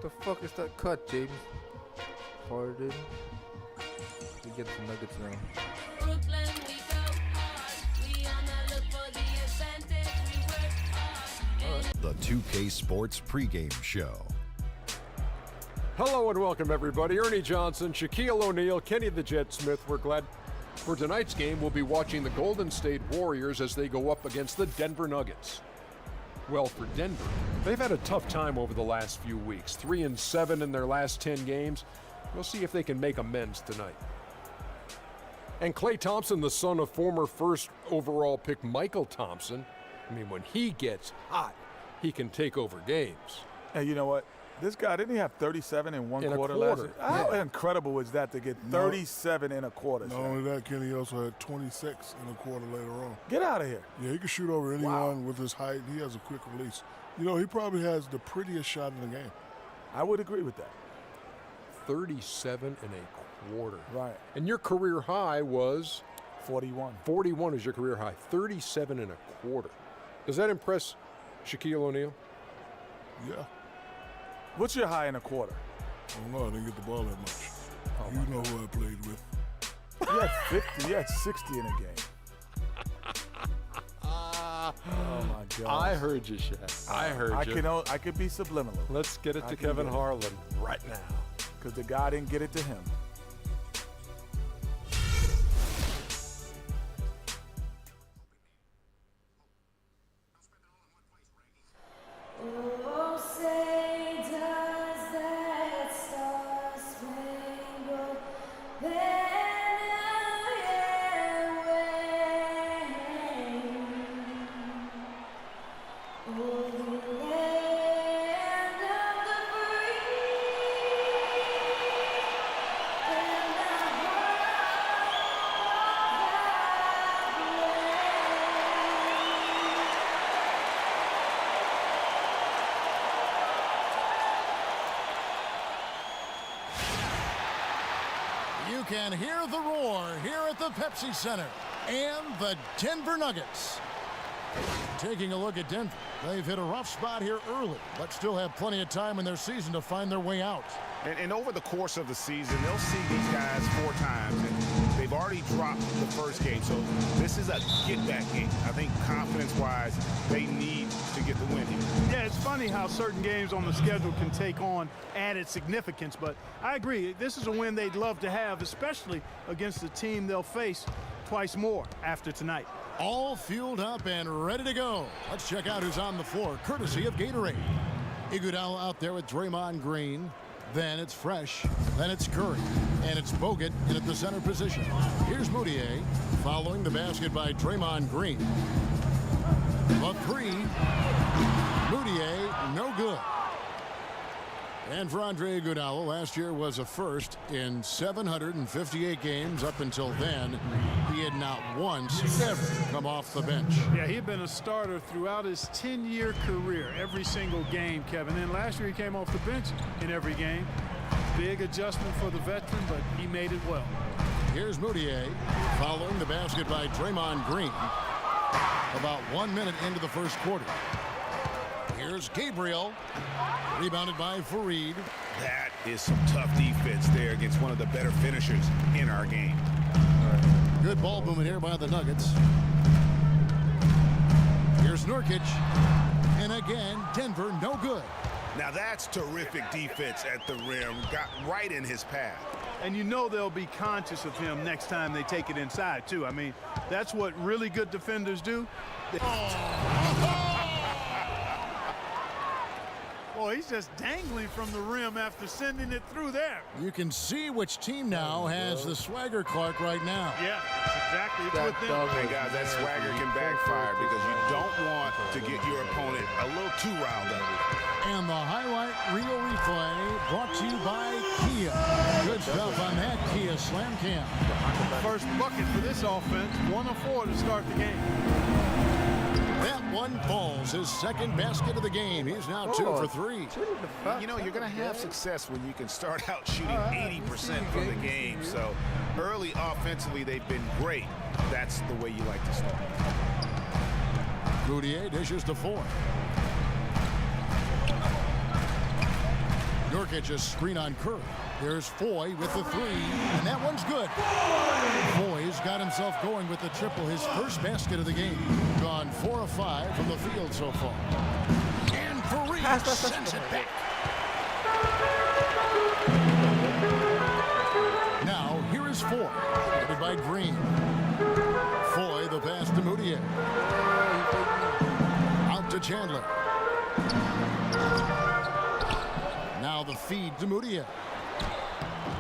The fuck is that cut, James? Harden. We get the Nuggets now. Brooklyn, we go hard. We on the look for the advantage. We work hard. The 2K Sports pregame show. Hello and welcome, everybody. Ernie Johnson, Shaquille O'Neal, Kenny the Jet Smith. We're glad for tonight's game. We'll be watching the Golden State Warriors as they go up against the Denver Nuggets. Well, for Denver, they've had a tough time over the last few weeks. 3-7 in their last 10 games. We'll see if they can make amends tonight. And Klay Thompson, the son of former first overall pick Michael Thompson, I mean, when he gets hot, he can take over games. Hey, you know what? This guy, didn't he have 37 in one In a quarter quarter, last year? How yeah. incredible is that to get 37 in a quarter? Not only that, Kenny also had 26 in a quarter later on. Get out of here. Yeah, he can shoot over anyone with his height. He has a quick release. You know, he probably has the prettiest shot in the game. I would agree with that. 37 in a quarter. Right. And your career high was? 41. 41 is your career high. 37 in a quarter. Does that impress Shaquille O'Neal? Yeah. What's your high in a quarter? I don't know. I didn't get the ball that much. You know who I played with. You had 50. You had 60 in a game. Oh, my God. I heard you, Shaq. I heard you. I could be subliminal. Let's get it I to can Kevin get it. Harlan right now. Because the guy didn't get it to him. Oh, say does that star-spangled banner yet wave o'er the land of the free and the heart You can hear the roar here at the Pepsi Center and the Denver Nuggets. Taking a look at Denver, they've hit a rough spot here early, but still have plenty of time in their season to find their way out. And over the course of the season, they'll see these guys 4 times, and they've already dropped the first game. So this is a get-back game. I think confidence-wise, they need to get the win here. Yeah, it's funny how certain games on the schedule can take on added significance, but I agree. This is a win they'd love to have, especially against the team they'll face twice more after tonight. All fueled up and ready to go. Let's check out who's on the floor, courtesy of Gatorade. Iguodala out there with Draymond Green. Then it's Fresh. Then it's Curry. And it's Bogut in at the center position. Here's Moutier following the basket by Draymond Green. A 3. Moutier, no good. And for Andre Iguodala, last year was a first in 758 games. Up until then, he had not once ever come off the bench. Yeah, he had been a starter throughout his 10-year career, every single game, Kevin. And last year he came off the bench in every game. Big adjustment for the veteran, but he made it well. Here's Moutier following the basket by Draymond Green. About 1 minute into the first quarter. Here's Gabriel, rebounded by Fareed. That is some tough defense there against one of the better finishers in our game. Good ball movement here by the Nuggets. Here's Nurkic. And again, Denver, no good. Now that's terrific defense at the rim. Got right in his path. And you know they'll be conscious of him next time they take it inside, too. I mean, that's what really good defenders do. Boy, he's just dangling from the rim after sending it through there. You can see which team now has the swagger Clark right now. Yeah, that's exactly. It's with them. Hey, guys, that swagger can backfire because you don't want to get your opponent a little too riled up. And the highlight reel replay brought to you by Kia. Good stuff on that Kia Slam Cam. First bucket for this offense, 1 of 4 to start the game. That one falls, his second basket of the game. He's now 2 for 3. You know, you're going to have success when you can start out shooting 80% from the game. So early offensively, they've been great. That's the way you like to start. Moutier dishes to 4. Nurkic a screen on Curry. There's Foy with the three, and that one's good. Foy's got himself going with the triple, his first basket of the game. Gone 4 of 5 from the field so far. And Fareed sends it back. Now, here is Foy, headed by Green. Foy, the pass to Moutier. Out to Chandler. Now the feed to Moutier.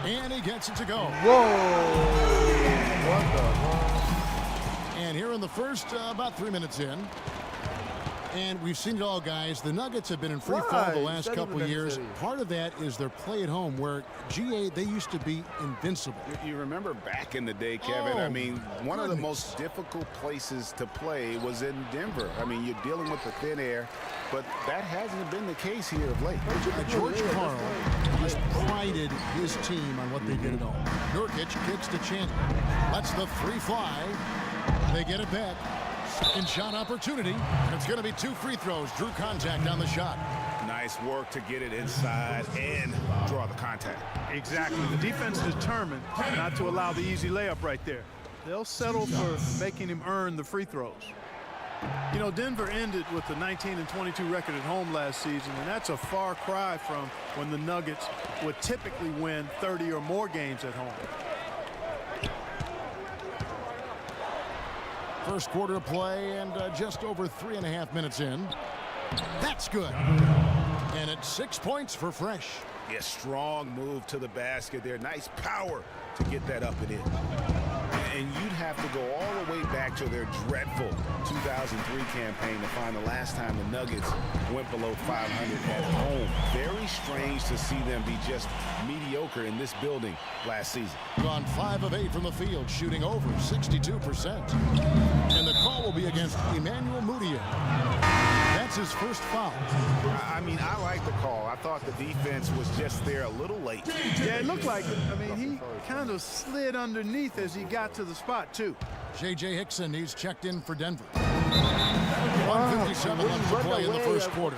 And he gets it to go. Whoa! What the fuck? And here in the first, about 3 minutes in. And we've seen it all, guys. The Nuggets have been in free fall the last couple of years. Part of that is their play at home, where GA, they used to be invincible. You remember back in the day, Kevin, I mean, one of the most difficult places to play was in Denver. I mean, you're dealing with the thin air, but that hasn't been the case here of late. George Karl just prided his team on what they did at home. Nurkic kicks to Chandler. Lets the three fly. They get it back. Second shot opportunity. And it's going to be 2 free throws. Drew contact on the shot. Nice work to get it inside and draw the contact. Exactly. The defense is determined not to allow the easy layup right there. They'll settle for making him earn the free throws. You know, Denver ended with a 19-22 record at home last season, and that's a far cry from when the Nuggets would typically win 30 or more games at home. First quarter of play, and just over 3.5 minutes in. That's good. And it's 6 points for Fresh. Yeah, strong move to the basket there. Nice power to get that up and in. And you'd have to go all the way back to their dreadful 2003 campaign to find the last time the Nuggets went below 500 at home. Very strange to see them be just mediocre in this building last season. Gone 5 of 8 from the field, shooting over 62%. And the call will be against Emmanuel Moutier. That's his first foul. I mean, I like the call. I thought the defense was just there a little late. Yeah, it looked like it. I mean, he kind of slid underneath as he got to the spot, too. J.J. Hickson, he's checked in for Denver. 157 left to play in the first quarter.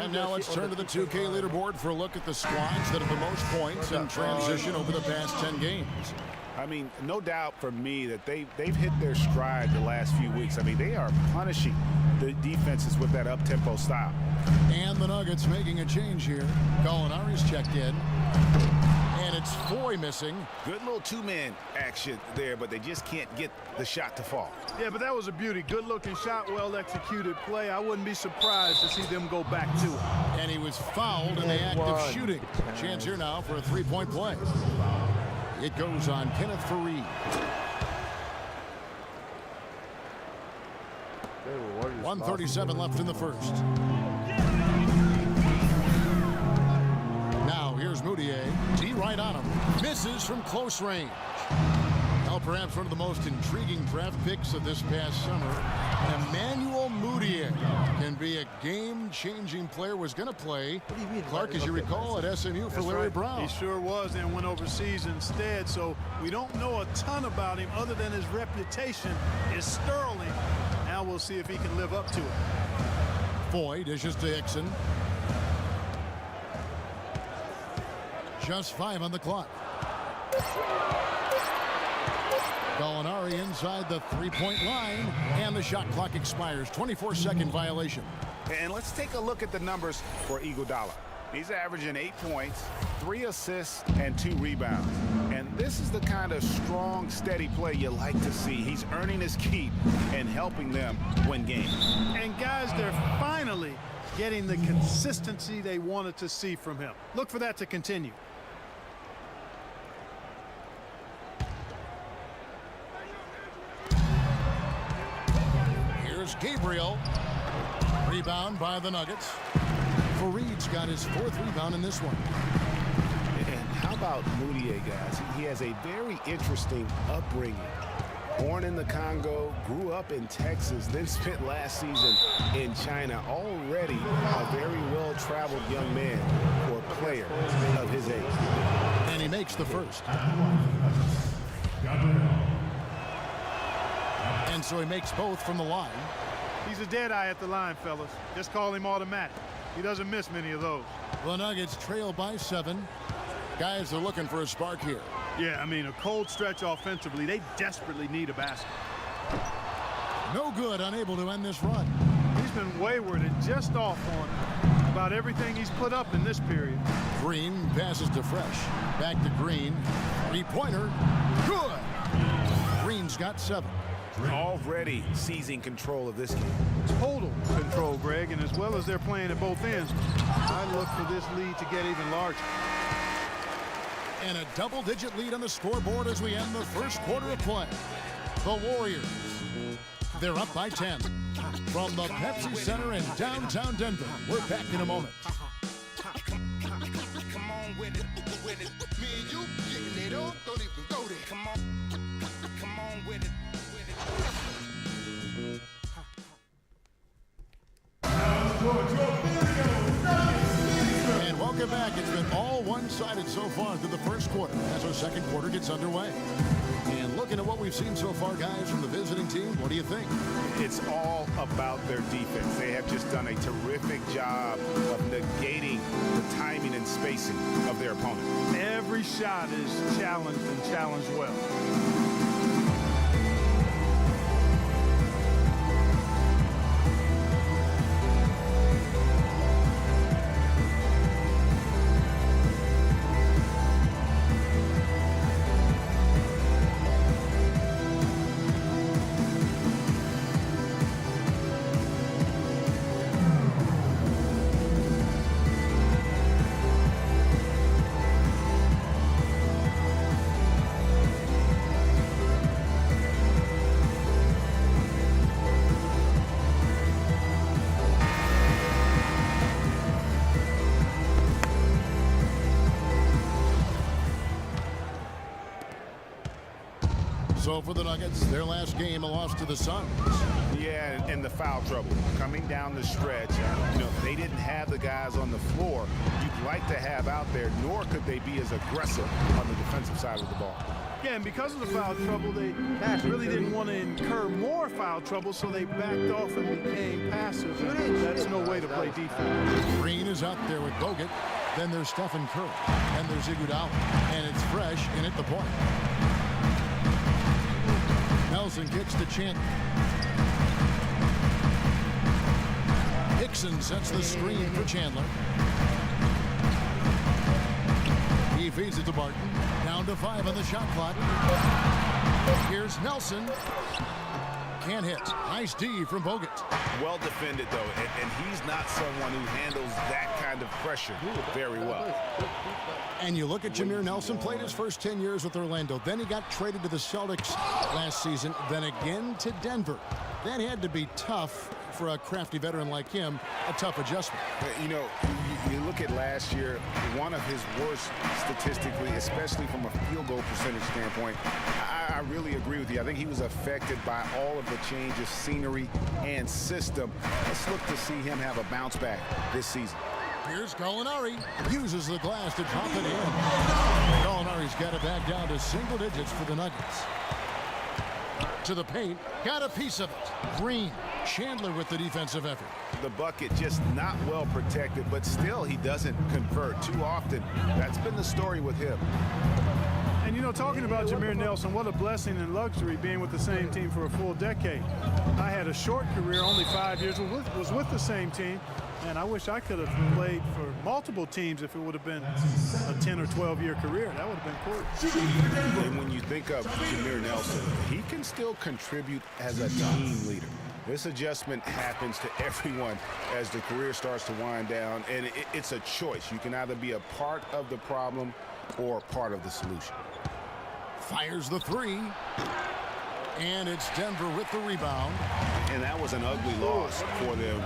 And now let's turn to the 2K leaderboard for a look at the squads that have the most points in transition over the past 10 games. I mean, no doubt for me that they've hit their stride the last few weeks. I mean, they are punishing the defenses with that up-tempo style. And the Nuggets making a change here. Gallinari's checked in. And it's Foy missing. Good little two-man action there, but they just can't get the shot to fall. Yeah, but that was a beauty. Good-looking shot, well-executed play. I wouldn't be surprised to see them go back to it. And he was fouled in the act of shooting. Chance here now for a three-point play. It goes on Kenneth Fareed. 1:37 left in the first. Now here's Moutier. T right on him. Misses from close range. Now perhaps one of the most intriguing draft picks of this past summer. Emmanuel Moutier can be a game-changing player. Was going to play, Clark, as you recall, at SMU for Larry Brown. He sure was, and went overseas instead, so we don't know a ton about him other than his reputation is sterling. Now we'll see if he can live up to it. Foy dishes to Hickson. Just 5 on the clock. Gallinari inside the three-point line, and the shot clock expires. 24-second violation. And let's take a look at the numbers for Iguodala. He's averaging 8 points, 3 assists, and 2 rebounds. And this is the kind of strong, steady play you like to see. He's earning his keep and helping them win games. And guys, they're finally getting the consistency they wanted to see from him. Look for that to continue. Gabriel. Rebound by the Nuggets. Fareed's got his 4th rebound in this one. And how about Moutier, guys? He has a very interesting upbringing. Born in the Congo, grew up in Texas, then spent last season in China. Already a very well-traveled young man for a player of his age. And he makes the first. And so he makes both from the line. He's a dead eye at the line, fellas. Just call him automatic. He doesn't miss many of those. The Nuggets trail by 7. Guys are looking for a spark here. Yeah, I mean, a cold stretch offensively. They desperately need a basket. No good, unable to end this run. He's been wayward and just off on about everything he's put up in this period. Green passes to Fresh. Back to Green. 3-pointer. Good. Green's got 7. Already seizing control of this game. Total control, Greg, and as well as they're playing at both ends, I look for this lead to get even larger. And a double-digit lead on the scoreboard as we end the first quarter of play. The Warriors, they're up by 10. From the Pepsi Center in downtown Denver, we're back in a moment. Come on with it. Me and you getting it on, don't even go there. Come on with it. And welcome back. It's been all one-sided so far through the first quarter as our second quarter gets underway. And looking at what we've seen so far, guys, from the visiting team, what do you think? It's all about their defense. They have just done a terrific job of negating the timing and spacing of their opponent. Every shot is challenged and challenged well. So for the Nuggets, their last game, a loss to the Suns. Yeah, and the foul trouble coming down the stretch. You know, they didn't have the guys on the floor you'd like to have out there, nor could they be as aggressive on the defensive side of the ball. Yeah, and because of the foul trouble, they really didn't want to incur more foul trouble, so they backed off and became passive. That's no way to play defense. Green is out there with Bogut. Then there's Stephen Curry. And there's Iguodala. And it's Fresh in at the point. Nelson kicks to Chandler. Hickson sets the screen for Chandler. He feeds it to Barton. Down to 5 on the shot clock. Here's Nelson. Can't hit. Nice D from Bogut. Well defended, though, and he's not someone who handles that kind of pressure very well. And you look at Jameer Nelson, played his first 10 years with Orlando. Then he got traded to the Celtics last season, then again to Denver. That had to be tough for a crafty veteran like him, a tough adjustment. You know, you look at last year, one of his worst statistically, especially from a field goal percentage standpoint. I really agree with you. I think he was affected by all of the change of scenery and system. Let's look to see him have a bounce back this season. Here's Gallinari. Uses the glass to drop it in. Gallinari's got it back down to single digits for the Nuggets. To the paint. Got a piece of it. Green. Chandler with the defensive effort. The bucket just not well protected, but still he doesn't convert too often. That's been the story with him. And, you know, talking about Jameer Nelson, what a blessing and luxury being with the same team for a full decade. I had a short career, only 5 years, was with the same team, and I wish I could have played for multiple teams if it would have been a 10 or 12-year career. That would have been cool. And when you think of Jameer Nelson, he can still contribute as a team leader. This adjustment happens to everyone as the career starts to wind down, and it's a choice. You can either be a part of the problem or part of the solution. Fires the 3. And it's Denver with the rebound. And that was an ugly loss for them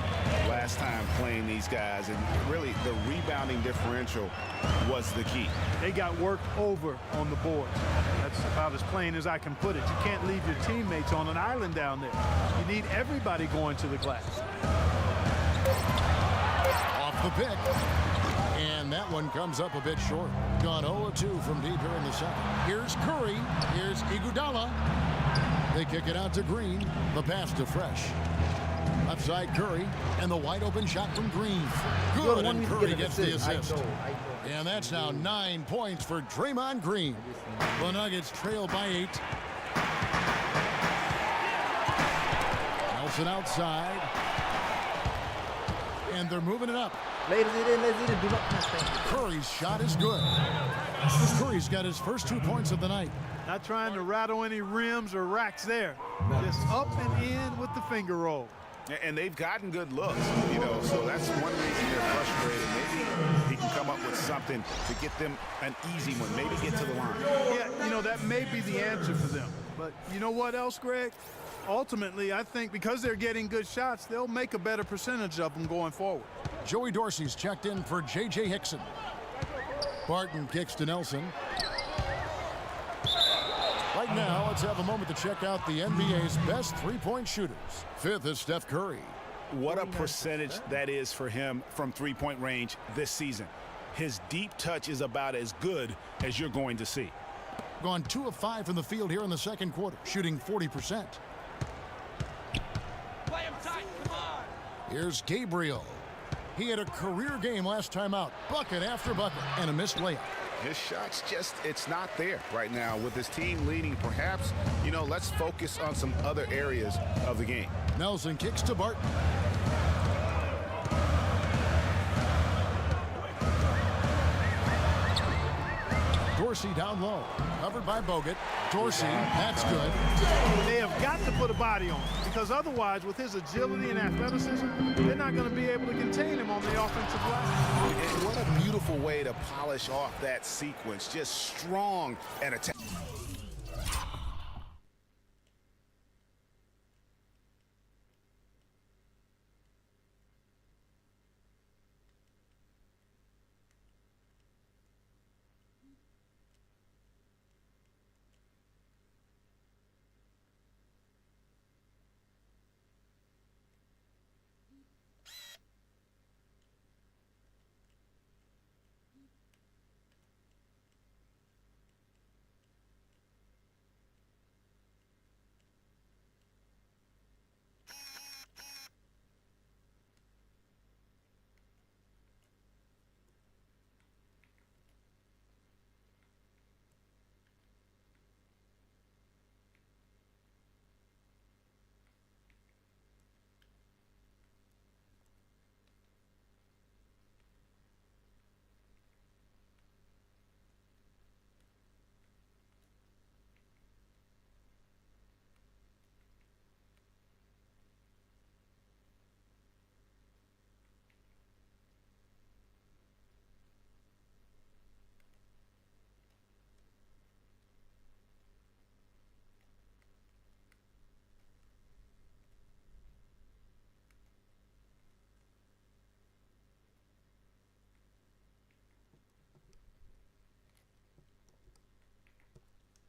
last time playing these guys. And really, the rebounding differential was the key. They got worked over on the board. That's about as plain as I can put it. You can't leave your teammates on an island down there. You need everybody going to the glass. Off the pick. And that one comes up a bit short. Gone 0-2 from deep here in the second. Here's Curry. Here's Iguodala. They kick it out to Green. The pass to Fresh. Left side Curry, and the wide open shot from Green. Good, and Curry gets the assist. And that's now 9 points for Draymond Green. The Nuggets trail by 8. Nelson outside. And they're moving it up. Curry's shot is good. Curry's got his first 2 points of the night. Not trying to rattle any rims or racks there. Just up and in with the finger roll. And they've gotten good looks, you know, so that's one reason they're frustrated. Maybe he can come up with something to get them an easy one, maybe get to the line. Yeah, you know, that may be the answer for them. But you know what else, Greg? Ultimately, I think because they're getting good shots, they'll make a better percentage of them going forward. Joey Dorsey's checked in for J.J. Hickson. Barton kicks to Nelson. Right now, let's have a moment to check out the NBA's best three-point shooters. 5th is Steph Curry. What a percentage that is for him from three-point range this season. His deep touch is about as good as you're going to see. Gone 2 of 5 from the field here in the second quarter, shooting 40%. Play him tight, come on. Here's Gabriel. He had a career game last time out. Bucket after bucket and a missed layup. His shot's just, it's not there right now. With his team leading, perhaps, you know, let's focus on some other areas of the game. Nelson kicks to Barton. Dorsey down low. Covered by Bogut. Dorsey, that's good. They have got to put a body on him because otherwise, with his agility and athleticism, they're not going to be able to contain him on the offensive line. And what a beautiful way to polish off that sequence. Just strong and attack.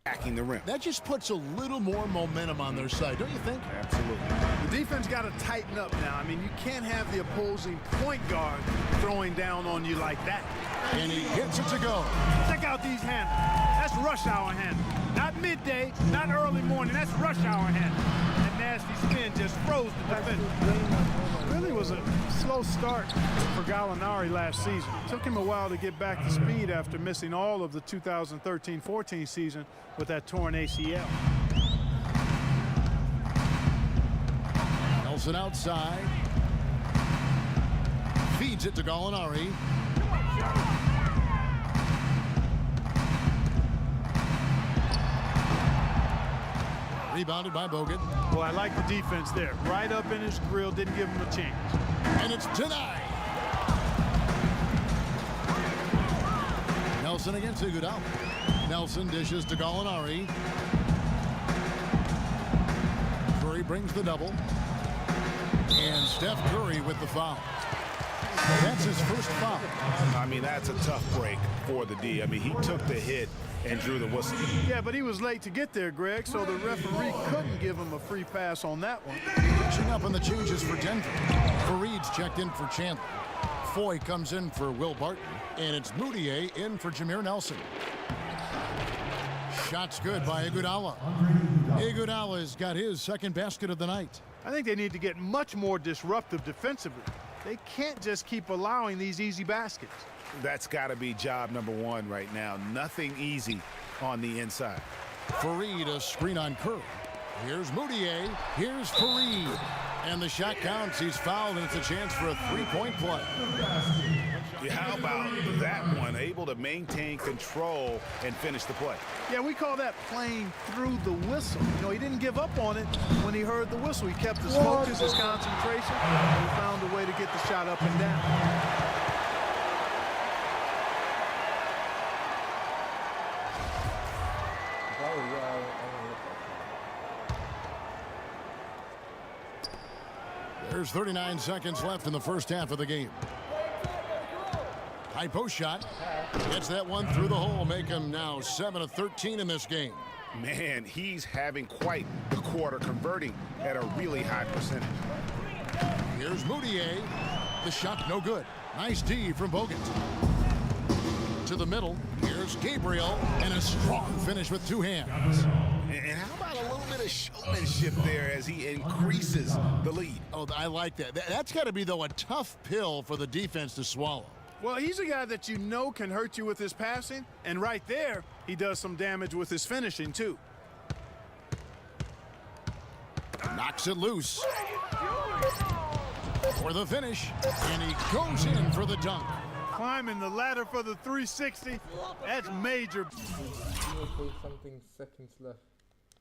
Attacking the rim. That just puts a little more momentum on their side, don't you think? Absolutely. The defense got to tighten up now. I mean, you can't have the opposing point guard throwing down on you like that. And he gets it to go. Check out these handles. That's rush hour handle. Not midday, not early morning. That's rush hour handle. That nasty spin just froze the defender. Really was a slow start for Gallinari last season. Took him a while to get back to speed after missing all of the 2013-14 season with that torn ACL. Nelson outside. Feeds it to Gallinari. Rebounded by Bogut. Well, I like the defense there. Right up in his grill, didn't give him a chance. And it's denied. Nelson against Iguodala. Nelson dishes to Gallinari. Curry brings the double. And Steph Curry with the foul. That's his first foul. I mean, that's a tough break for the D. I mean, he took the hit and drew the whistle. Yeah, but he was late to get there, Greg, so the referee couldn't give him a free pass on that one. Catching up on the changes for Denver. Fareed's checked in for Chandler. Foy comes in for Will Barton. And it's Moutier in for Jameer Nelson. Shots good by Iguodala. Iguodala's got his second basket of the night. I think they need to get much more disruptive defensively. They can't just keep allowing these easy baskets. That's got to be job number one right now. Nothing easy on the inside. Fareed, a screen on Curry. Here's Moutier. Here's Fareed. And the shot counts. He's fouled, and it's a chance for a three-point play. How about that one? Able to maintain control and finish the play. Yeah, we call that playing through the whistle. You know, he didn't give up on it when he heard the whistle. He kept his focus, his concentration, and he found a way to get the shot up and down. There's 39 seconds left in the first half of the game. High post shot. Gets that one through the hole. Make him now 7 of 13 in this game. Man, he's having quite the quarter, converting at a really high percentage. Here's Moutier. The shot no good. Nice D from Bogut. To the middle. Here's Gabriel. And a strong finish with two hands. And how about a little bit of showmanship there as he increases the lead? Oh, I like that. That's got to be, though, a tough pill for the defense to swallow. Well, he's a guy that you know can hurt you with his passing, and right there, he does some damage with his finishing, too. Knocks it loose. For the finish, and he goes in for the dunk. Climbing the ladder for the 360, that's major Something seconds left.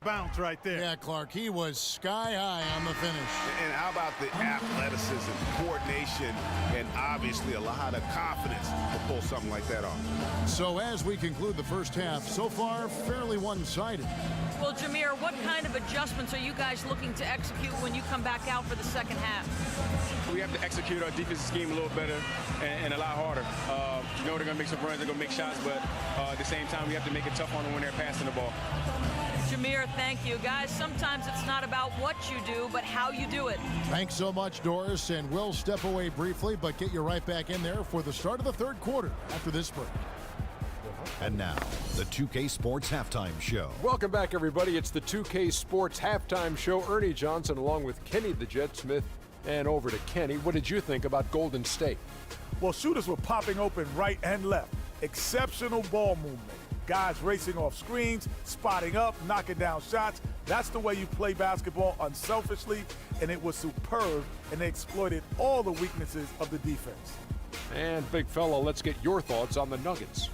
bounce right there. Yeah, Clark, he was sky high on the finish. And how about the athleticism, coordination, and obviously a lot of confidence to pull something like that off. So as we conclude the first half, so far fairly one-sided. Well, Jameer, what kind of adjustments are you guys looking to execute when you come back out for the second half? We have to execute our defensive scheme a little better and a lot harder. You know they're going to make some runs, they're going to make shots, but at the same time, we have to make it tough on them when they're passing the ball. Jameer, thank you. Guys, sometimes it's not about what you do, but how you do it. Thanks so much, Doris, and we'll step away briefly, but get you right back in there for the start of the third quarter after this break. And now, the 2K Sports Halftime Show. Welcome back, everybody. It's the 2K Sports Halftime Show. Ernie Johnson along with Kenny the Jet Smith. And over to Kenny. What did you think about Golden State? Well, shooters were popping open right and left. Exceptional ball movement. Guys racing off screens, spotting up, knocking down shots. That's the way you play basketball unselfishly, and it was superb, and they exploited all the weaknesses of the defense. And big fella, let's get your thoughts on the Nuggets.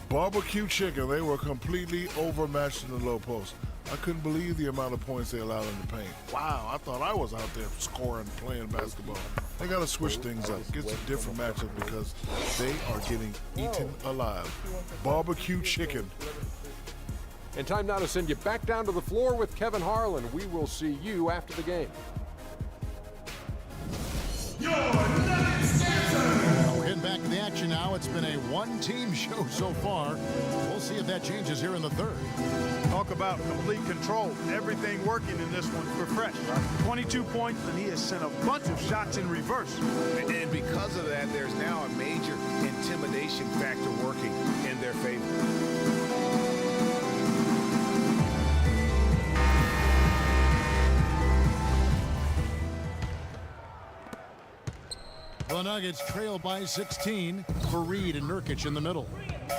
Barbecue chicken. They were completely overmatched in the low post. I couldn't believe the amount of points they allowed in the paint. Wow, I thought I was out there scoring, playing basketball. They got to switch things up, get some different matchups because they are getting eaten alive. Barbecue chicken. And time now to send you back down to the floor with Kevin Harlan. We will see you after the game. We're getting back to the action now. It's been a one-team show so far. We'll see if that changes here in the third. Talk about complete control. Everything working in this one for Fresh. 22 points, and he has sent a bunch of shots in reverse. And because of that, there's now a major intimidation factor working in their favor. The Nuggets trail by 16. Fareed and Nurkic in the middle.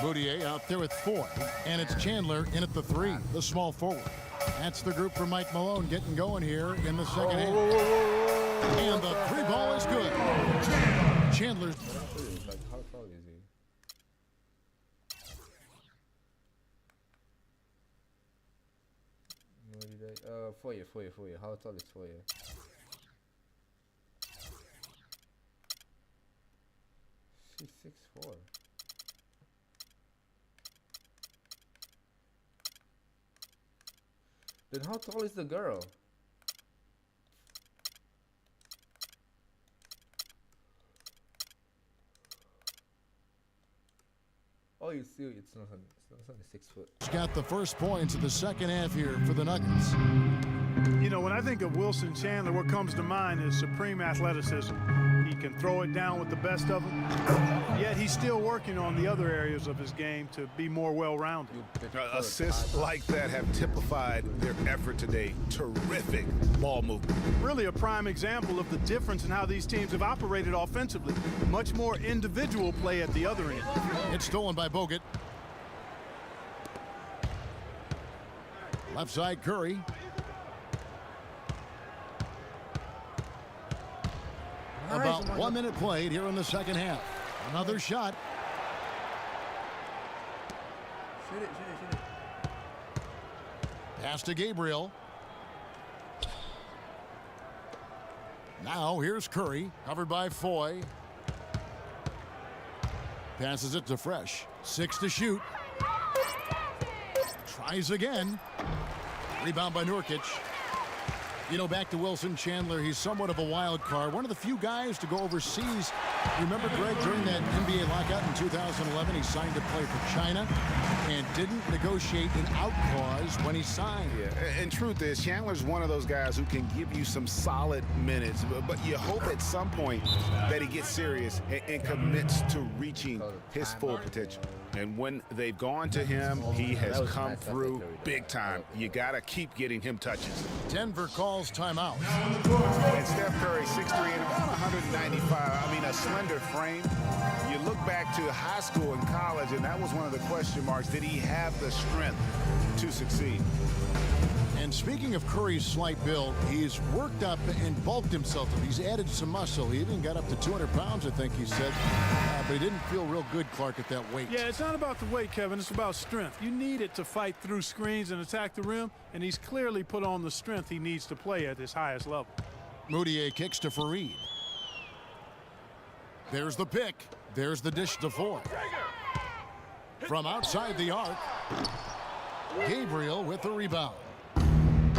Moutier out there with 4. And it's Chandler in at the 3, the small forward. That's the group for Mike Malone getting going here in the second half. And the 3 ball is good. Chandler. How tall is he? Foyer. How tall is Foyer? She's 6'4". Then how tall is the girl? Oh, you see, it's not only 6 foot. He's got the first points of the second half here for the Nuggets. You know, when I think of Wilson Chandler, what comes to mind is supreme athleticism. He can throw it down with the best of them. Yet he's still working on the other areas of his game to be more well-rounded. Assists like that have typified their effort today. Terrific ball movement. Really a prime example of the difference in how these teams have operated offensively. Much more individual play at the other end. It's stolen by Bogut. Left side, Curry. About 1 minute played here in the second half. Another shot. Shoot it. Pass to Gabriel. Now here's Curry, covered by Foy. Passes it to Fresh. 6 to shoot. Tries again. Rebound by Nurkic. You know, back to Wilson Chandler, he's somewhat of a wild card. One of the few guys to go overseas. Remember, Greg, during that NBA lockout in 2011, he signed to play for China and didn't negotiate an out clause when he signed. Yeah, and truth is, Chandler's one of those guys who can give you some solid minutes, but you hope at some point that he gets serious and commits to reaching his full potential. And when they've gone to him, he has come through big time. You got to keep getting him touches. Denver calls timeout. And Steph Curry, 6'3" and about 195. I mean, a slender frame. You look back to high school and college, and that was one of the question marks. Did he have the strength to succeed? And speaking of Curry's slight build, he's worked up and bulked himself. He's added some muscle. He even got up to 200 pounds, I think he said. But he didn't feel real good, Clark, at that weight. Yeah, it's not about the weight, Kevin. It's about strength. You need it to fight through screens and attack the rim, and he's clearly put on the strength he needs to play at his highest level. Moutier kicks to Fareed. There's the pick. There's the dish to Foy. From outside the arc, Gabriel with the rebound.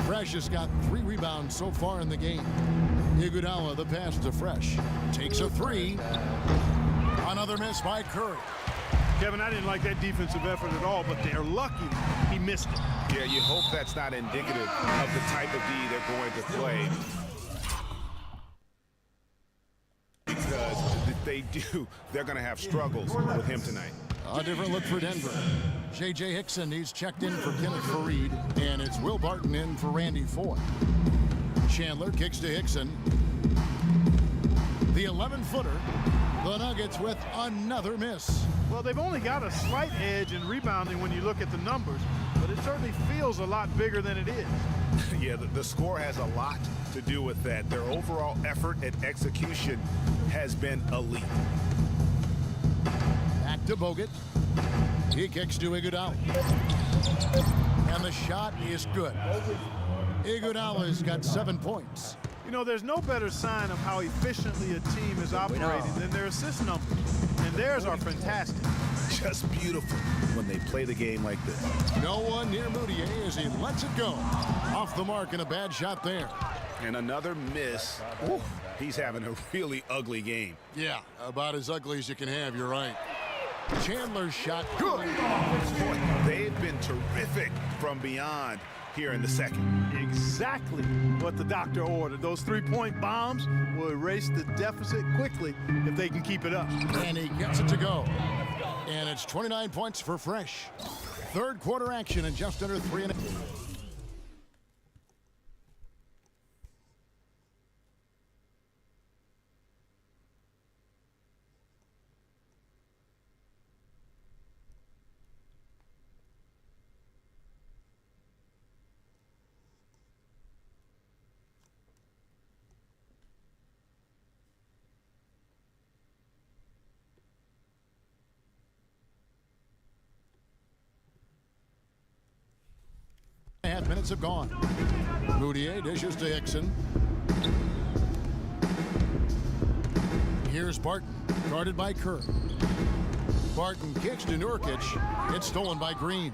Fresh has got 3 rebounds so far in the game. Iguodala, the pass to Fresh. Takes a 3. Another miss by Curry. Kevin, I didn't like that defensive effort at all, but they're lucky he missed it. Yeah, you hope that's not indicative of the type of D they're going to play. Because if they do, they're going to have struggles with him tonight. A different look for Denver. J.J. Hickson, he's checked in for Kenneth Fareed, and it's Will Barton in for Randy Foy. Chandler kicks to Hickson. The 11-footer. The Nuggets with another miss. Well, they've only got a slight edge in rebounding when you look at the numbers, but it certainly feels a lot bigger than it is. Yeah, the score has a lot to do with that. Their overall effort and execution has been elite. Back to Bogut. He kicks to Iguodala. And the shot is good. Iguodala's got 7 points. You know, there's no better sign of how efficiently a team is operating than their assist numbers. And theirs are fantastic. Just beautiful when they play the game like this. No one near Moutier as he lets it go. Off the mark and a bad shot there. And another miss. Ooh, he's having a really ugly game. Yeah, about as ugly as you can have, you're right. Chandler's shot, good. Boy, they've been terrific from beyond here in the second. Exactly what the doctor ordered. Those 3-point bombs will erase the deficit quickly if they can keep it up. And he gets it to go. And it's 29 points for Fresh. Third quarter action in just under 3.5. Minutes have gone. Moutier dishes to Hickson. Here's Barton, guarded by Kerr. Barton kicks to Nurkic. It's stolen by Green.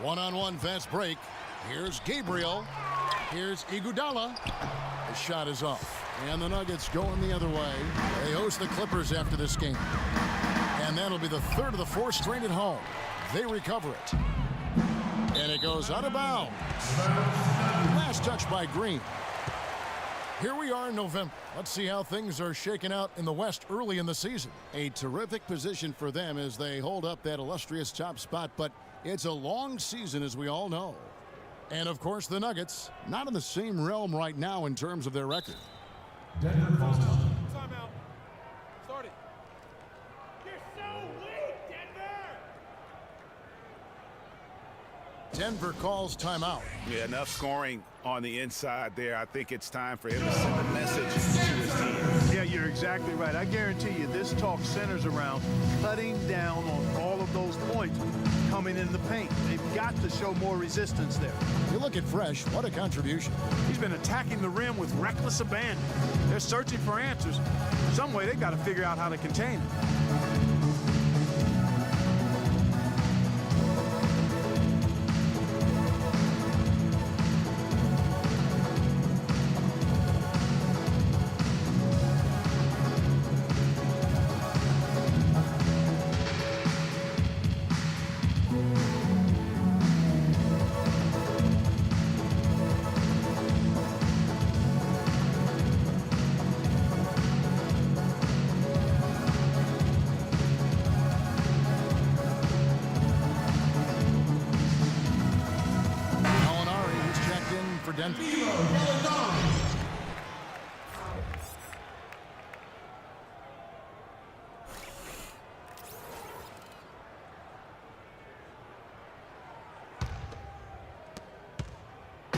One-on-one fast break. Here's Gabriel. Here's Iguodala. The shot is off. And the Nuggets going the other way. They host the Clippers after this game. And that'll be the third of the 4 straight at home. They recover it. And it goes out of bounds. Last touch by Green. Here we are in November. Let's see how things are shaking out in the West early in the season. A terrific position for them as they hold up that illustrious top spot, but it's a long season, as we all know. And, of course, the Nuggets, not in the same realm right now in terms of their record. Timeout. Start it. You're so weak, Denver! Denver calls timeout. Yeah, enough scoring on the inside there. I think it's time for him to send a message to his team. Yeah, you're exactly right. I guarantee you this talk centers around cutting down on all of those points coming in the paint. They've got to show more resistance there. You look at Fresh, what a contribution. He's been attacking the rim with reckless abandon. They're searching for answers. Some way they've got to figure out how to contain him.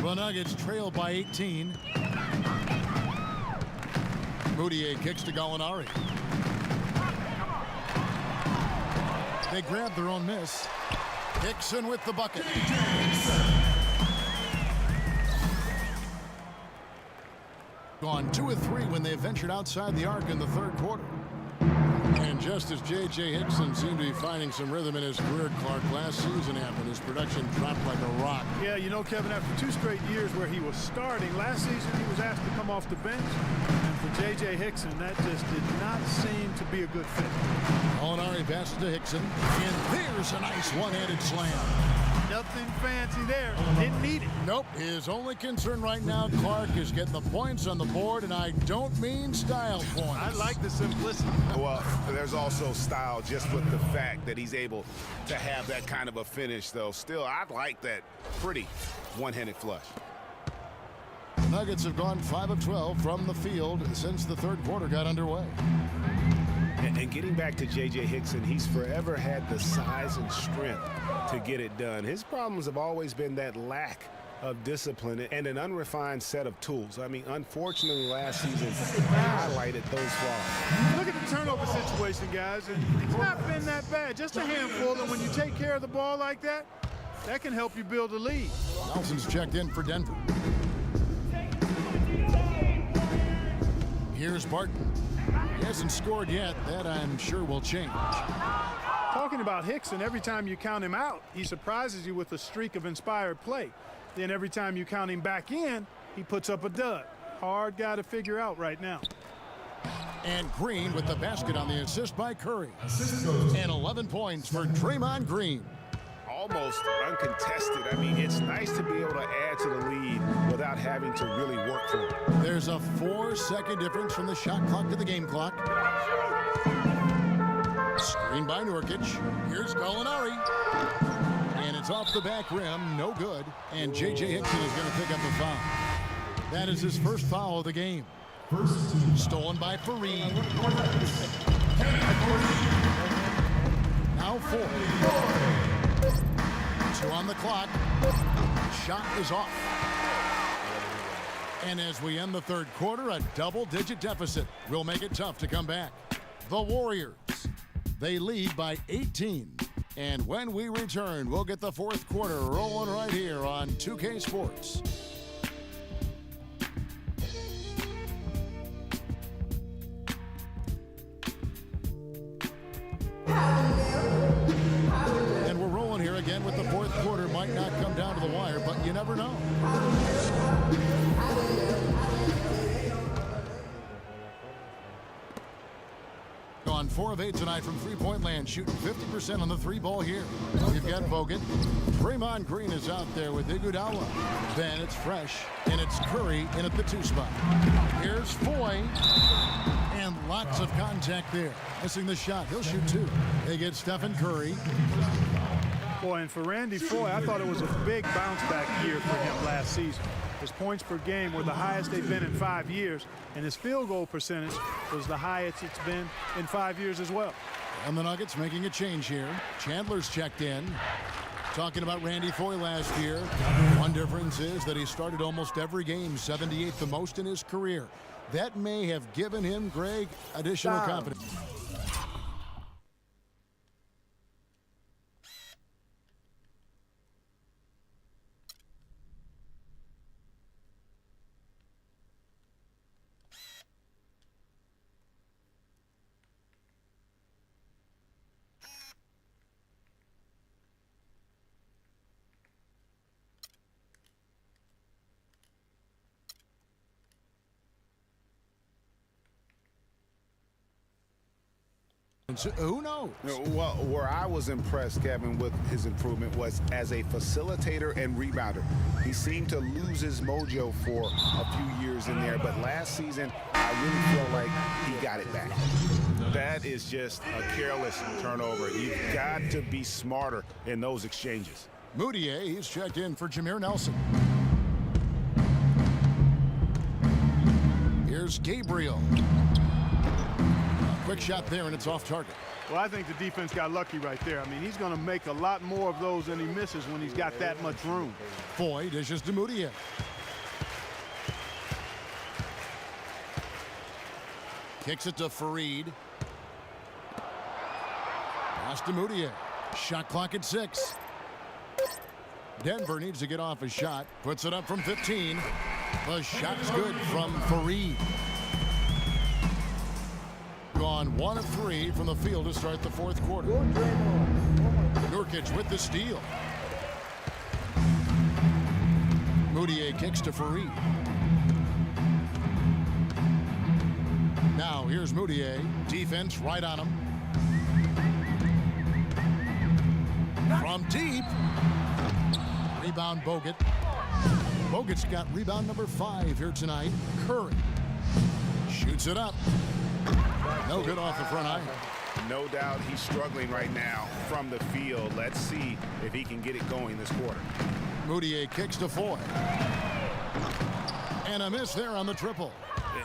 The Nuggets trail by 18. Moutier kicks to Gallinari. They grab their own miss. Hickson with the bucket. Gone 2 of 3 when they ventured outside the arc in the third quarter. And just as J.J. Hickson seemed to be finding some rhythm in his career, Clark, last season happened. His production dropped like a rock. Yeah, you know, Kevin, after 2 straight years where he was starting, last season he was asked to come off the bench. And for J.J. Hickson, that just did not seem to be a good fit. Gallinari passes to Hickson. And there's a nice one-handed slam. Nothing fancy there. Didn't need it. Nope. His only concern right now, Clark, is getting the points on the board, and I don't mean style points. I like the simplicity. Well, there's also style just with the fact that he's able to have that kind of a finish, though. Still, I like that pretty one-handed flush. The Nuggets have gone 5 of 12 from the field since the third quarter got underway. And getting back to J.J. Hickson, he's forever had the size and strength to get it done. His problems have always been that lack of discipline and an unrefined set of tools. I mean, unfortunately, last season highlighted those flaws. Look at the turnover situation, guys. It's not been that bad. Just a handful, and when you take care of the ball like that, that can help you build a lead. Nelson's checked in for Denver. Here's Barton. He hasn't scored yet. That, I'm sure, will change. Talking about Hickson, every time you count him out, he surprises you with a streak of inspired play. Then every time you count him back in, he puts up a dud. Hard guy to figure out right now. And Green with the basket on the assist by Curry. And 11 points for Draymond Green. Almost uncontested. I mean, it's nice to be able to add to the lead without having to really work for it. There's a 4-second difference from the shot clock to the game clock. Screen by Nurkic. Here's Gallinari. And it's off the back rim. No good. And J.J. Hickson is going to pick up the foul. That is his first foul of the game. Stolen by Fareed. Now 4. 2 on the clock. Shot is off. And as we end the third quarter, a double-digit deficit will make it tough to come back. The Warriors, they lead by 18. And when we return, we'll get the fourth quarter rolling right here on 2K Sports. And we're rolling here again with the fourth quarter. Might not come down to the wire, but you never know. gone 4 of 8 tonight from three-point land, shooting 50% on the three ball here. You've got Bogut. Draymond Green is out there with Iguodala. Then it's Fresh, and it's Curry in at the 2 spot. Here's Foy, and lots of contact there. Missing the shot. He'll shoot 2. They get Stephen Curry. Boy, and for Randy Foy, I thought it was a big bounce-back year for him last season. His points per game were the highest they've been in 5 years, and his field goal percentage was the highest it's been in 5 years as well. And the Nuggets making a change here. Chandler's checked in. Talking about Randy Foy last year, one difference is that he started almost every game, 78th the most in his career. That may have given him, Greg, additional confidence. Who knows? Well, where I was impressed, Kevin, with his improvement was as a facilitator and rebounder. He seemed to lose his mojo for a few years in there, but last season, I really feel like he got it back. That is just a careless turnover. You've got to be smarter in those exchanges. Moutier, he's checked in for Jameer Nelson. Here's Gabriel. Quick shot there, and it's off target. Well, I think the defense got lucky right there. I mean, he's going to make a lot more of those than he misses when he's got that much room. Foy dishes to Moutier. Kicks it to Fareed. Pass to Moutier. Shot clock at 6. Denver needs to get off a shot. Puts it up from 15. The shot's good from Fareed. Gone 1 of 3 from the field to start the 4th quarter. Nurkic with the steal. Moutier kicks to Fareed. Now here's Moutier. Defense right on him. From deep. Rebound Bogut. Bogut's got rebound number 5 here tonight. Curry shoots it up. No good off the front iron. No doubt he's struggling right now from the field. Let's see if he can get it going this quarter. Moutier kicks to Foy. And a miss there on the triple.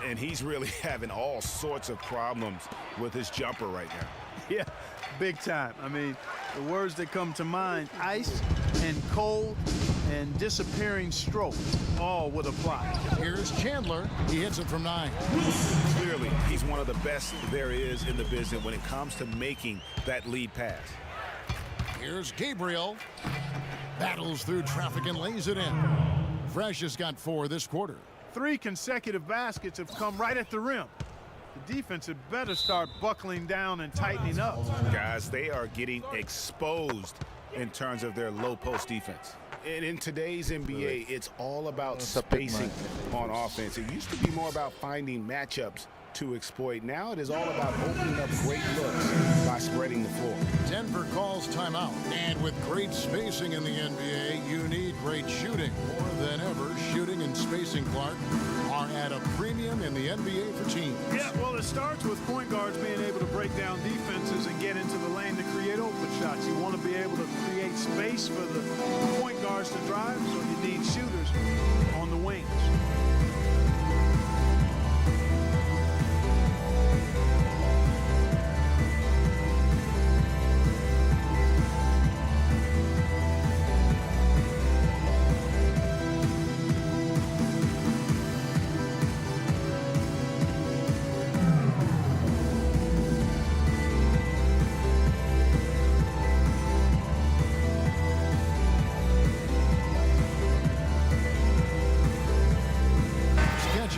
And he's really having all sorts of problems with his jumper right now. Yeah, big time. I mean, the words that come to mind, ice and cold and disappearing stroke, all would apply. Here's Chandler. He hits it from 9. Clearly, he's one of the best there is in the business when it comes to making that lead pass. Here's Gabriel. Battles through traffic and lays it in. Fresh has got 4 this quarter. 3 consecutive baskets have come right at the rim. The defense had better start buckling down and tightening up. Guys, they are getting exposed in terms of their low post defense. And in today's NBA, it's all about spacing on offense. It used to be more about finding matchups to exploit. Now it is all about opening up great looks by spreading the floor. Denver calls timeout. And with great spacing in the NBA, you need great shooting. More than ever, shooting and spacing, Clark, are at a premium in the NBA for teams. Yeah, well, it starts with point guards being able to break down defenses and get into the lane to create open shots. You want to be able to create space for the point guards to drive, so you need shooters on the wings.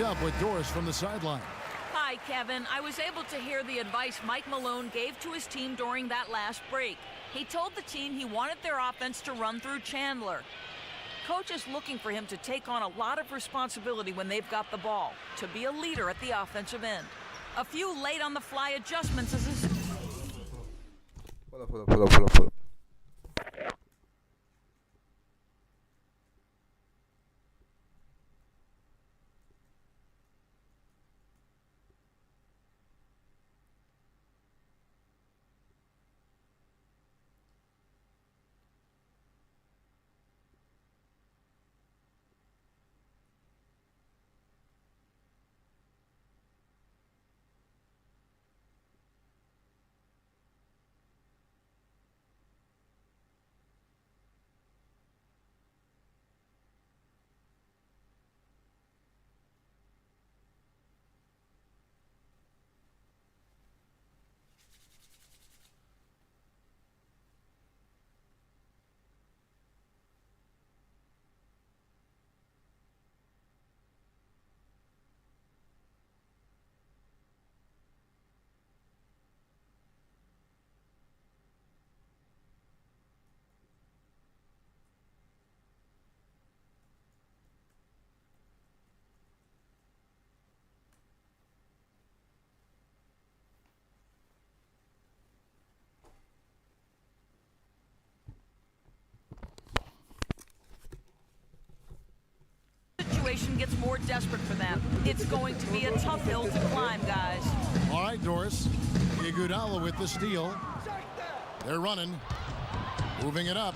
Up with Doris from the sideline. Hi, Kevin. I was able to hear the advice Mike Malone gave to his team during that last break. He told the team he wanted their offense to run through Chandler. Coach is looking for him to take on a lot of responsibility when they've got the ball, to be a leader at the offensive end. A few late-on-the-fly adjustments as his Pull up. Situation gets more desperate for them. It's going to be a tough hill to climb, guys. All right, Doris. Iguodala with the steal. They're running. Moving it up.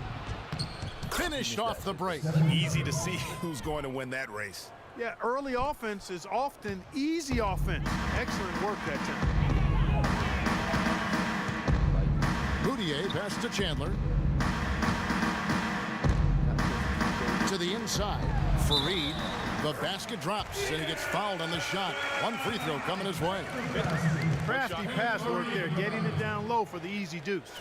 Finished off the break. Easy to see who's going to win that race. Yeah, early offense is often easy offense. Excellent work that time. Moutier pass to Chandler. To the inside. Fareed. The basket drops, and he gets fouled on the shot. One free throw coming his way. Crafty pass work there, getting it down low for the easy deuce.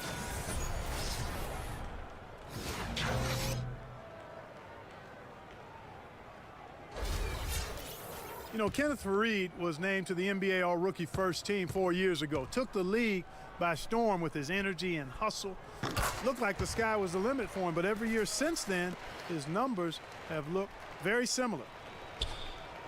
You know, Kenneth Fareed was named to the NBA All-Rookie First Team 4 years ago. Took the league by storm with his energy and hustle. Looked like the sky was the limit for him, but every year since then, his numbers have looked very similar.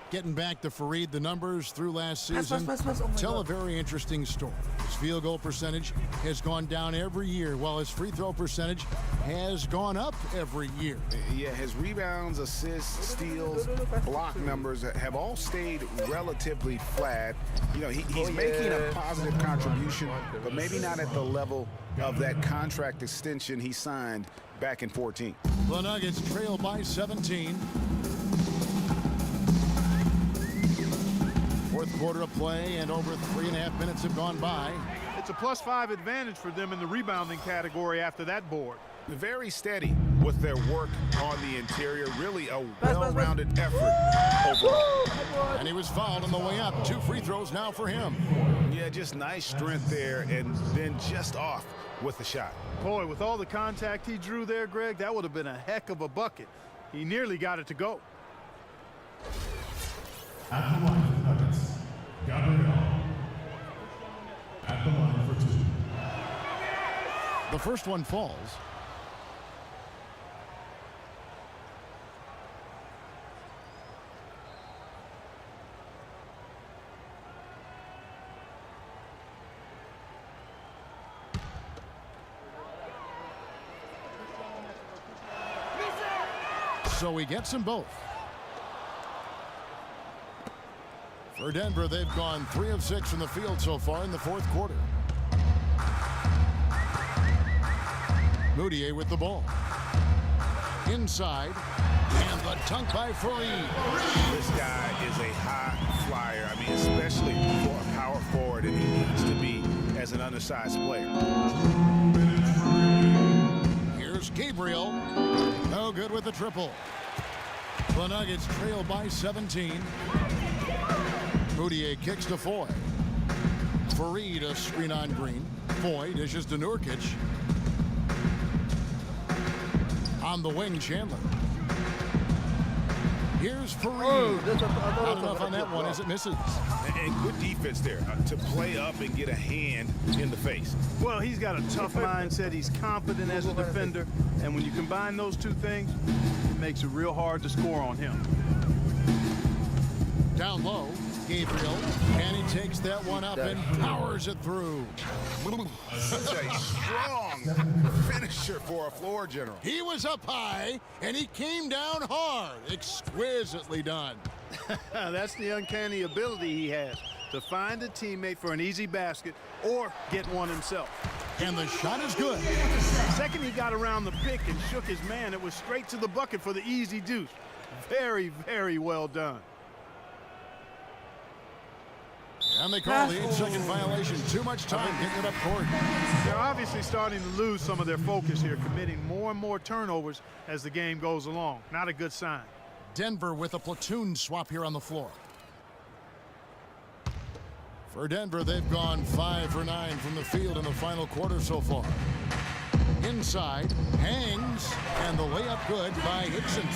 Getting back to Fareed, the numbers through last season tell a very interesting story. His field goal percentage has gone down every year, while his free throw percentage has gone up every year. Yeah, his rebounds, assists, steals, block numbers have all stayed relatively flat. You know, he's making a positive contribution, but maybe not at the level of that contract extension he signed back in 14. The Nuggets trail by 17. Fourth quarter of play, and over 3.5 minutes have gone by. It's a +5 advantage for them in the rebounding category after that board. Very steady with their work on the interior. Really a well-rounded effort overall. And he was fouled on the way up. 2 free throws now for him. Yeah, just nice strength there, and then just off with the shot. Boy, with all the contact he drew there, Greg, that would have been a heck of a bucket. He nearly got it to go. At the line for the Nuggets, Gabriel. At the line for 2. The first one falls. So he gets them both. For Denver, they've gone 3 of 6 from the field so far in the fourth quarter. Moutier with the ball. Inside. And the dunk by Fareed. This guy is a high flyer. I mean, especially for a power forward, and he needs to be as an undersized player. Here's Gabriel. No good with the triple. The Nuggets trail by 17. Moutier kicks to Foy. Fareed a screen on Green. Foy dishes to Nurkic. On the wing, Chandler. Here's Fareed. Not enough on that one as it misses. And good defense there to play up and get a hand in the face. Well, he's got a tough mindset. He's confident as a defender. And when you combine those two things, it makes it real hard to score on him. Down low, Gabriel, and he takes that one up and powers it through. Such a strong finisher for a floor general. He was up high, and he came down hard. Exquisitely done. That's the uncanny ability he has to find a teammate for an easy basket or get one himself. And the shot is good. The second he got around the pick and shook his man, it was straight to the bucket for the easy deuce. Very, very well done. And they call the 8-second violation. Too much time getting it up court. They're obviously starting to lose some of their focus here, committing more and more turnovers as the game goes along. Not a good sign. Denver with a platoon swap here on the floor. For Denver, they've gone 5 for 9 from the field in the final quarter so far. Inside, hangs, and the layup good by Hickson.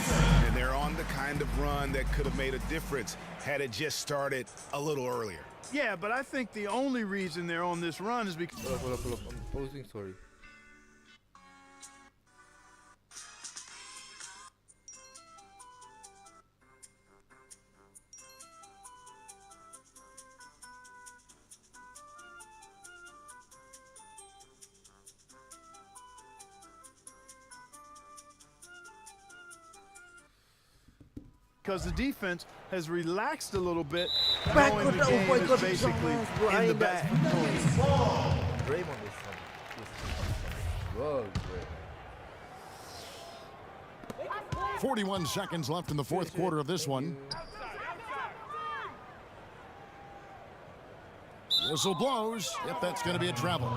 And they're on the kind of run that could have made a difference had it just started a little earlier. Yeah, but I think the only reason they're on this run is because... Hold up. I'm posing, sorry. because the defense has relaxed a little bit, knowing the game is basically in the bag. Draymond is 41 seconds left in the fourth quarter of this one. Whistle blows. Yep, that's going to be a travel.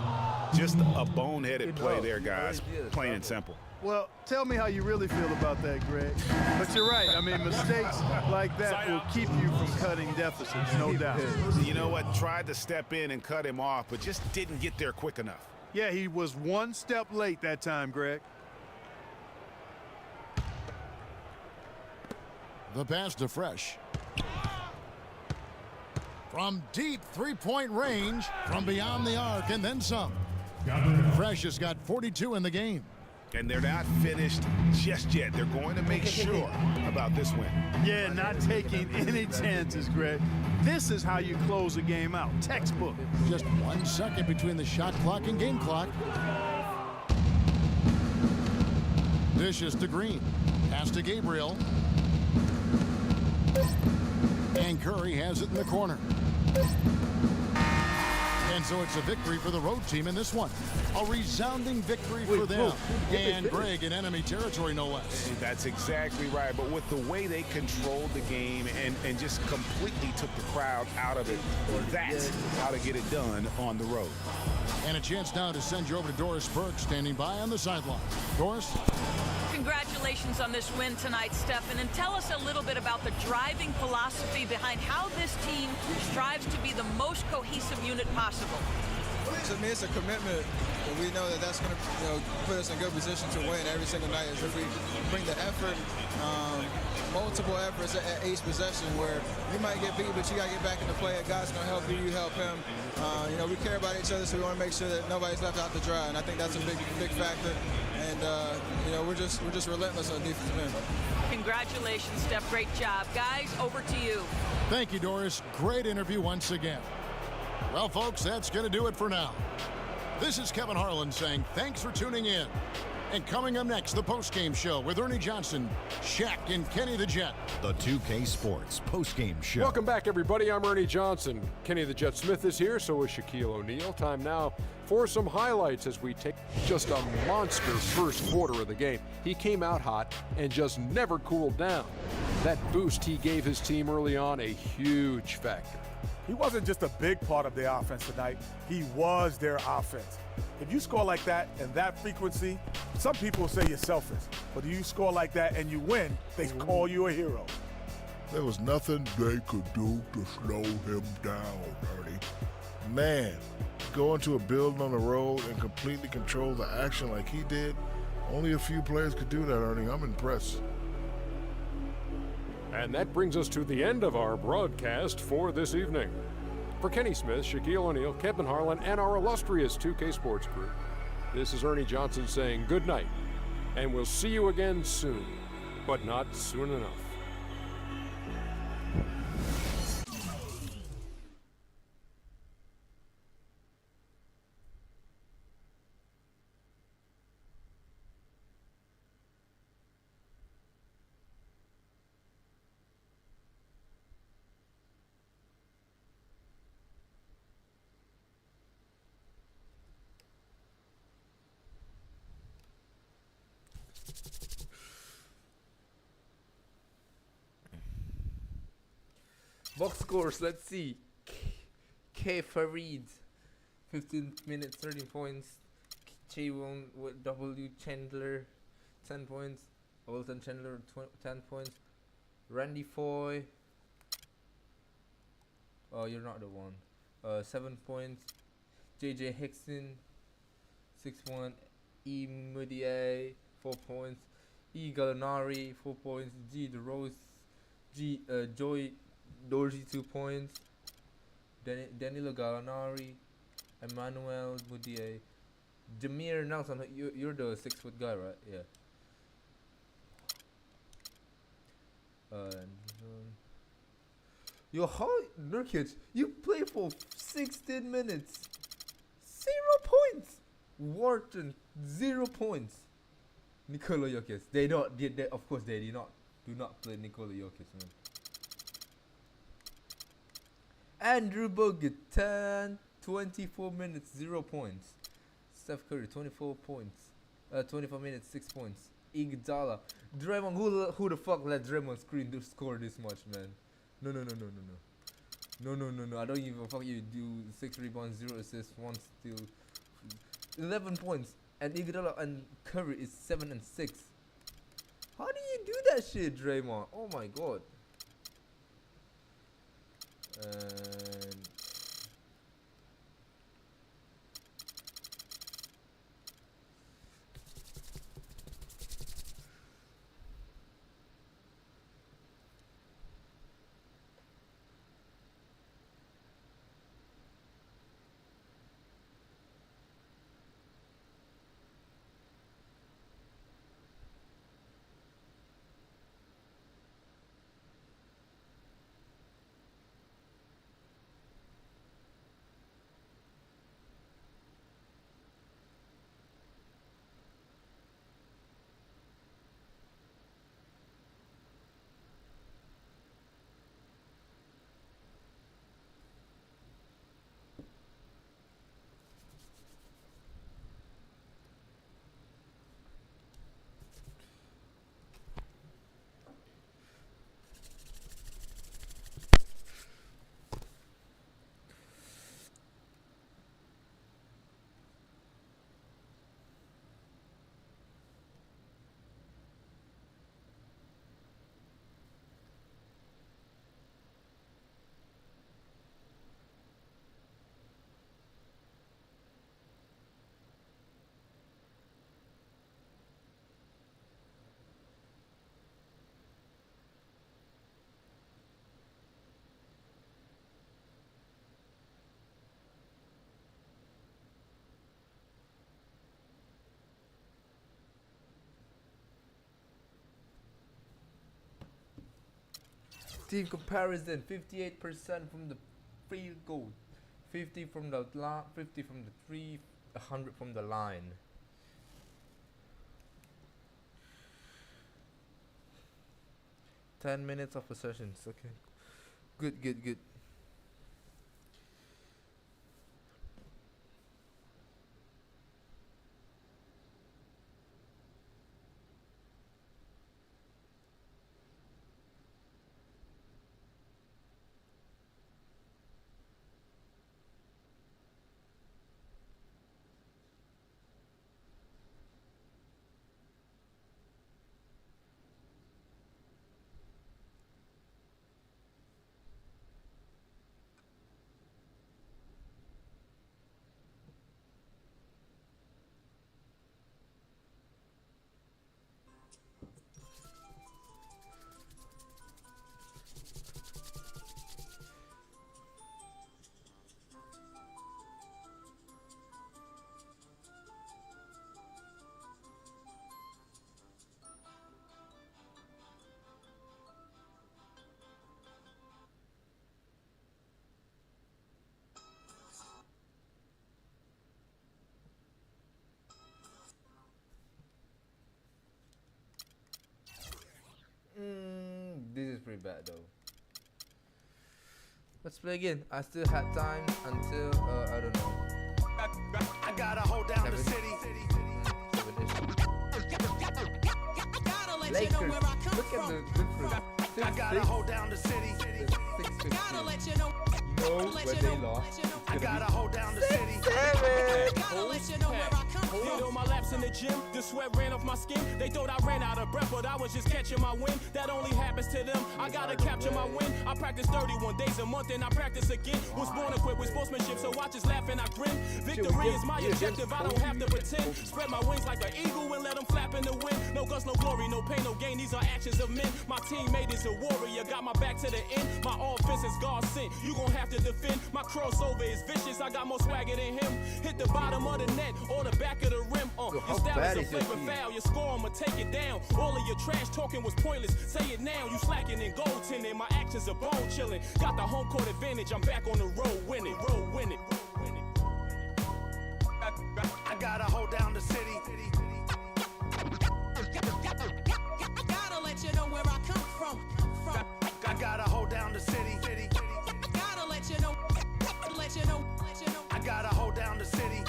Just a boneheaded play there, guys. Plain and simple. Well, tell me how you really feel about that, Greg. But you're right. I mean, mistakes like that will keep you from cutting deficits, no doubt. You know what? Tried to step in and cut him off, but just didn't get there quick enough. Yeah, he was one step late that time, Greg. The pass to Fresh. From deep three-point range, from beyond the arc, and then some. Fresh has got 42 in the game. And they're not finished just yet. They're going to make sure about this win. Yeah, not taking any chances, Greg. This is how you close a game out. Textbook. Just 1 second between the shot clock and game clock. Dishes to Green. Pass to Gabriel. And Curry has it in the corner. And so it's a victory for the road team in this one. A resounding victory for them. And Greg in enemy territory, no less. That's exactly right. But with the way they controlled the game and just completely took the crowd out of it, that's how to get it done on the road. And a chance now to send you over to Doris Burke, standing by on the sideline. Doris? Congratulations on this win tonight, Stephen, and tell us a little bit about the driving philosophy behind how this team strives to be the most cohesive unit possible. To me, it's a commitment, and we know that that's going to put us in a good position to win every single night. If we bring the effort, multiple efforts at each possession, where you might get beat, but you got to get back into play. God's going to help you, you help him. We care about each other, so we want to make sure that nobody's left out to dry, and I think that's a big factor. And we're just relentless on defensive end. Congratulations, Steph. Great job, guys. Over to you. Thank you, Doris. Great interview once again. Well, folks, that's going to do it for now. This is Kevin Harlan saying thanks for tuning in. And coming up next, the postgame show with Ernie Johnson, Shaq, and Kenny the Jet. The 2K Sports postgame show. Welcome back, everybody. I'm Ernie Johnson. Kenny the Jet Smith is here, so is Shaquille O'Neal. Time now for some highlights as we take just a monster first quarter of the game. He came out hot and just never cooled down. That boost he gave his team early on, a huge factor. He wasn't just a big part of their offense tonight. He was their offense. If you score like that and that frequency, some people say you're selfish. But if you score like that and you win, they call you a hero. There was nothing they could do to slow him down, Ernie. Man, going to a building on the road and completely control the action like he did, only a few players could do that, Ernie. I'm impressed. And that brings us to the end of our broadcast for this evening. For Kenny Smith, Shaquille O'Neal, Kevin Harlan, and our illustrious 2K Sports crew, this is Ernie Johnson saying good night, and we'll see you again soon, but not soon enough. Box scores, let's see. K Farid, 15 minutes, 13 points. Chewon W Chandler, 10 points. Alton Chandler, 10 points. Randy Foy. Oh, you're not the one. 7 points. JJ Hickson, 6-1. E Mudiay, 4 points. E Gallinari, 4 points. G DeRose, Joy Dorsey, 2 points. Danilo Gallinari, Emmanuel Mudiay, Jameer Nelson. You're the 6-foot guy, right? Yeah. Yo, how Nurkic? You play for 16 minutes, 0 points. Wharton, 0 points. Nikola Jokic. They of course they do not play Nikola Jokic, man. Andrew Bogut, 24 minutes, 0 points. Steph Curry, 24 points. 24 minutes, 6 points. Iguodala. Draymond, who the fuck let Draymond screen to score this much, man? No. I don't even fuck you. Do 6 rebounds, 0 assists, 1 steal, 11 points. And Iguodala and Curry is 7 and 6. How do you do that shit, Draymond? Oh my god. And team comparison: 58% from the field goal, 50 from the 50 from the 3, 100 from the line. Ten minutes of possessions. Okay, good. This is pretty bad though. Let's play again. I still had time until I don't know. I gotta hold down the city. Lakers. Look at the difference. I gotta hold down the city. 6 6-15. let you know. You know where they lost. I gotta hold down the city. Gotta let you know where I come from. Did all my laps in the gym, the sweat ran off my skin. They thought I ran out of breath, but I was just catching my wind. That only happens to them. I gotta capture my win. I practice 31 days a month and I practice again. Was born equipped with sportsmanship, so I just laugh and I grin. Victory is my objective, I don't have to pretend. Spread my wings like an eagle and let them flap in the wind. No guts, no glory, no pain, no gain. These are actions of men. My teammate is a warrior, got my back to the end. My offense is God sent. You gon' have to defend. My crossover is vicious, I got more swagger than him. Hit the bottom of the net or the back of the rim. Your style is a flavor foul, your score, I'ma take it down. All of your trash talking was pointless. Say it now, you slacking in goaltending. My actions are bone chilling. Got the home court advantage, I'm back on the road winning. I gotta hold down the city. Gotta let you know where I come from. I gotta hold down the city. Gotta let you know. I gotta hold down the city.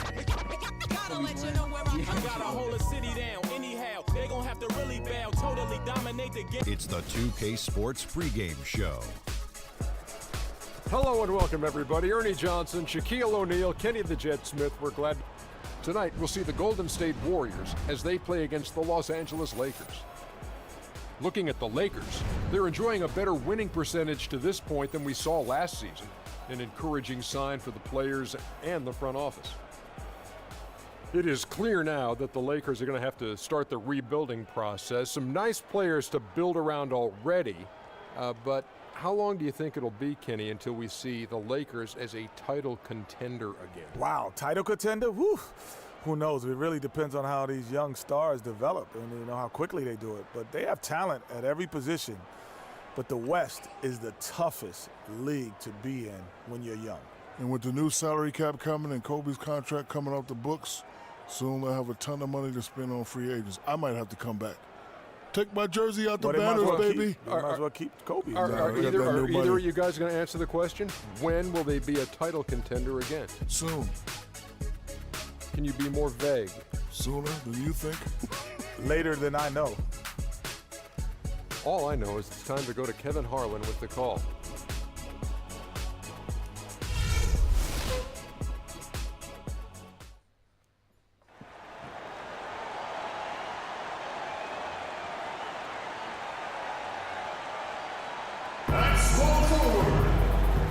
Gotta let you know where I come from. I gotta hold a city down. Anyhow, they gon' have to really bow. Totally dominate the game. It's the 2K Sports pregame show. Hello and welcome, everybody. Ernie Johnson, Shaquille O'Neal, Kenny the Jet Smith. We're glad. Tonight, we'll see the Golden State Warriors as they play against the Los Angeles Lakers. Looking at the Lakers, they're enjoying a better winning percentage to this point than we saw last season, an encouraging sign for the players and the front office. It is clear now that the Lakers are going to have to start the rebuilding process. Some nice players to build around already, but how long do you think it'll be, Kenny, until we see the Lakers as a title contender again? Wow, title contender? Woo. Who knows? It really depends on how these young stars develop and how quickly they do it. But they have talent at every position. But the West is the toughest league to be in when you're young. And with the new salary cap coming and Kobe's contract coming off the books, soon they'll have a ton of money to spend on free agents. I might have to come back. Take my jersey out the banners, baby. Might as well keep Kobe. Are either of you guys going to answer the question? When will they be a title contender again? Soon. Can you be more vague? Sooner than you think? Later than I know. All I know is it's time to go to Kevin Harlan with the call. At small forward,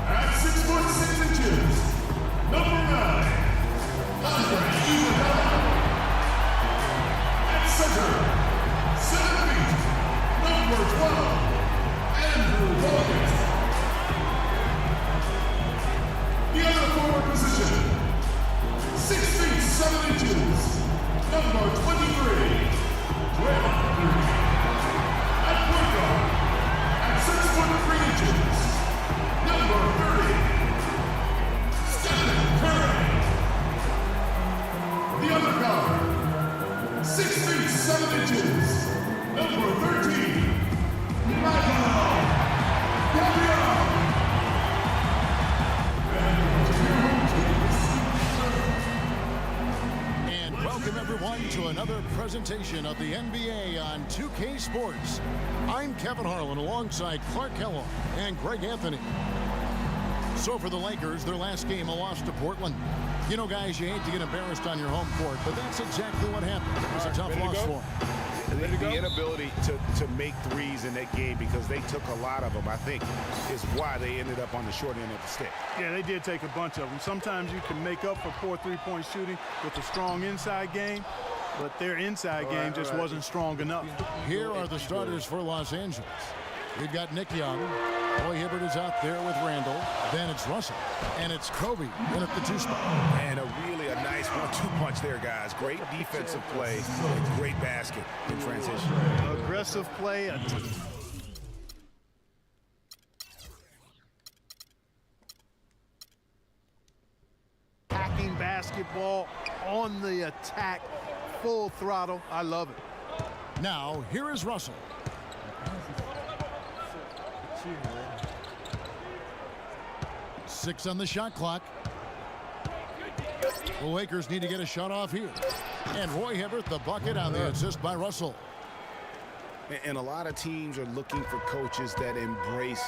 at 6'6", number 9, Andre Iguodala. At center, 7 feet, number 12, Andrew Bogut. The other forward position, 6 feet 7 inches, number 23, Draymond Green. At point guard, at 6 foot 3 inches, number 30, Stephen Curry. The other guard, 6 feet 7 inches, number 13, Michael Gabriel. And welcome everyone to another presentation of the NBA on 2K Sports. I'm Kevin Harlan alongside Clark Kellogg and Greg Anthony. So for the Lakers, their last game, a loss to Portland. You know, guys, you hate to get embarrassed on your home court, but that's exactly what happened. It was a tough loss for them. The inability to make threes in that game, because they took a lot of them, I think, is why they ended up on the short end of the stick. Yeah, they did take a bunch of them. Sometimes you can make up for poor three-point shooting with a strong inside game, but their inside game just wasn't strong enough. Here are the starters for Los Angeles. We've got Nick Young. Roy Hibbert is out there with Randall. Then it's Russell. And it's Kobe in at the 2 spot. And a nice 1-2 punch there, guys. Great defensive play and great basket in transition. Aggressive play. Attacking basketball on the attack, full throttle. I love it. Now, here is Russell. Six on the shot clock. The Lakers need to get a shot off here. And Roy Hibbert, the bucket on the assist by Russell. And a lot of teams are looking for coaches that embrace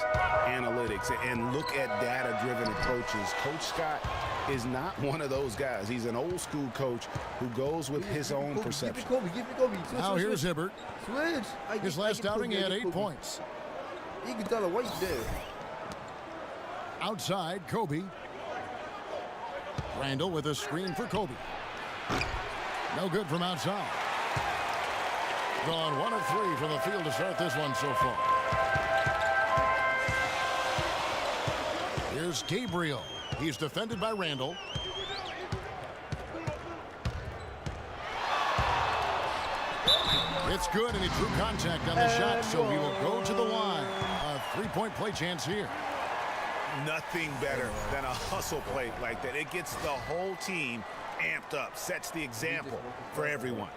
analytics and look at data-driven approaches. Coach Scott is not one of those guys. He's an old-school coach who goes with his own perception. Now here's Hibbert. Switch. His last outing, he had 8 points. Iguodala, wait there. Outside, Kobe. Randall with a screen for Kobe. No good from outside. Gone 1 of 3 from the field to start this one so far. Here's Gabriel. He's defended by Randall. It's good, and he drew contact on the shot, so he will go to the line. A 3-point play chance here. Nothing better than a hustle play like that. It gets the whole team amped up, sets the example for everyone.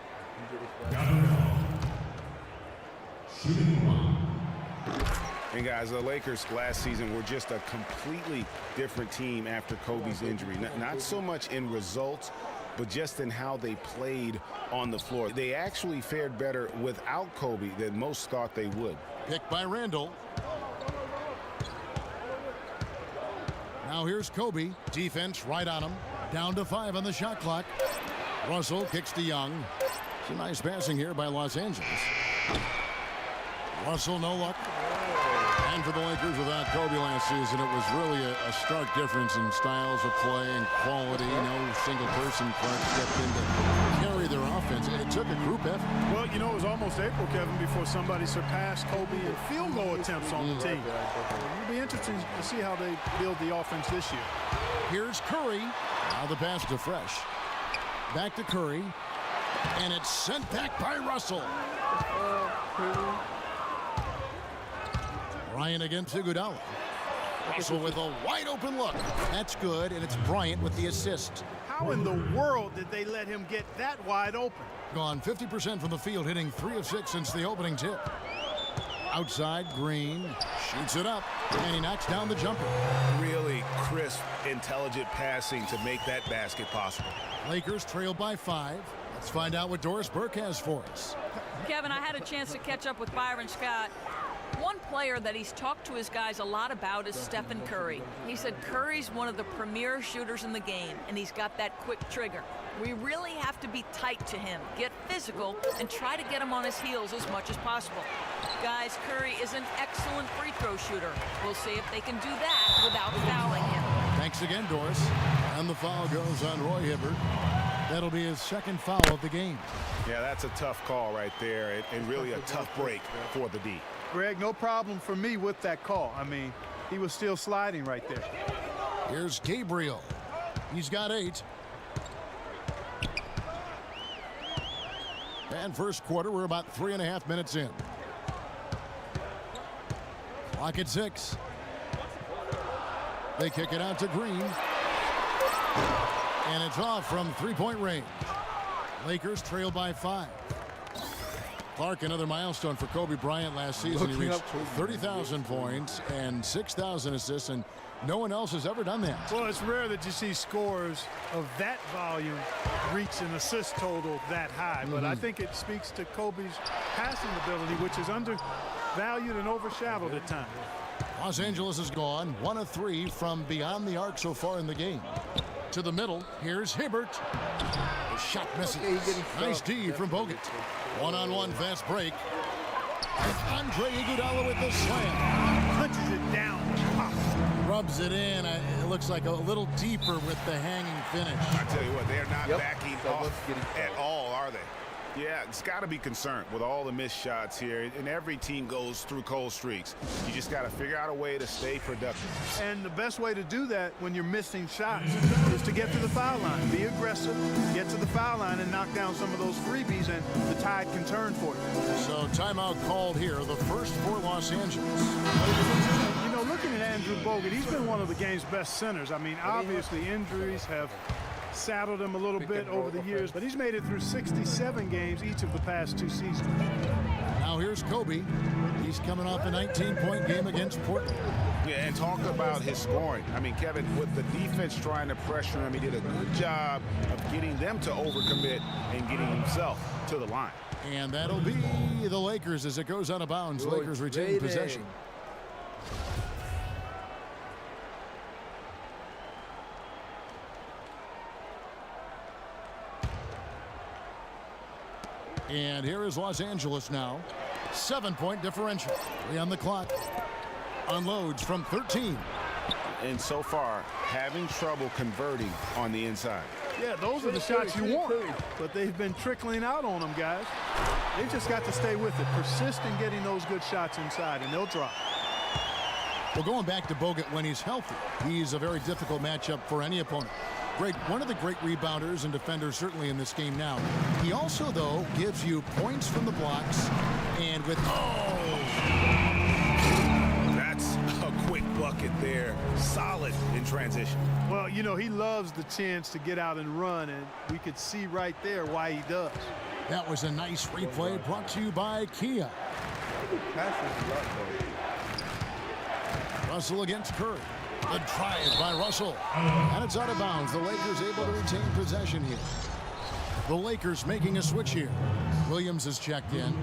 And guys, the Lakers last season were just a completely different team after Kobe's injury. Not so much in results, but just in how they played on the floor. They actually fared better without Kobe than most thought they would. Picked by Randall. Now here's Kobe. Defense right on him. Down to 5 on the shot clock. Russell kicks to Young. Some nice passing here by Los Angeles. Russell, no luck. And for the Lakers, without Kobe last season, it was really a stark difference in styles of play and quality. No single person Clark stepped in to carry their offense. It took a group effort. Well, you know, it was almost April, Kevin, before somebody surpassed Kobe in field goal attempts on the team. It'll be interesting to see how they build the offense this year. Here's Curry. Now the pass to Fresh. Back to Curry. And it's sent back by Russell. Bryant against Iguodala. Russell with a wide open look. That's good, and it's Bryant with the assist. How in the world did they let him get that wide open? Gone 50% from the field, hitting 3 of 6 since the opening tip. Outside, Green shoots it up, and he knocks down the jumper. Really crisp, intelligent passing to make that basket possible. Lakers trail by 5. Let's find out what Doris Burke has for us. Kevin, I had a chance to catch up with Byron Scott. One player that he's talked to his guys a lot about is Stephen Curry. He said Curry's one of the premier shooters in the game, and he's got that quick trigger. We really have to be tight to him, get physical, and try to get him on his heels as much as possible. Guys, Curry is an excellent free throw shooter. We'll see if they can do that without fouling him. Thanks again, Doris. And the foul goes on Roy Hibbert. That'll be his second foul of the game. Yeah, that's a tough call right there, and really a tough break for the D. Greg, no problem for me with that call. I mean, he was still sliding right there. Here's Gabriel. He's got 8. And first quarter, we're about 3.5 minutes in. Clock at 6. They kick it out to Green. And it's off from 3-point range. Lakers trail by 5. Clark, another milestone for Kobe Bryant last season. He reached 30,000 points and 6,000 assists, and no one else has ever done that. Well, it's rare that you see scorers of that volume reach an assist total that high, but I think it speaks to Kobe's passing ability, which is undervalued and overshadowed at times. Los Angeles is gone 1 of 3 from beyond the arc so far in the game. To the middle, here's Hibbert. The shot misses. Nice D from Bogut. One-on-one fast break. Andre Iguodala with the slam. Punches it down. Rubs it in. It looks like a little deeper with the hanging finish. I tell you what, they're not backing off at all, are they? Yeah, it's got to be concerned with all the missed shots here, and every team goes through cold streaks. You just got to figure out a way to stay productive. And the best way to do that when you're missing shots is to get to the foul line. Be aggressive, get to the foul line, and knock down some of those freebies, and the tide can turn for you. So timeout called here, the first for Los Angeles. You know, looking at Andrew Bogut, he's been one of the game's best centers. I mean, obviously injuries have saddled him a little bit over the years, but he's made it through 67 games each of the past 2 seasons. Now here's Kobe. He's coming off a 19-point game against Portland. Yeah, and talk about his scoring. I mean, Kevin, with the defense trying to pressure him, he did a good job of getting them to overcommit and getting himself to the line. And that'll be the Lakers as it goes out of bounds. Lakers retain possession. And here is Los Angeles now. 7-point differential. 3 on the clock. Unloads from 13. And so far, having trouble converting on the inside. Yeah, those are the shots you want, but they've been trickling out on them, guys. They've just got to stay with it. Persist in getting those good shots inside, and they'll drop. Well, going back to Bogut when he's healthy, he's a very difficult matchup for any opponent. One of the great rebounders and defenders certainly in this game now. He also, though, gives you points from the blocks and with... That's a quick bucket there. Solid in transition. Well, you know, he loves the chance to get out and run, and we could see right there why he does. That was a nice replay brought to you by Kia. Russell against Curry. The drive by Russell. And it's out of bounds. The Lakers able to retain possession here. The Lakers making a switch here. Williams is checked in.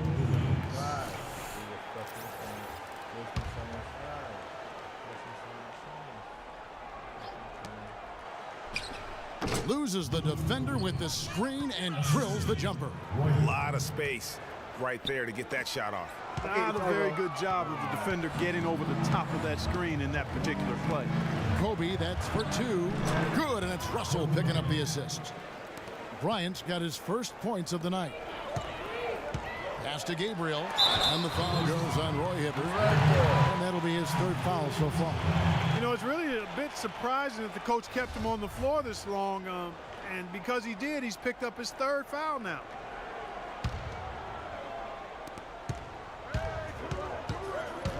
Loses the defender with the screen and drills the jumper. A lot of space right there to get that shot off. Not a very good job of the defender getting over the top of that screen in that particular play. Kobe, that's for 2. Good, and it's Russell picking up the assist. Bryant's got his first points of the night. Pass to Gabriel, and the foul goes on Roy Hibbert. And that'll be his 3rd foul so far. You know, it's really a bit surprising that the coach kept him on the floor this long, and because he did, he's picked up his 3rd foul now.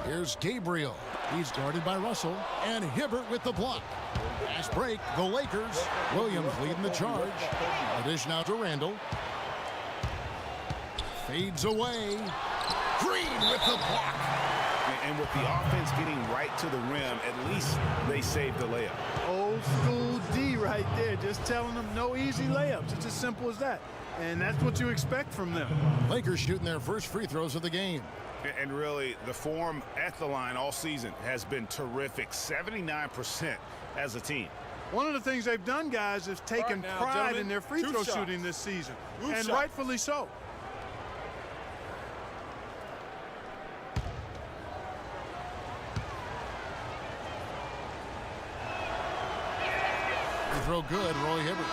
Here's Gabriel. He's guarded by Russell. And Hibbert with the block. Fast break. The Lakers. Williams leading the charge. A dish now to Randall. Fades away. Green with the block. And with the offense getting right to the rim, at least they saved the layup. Old school D right there. Just telling them no easy layups. It's as simple as that. And that's what you expect from them. Lakers shooting their first free throws of the game. And really, the form at the line all season has been terrific. 79% as a team. One of the things they've done, guys, is taken pride in their free throw shooting this season. And rightfully so. Free throw good, Roy Hibbert.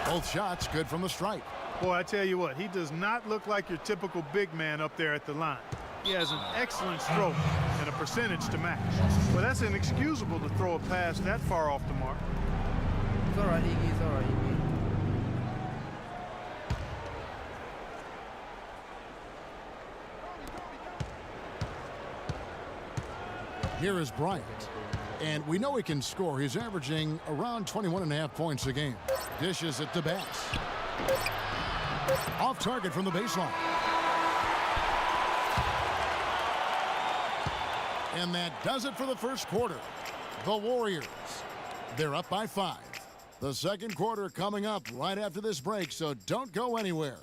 Both shots good from the stripe. Boy, I tell you what, he does not look like your typical big man up there at the line. He has an excellent stroke and a percentage to match. Well, that's inexcusable to throw a pass that far off the mark. It's all right, Iggy. It's all right, Iggy. Here is Bryant. And we know he can score. He's averaging around 21.5 points a game. Dishes it to Bass. Off target from the baseline. And that does it for the first quarter. The Warriors, they're up by 5. The second quarter coming up right after this break, so don't go anywhere.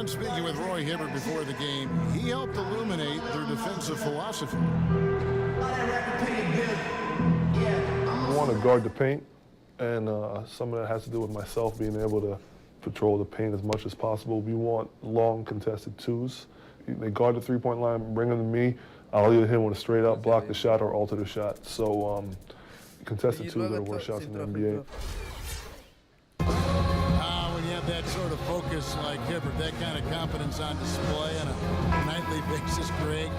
Speaking with Roy Hibbert before the game, he helped illuminate their defensive philosophy. I want to guard the paint, and some of that has to do with myself being able to patrol the paint as much as possible. We want long contested 2s. They guard the three-point line, bring them to me. I'll either hit him with a straight-up block the shot or alter the shot. So contested 2s are the worst shots in the NBA. When you have that sort of focus like Hibbert, that kind of confidence on display on a nightly basis, Greg.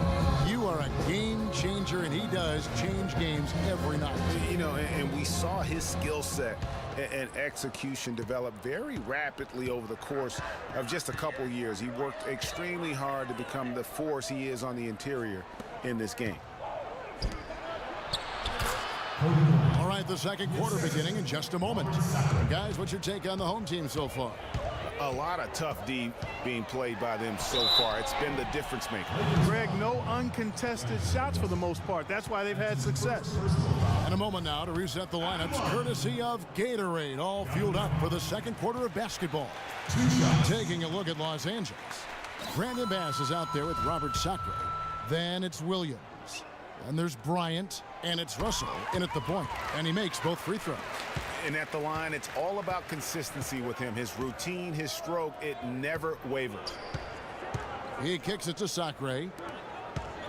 You are a game changer, and he does change games every night. You know, and we saw his skill set and execution develop very rapidly over the course of just a couple years. He worked extremely hard to become the force he is on the interior in this game. All right, the second quarter beginning in just a moment. Guys, what's your take on the home team so far? A lot of tough D being played by them so far. It's been the difference maker. Greg, no uncontested shots for the most part. That's why they've had success. In a moment now to reset the lineups, courtesy of Gatorade, all fueled up for the second quarter of basketball. Taking a look at Los Angeles. Brandon Bass is out there with Robert Sacre. Then it's Williams. And there's Bryant, and it's Russell in at the point, and he makes both free throws. And at the line, it's all about consistency with him. His routine, his stroke, it never wavers. He kicks it to Sacre.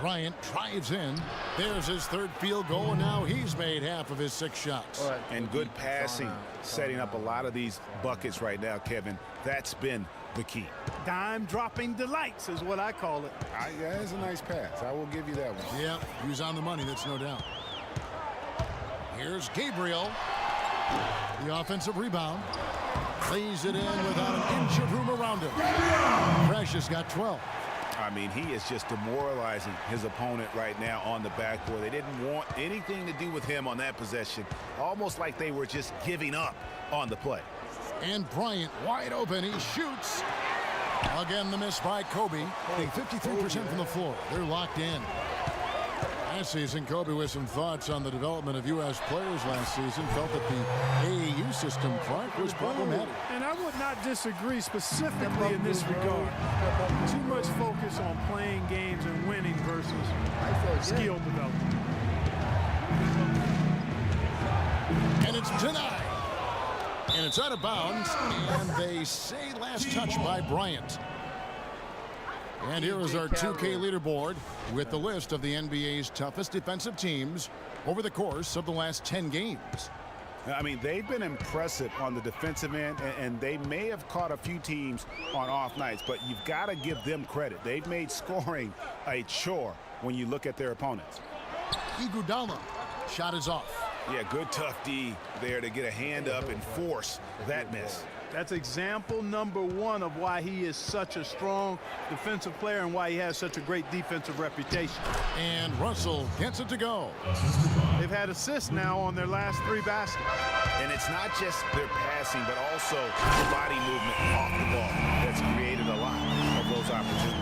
Bryant drives in. There's his third field goal, and now he's made half of his 6 shots. And good passing, setting up a lot of these buckets right now, Kevin. That's been the key. Dime dropping delights is what I call it. Yeah, that's a nice pass. I will give you that one. Yeah, he was on the money, that's no doubt. Here's Gabriel. The offensive rebound. Lays it in without an inch of room around him. Precious got 12. I mean, he is just demoralizing his opponent right now on the backboard. They didn't want anything to do with him on that possession. Almost like they were just giving up on the play. And Bryant wide open. He shoots. Again, the miss by Kobe. 53% from the floor. They're locked in. Last season, Kobe with some thoughts on the development of U.S. players last season. Felt that the AAU system, Clark, was problematic. And I would not disagree specifically in this regard. Too much focus on playing games and winning versus skill development. And it's denied. And it's out of bounds. And they say last touch by Bryant. And here is our 2K leaderboard with the list of the NBA's toughest defensive teams over the course of the last 10 games. I mean, they've been impressive on the defensive end, and they may have caught a few teams on off nights, but you've got to give them credit. They've made scoring a chore when you look at their opponents. Iguodala, shot is off. Yeah, good tough D there to get a hand up and force that miss. That's example number 1 of why he is such a strong defensive player and why he has such a great defensive reputation. And Russell gets it to go. They've had assists now on their last 3 baskets. And it's not just their passing, but also the body movement off the ball that's created a lot of those opportunities.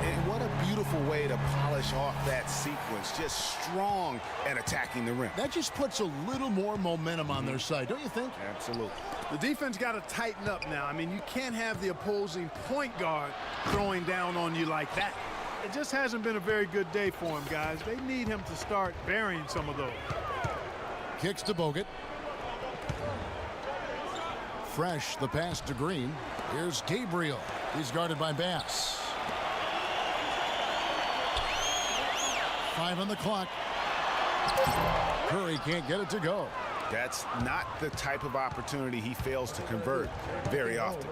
And what a beautiful way to polish off that sequence. Just strong and attacking the rim. That just puts a little more momentum on their side, don't you think? Absolutely. The defense got to tighten up now. I mean, you can't have the opposing point guard throwing down on you like that. It just hasn't been a very good day for him, guys. They need him to start burying some of those. Kicks to Bogut. Fresh, the pass to Green. Here's Gabriel. He's guarded by Bass. 5 on the clock. Curry can't get it to go. That's not the type of opportunity he fails to convert very often.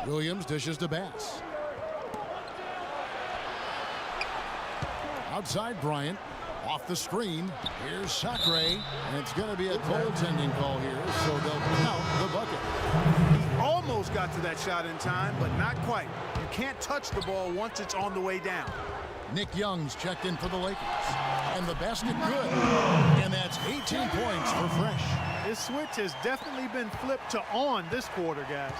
Williams dishes to Bass. Outside Bryant. Off the screen. Here's Sacre. And it's going to be a goaltending call here, so they'll count the bucket. He almost got to that shot in time, but not quite. You can't touch the ball once it's on the way down. Nick Young's checked in for the Lakers. And the basket good. And that's 18 points for Fresh. His switch has definitely been flipped to on this quarter, guys.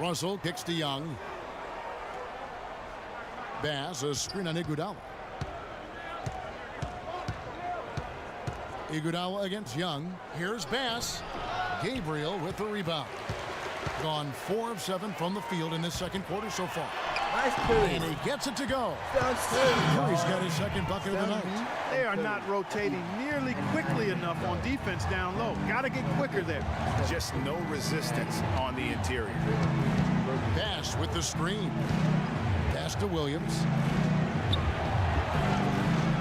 Russell kicks to Young. Bass, a screen on Iguodala. Iguodala against Young. Here's Bass. Gabriel with the rebound. Gone 4 of 7 from the field in this second quarter so far. Nice Curry. And he gets it to go. Curry's got his second bucket of the night. They are not rotating nearly quickly enough on defense down low. Got to get quicker there. Just no resistance on the interior. Bass with the screen. Pass to Williams.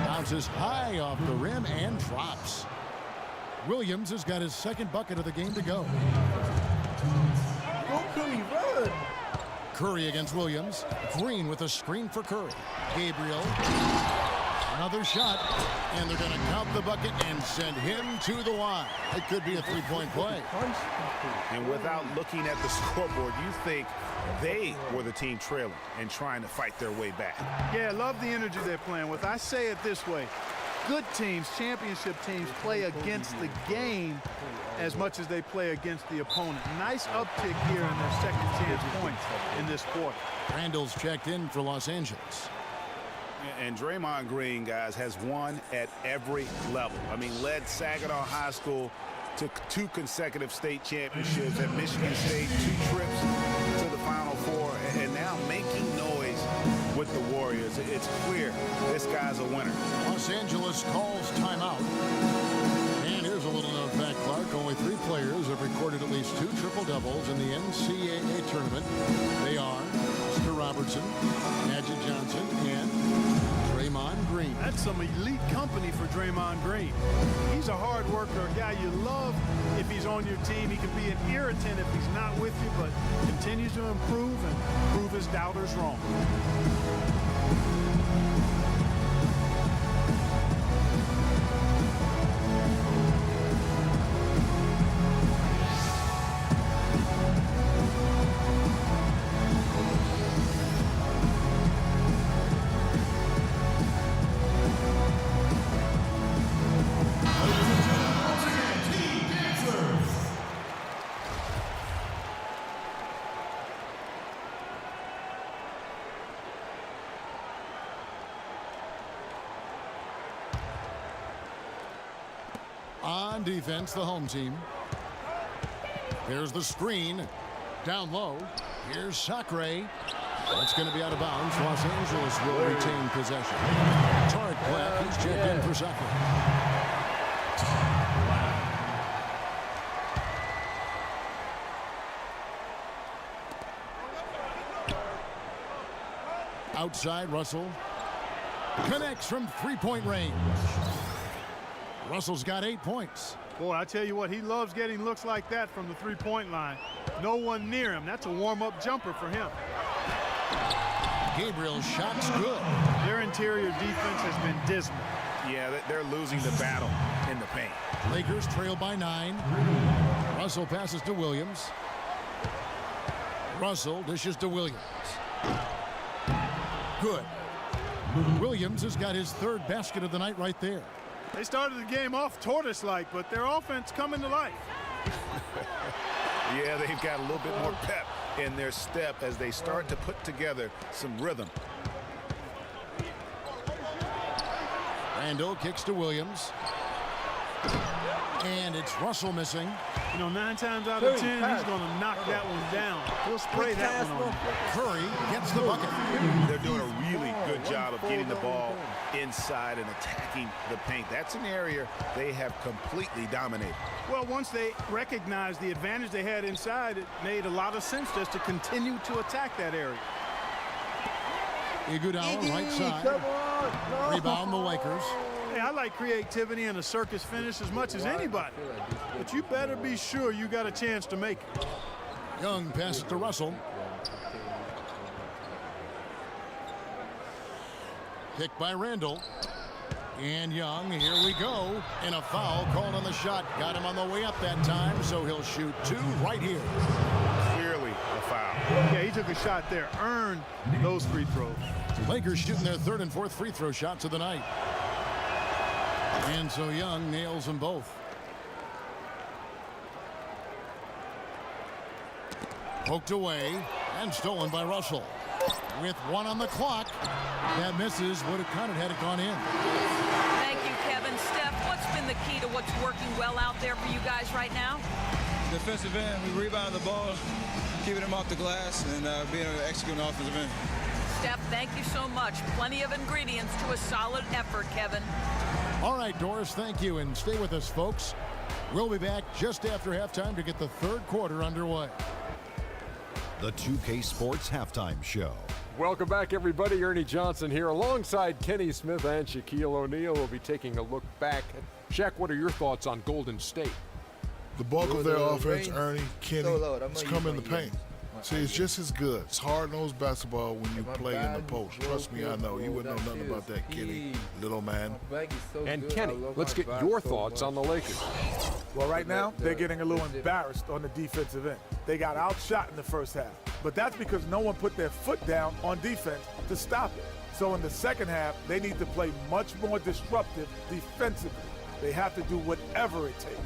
Bounces high off the rim and drops. Williams has got his second bucket of the game to go. Go Curry, run! Curry against Williams. Green with a screen for Curry. Gabriel. Another shot. And they're going to count the bucket and send him to the line. It could be a three-point play. And without looking at the scoreboard, you think they were the team trailing and trying to fight their way back. Yeah, I love the energy they're playing with. I say it this way. Good teams, championship teams, play against the game as much as they play against the opponent. Nice uptick here in their second chance points in this quarter. Randall's checked in for Los Angeles. And Draymond Green, guys, has won at every level. I mean, led Saginaw High School to 2 consecutive state championships at Michigan State, 2 trips to the Final Four, and now making noise with the Warriors. It's clear this guy's a winner. Los Angeles calls timeout. And here's a little known fact, Clark. Only 3 players have recorded at least 2 triple-doubles in the NCAA tournament. They are Oscar Robertson, Magic Johnson, and Draymond Green. That's some elite company for Draymond Green. He's a hard worker, a guy you love if he's on your team. He can be an irritant if he's not with you, but continues to improve and prove his doubters wrong. On defense, the home team. Here's the screen. Down low. Here's Sacre. That's going to be out of bounds. Los Angeles will retain possession. Tarek Black, he's checked in for Sacre. Outside, Russell. Connects from three-point range. Russell's got 8 points. Boy, I tell you what, he loves getting looks like that from the three-point line. No one near him. That's a warm-up jumper for him. Gabriel's shot's good. Their interior defense has been dismal. Yeah, they're losing the battle in the paint. Lakers trail by 9. Russell passes to Williams. Russell dishes to Williams. Good. Williams has got his 3rd basket of the night right there. They started the game off tortoise-like, but their offense coming to life. Yeah, they've got a little bit more pep in their step as they start to put together some rhythm. Randall kicks to Williams. And it's Russell missing. You know, 9 times out of 10, he's going to knock that one down. He'll spray that one on. Curry gets the bucket. They're doing a really good job of getting the ball inside and attacking the paint. That's an area they have completely dominated. Well, once they recognized the advantage they had inside, it made a lot of sense just to continue to attack that area. Iguodala, right side. Rebound the Lakers. Hey, I like creativity and a circus finish as much as anybody. But you better be sure you got a chance to make it. Young passes to Russell. Picked by Randall. And Young, here we go. And a foul called on the shot. Got him on the way up that time, so he'll shoot 2 right here. Clearly a foul. Yeah, he took a shot there. Earned those free throws. Lakers shooting their 3rd and 4th free throw shots of the night. And so Young nails them both. Poked away and stolen by Russell. With 1 on the clock. That misses. Would have counted had it gone in. Thank you, Kevin. Steph, what's been the key to what's working well out there for you guys right now? Defensive end, we rebound the ball, keeping them off the glass, and being able to execute on the offensive end. Steph, thank you so much. Plenty of ingredients to a solid effort, Kevin. All right, Doris, thank you, and stay with us, folks. We'll be back just after halftime to get the 3rd quarter underway. The 2K Sports Halftime Show. Welcome back, everybody. Ernie Johnson here alongside Kenny Smith and Shaquille O'Neal. We'll be taking a look back at Shaq, what are your thoughts on Golden State? The bulk of their offense, range Ernie, Kenny, so low. That is might coming in use the my paint. hands. See, it's just as good. It's hard-nosed basketball when you My play in the bag post. is Trust me, I broken, know. You bro. wouldn't know That nothing shit about is that, Kenny, peak. little man. My bag is so And good. Kenny, I love let's my get bag your so thoughts on the much. Lakers. Well, right now, they're getting a little the- embarrassed on the defensive end. They got outshot in the first half, but that's because no one put their foot down on defense to stop it. So in the second half, they need to play much more disruptive defensively. They have to do whatever it takes.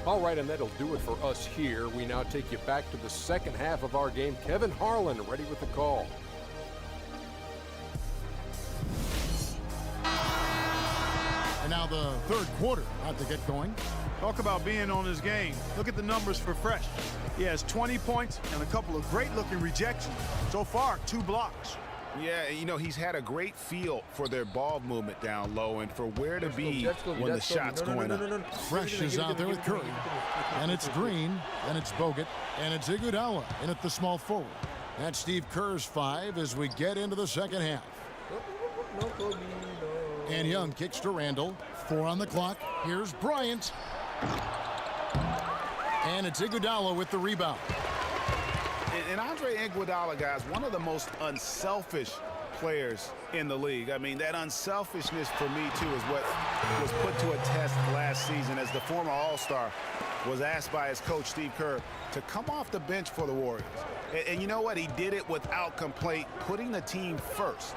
All right, and that'll do it for us here. We now take you back to the second half of our game. Kevin Harlan ready with the call. And now the third quarter about to get going. Talk about being on his game. Look at the numbers for Fresh. He has 20 points and a couple of great-looking rejections. So far, 2 blocks. Yeah, you know, he's had a great feel for their ball movement down low and for where to be when the shot's going up. Fresh is out there with Curry. And it's Green, and it's Bogut, and it's Iguodala in at the small forward. That's Steve Kerr's 5 as we get into the second half. And Young kicks to Randall. 4 on the clock. Here's Bryant. And it's Iguodala with the rebound. And Andre Iguodala, guys, one of the most unselfish players in the league. I mean, that unselfishness for me, too, is what was put to a test last season as the former All-Star was asked by his coach, Steve Kerr, to come off the bench for the Warriors. And you know what? He did it without complaint, putting the team first.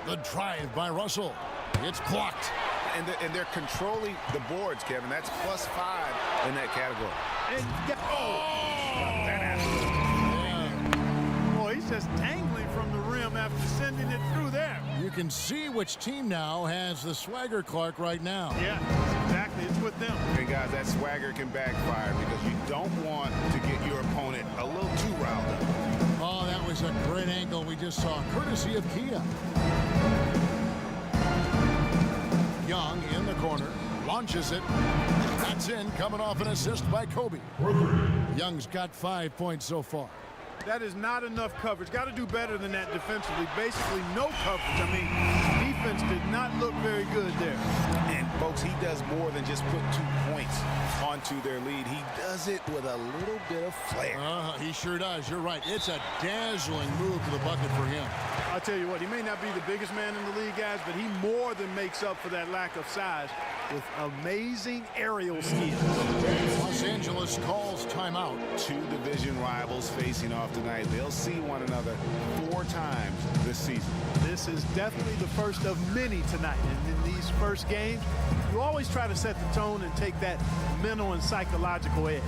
The drive by Russell. It's blocked. And they're controlling the boards, Kevin. That's +5 in that category. Boy, he's just dangling from the rim after sending it through there. You can see which team now has the swagger Clark right now. Yeah, exactly. It's with them. And guys, that swagger can backfire because you don't want to get your opponent a little too riled up. Oh, that was a great angle we just saw, courtesy of Kia. Young in the corner, launches it. That's in, coming off an assist by Kobe. Young's got 5 points so far. That is not enough coverage. Got to do better than that defensively. Basically, no coverage. I mean, defense did not look very good there. And, folks, he does more than just put 2 points onto their lead. He does it with a little bit of flair. He sure does. You're right. It's a dazzling move to the bucket for him. I'll tell you what, he may not be the biggest man in the league, guys, but he more than makes up for that lack of size with amazing aerial skills. Los Angeles calls timeout. 2 division rivals facing off tonight. They'll see one another 4 times this season. This is definitely the first of many tonight. And in these first games, you always try to set the tone and take that mental and psychological edge.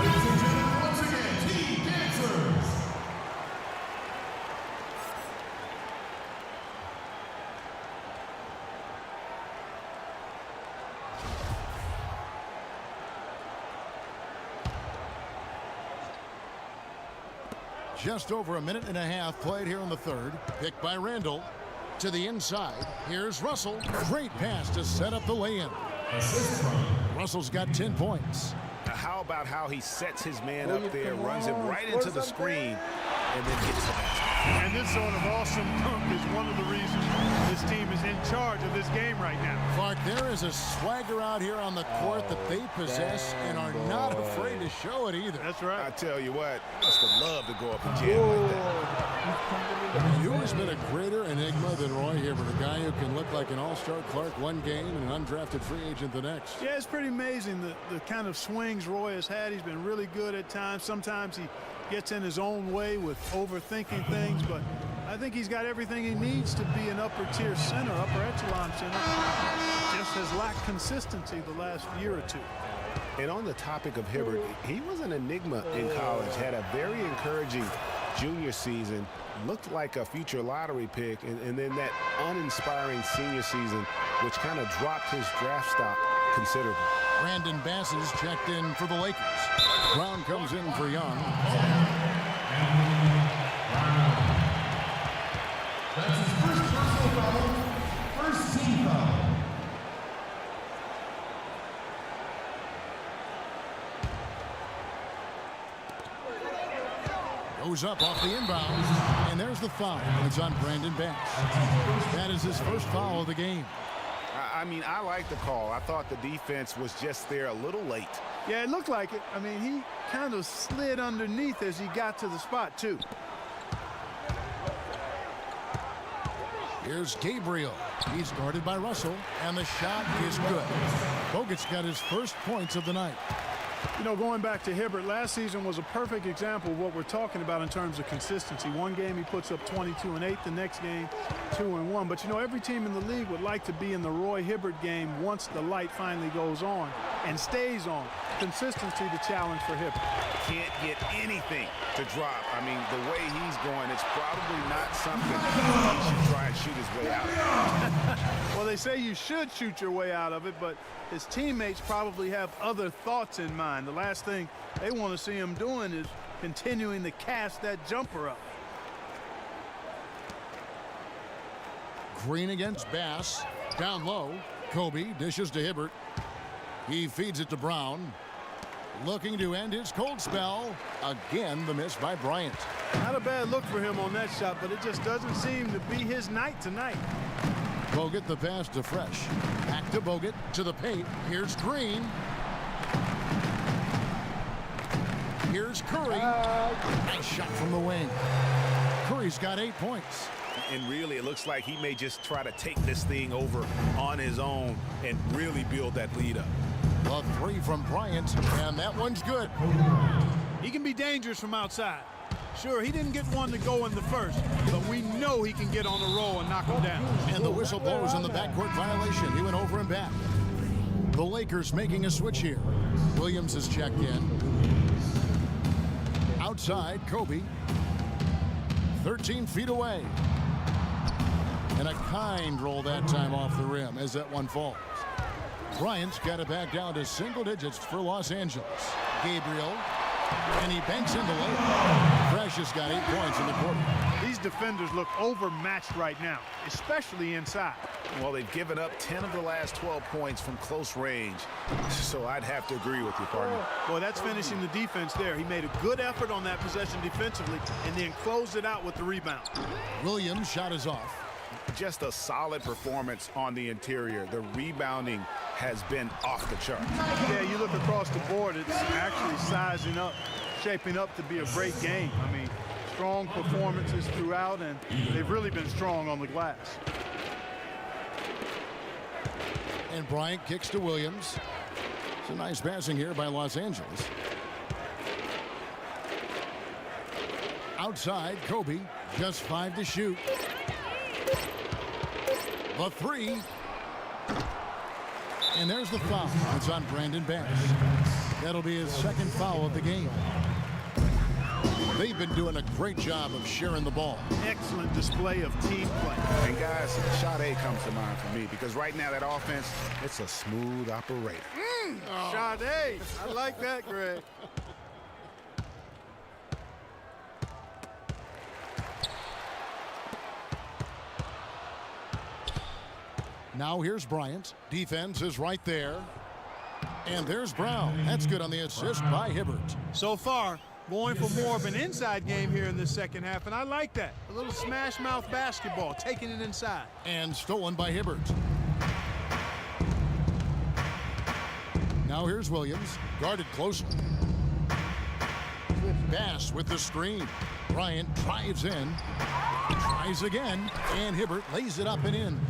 Ladies and gentlemen, once again, Team Dancers. Just over a minute and a half played here in the third. Picked by Randall. To the inside. Here's Russell. Great pass to set up the lay-in. Russell's got 10 points. Now, how about how he sets his man up there, runs him right into the screen, and then hits the basket. And this sort of awesome dunk is one of the reasons this team is in charge of this game right now. Clark, there is a swagger out here on the court that they possess and are not afraid to show it either. That's right. I tell you what, I must have loved to go up and jam like that. Who has been a greater enigma than Roy Hibbert, a guy who can look like an all-star Clark one game and an undrafted free agent the next? Yeah, it's pretty amazing the kind of swings Roy has had. He's been really good at times. Sometimes he gets in his own way with overthinking things, but I think he's got everything he needs to be an upper-tier center, upper echelon center. Just has lacked consistency the last year or two. And on the topic of Hibbert, he was an enigma in college, had a very encouraging junior season looked like a future lottery pick, and then that uninspiring senior season, which kind of dropped his draft stock considerably. Brandon Bass is checked in for the Lakers. Brown comes in for Young. That's his first personal foul, first team foul. Goes up off the inbound, and there's the foul. It's on Brandon Bass. That is his first foul of the game. I mean, I like the call. I thought the defense was just there a little late. Yeah, it looked like it. I mean, he kind of slid underneath as he got to the spot, too. Here's Gabriel. He's guarded by Russell, and the shot is good. Bogut's got his first points of the night. You know, going back to Hibbert, last season was a perfect example of what we're talking about in terms of consistency. One game he puts up 22 and 8, the next game 2 and 1. But you know, every team in the league would like to be in the Roy Hibbert game once the light finally goes on and stays on. Consistency the challenge for Hibbert. Can't get anything to drop. I mean, the way he's going, it's probably not something he should try and shoot his way out of. Well, they say you should shoot your way out of it, but his teammates probably have other thoughts in mind. The last thing they want to see him doing is continuing to cast that jumper up. Green against Bass. Down low. Kobe dishes to Hibbert. He feeds it to Brown. Looking to end his cold spell. Again, the miss by Bryant. Not a bad look for him on that shot, but it just doesn't seem to be his night tonight. Bogut the pass to Fresh. Back to Bogut to the paint. Here's Green. Here's Curry. Nice shot from the wing. Curry's got 8 points. And really, it looks like he may just try to take this thing over on his own and really build that lead up. A three from Bryant, and that one's good. He can be dangerous from outside. Sure, he didn't get one to go in the first, but we know he can get on the roll and knock him down. And the whistle blows on the backcourt violation. He went over and back. The Lakers making a switch here. Williams is checked in. Outside, Kobe. 13 feet away. And a kind roll that time off the rim as that one falls. Bryant's got it back down to single digits for Los Angeles. Gabriel, and he banks in the layup. Fresh has got 8 points in the quarter. These defenders look overmatched right now, especially inside. Well, they've given up 10 of the last 12 points from close range, so I'd have to agree with you, partner. Boy, that's finishing the defense there. He made a good effort on that possession defensively and then closed it out with the rebound. Williams' shot is off. Just a solid performance on the interior. The rebounding has been off the chart. Yeah, you look across the board, it's actually sizing up, shaping up to be a great game. I mean, strong performances throughout, and they've really been strong on the glass. And Bryant kicks to Williams. It's a nice passing here by Los Angeles. Outside, Kobe, just 5 to shoot. The three. And there's the foul. It's on Brandon Bass. That'll be his second foul of the game. They've been doing a great job of sharing the ball. Excellent display of team play. And guys, Sade comes to mind for me because right now that offense, it's a smooth operator. Sade, I like that, Greg. Now here's Bryant. Defense is right there. And there's Brown. That's good on the assist by Hibbert. So far, going for more of an inside game here in this second half, and I like that. A little smash mouth basketball, taking it inside. And stolen by Hibbert. Now here's Williams, guarded closely. Bass with the screen. Bryant drives in, tries again, and Hibbert lays it up and in.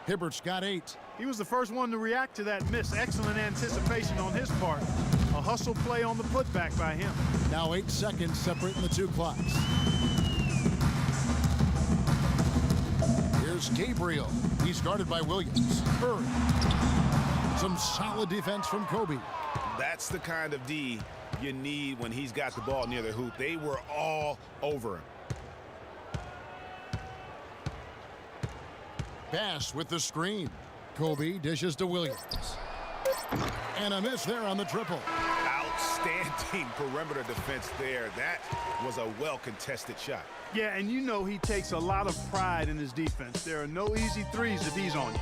Hibbert's got 8. He was the first one to react to that miss. Excellent anticipation on his part. A hustle play on the putback by him. Now 8 seconds separating the two clocks. Here's Gabriel. He's guarded by Williams. Curry. Some solid defense from Kobe. That's the kind of D you need when he's got the ball near the hoop. They were all over him. Pass with the screen. Kobe dishes to Williams. And a miss there on the triple. Outstanding perimeter defense there. That was a well-contested shot. Yeah, and you know he takes a lot of pride in his defense. There are no easy threes if he's on you.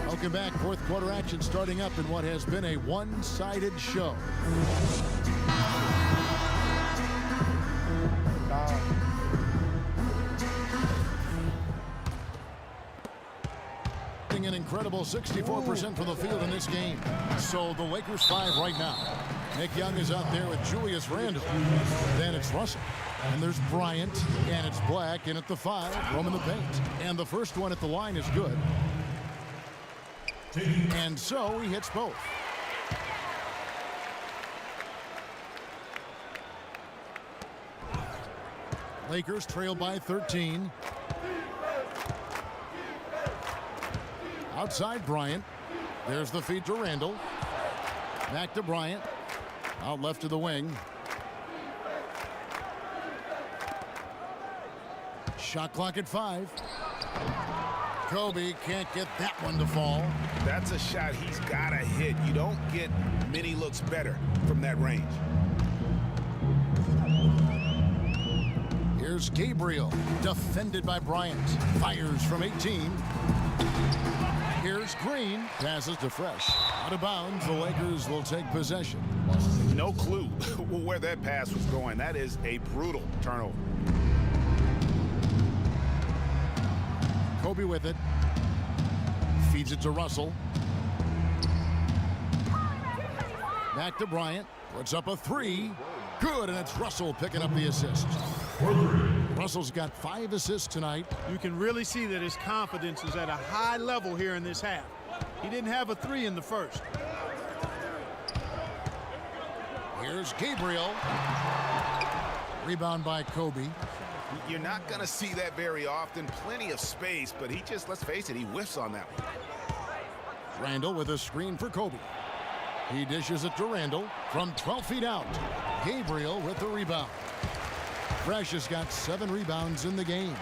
Welcome back. Fourth quarter action starting up in what has been a one-sided show. An incredible 64% from the field in this game. So the Lakers 5 right now. Nick Young is out there with Julius Randle. Then it's Russell. And there's Bryant. And it's Black in at the 5. Roaming the paint. And the first one at the line is good. And so he hits both. Lakers trail by 13. Outside Bryant. There's the feed to Randle. Back to Bryant. Out left to the wing. Shot clock at 5. Kobe can't get that one to fall. That's a shot he's got to hit. You don't get many looks better from that range. Here's Gabriel, defended by Bryant. Fires from 18. Here's Green, passes to Fresh. Out of bounds, the Lakers will take possession. No clue where that pass was going. That is a brutal turnover. Kobe with it. Feeds it to Russell. Back to Bryant. Puts up a 3. Good, and it's Russell picking up the assist. Russell's got 5 assists tonight. You can really see that his confidence is at a high level here in this half. He didn't have a 3 in the first. Here's Gabriel. Rebound by Kobe. You're not going to see that very often. Plenty of space, but he just, let's face it, he whiffs on that one. Randle with a screen for Kobe. He dishes it to Randle from 12 feet out. Gabriel with the rebound. Fresh has got 7 rebounds in the game.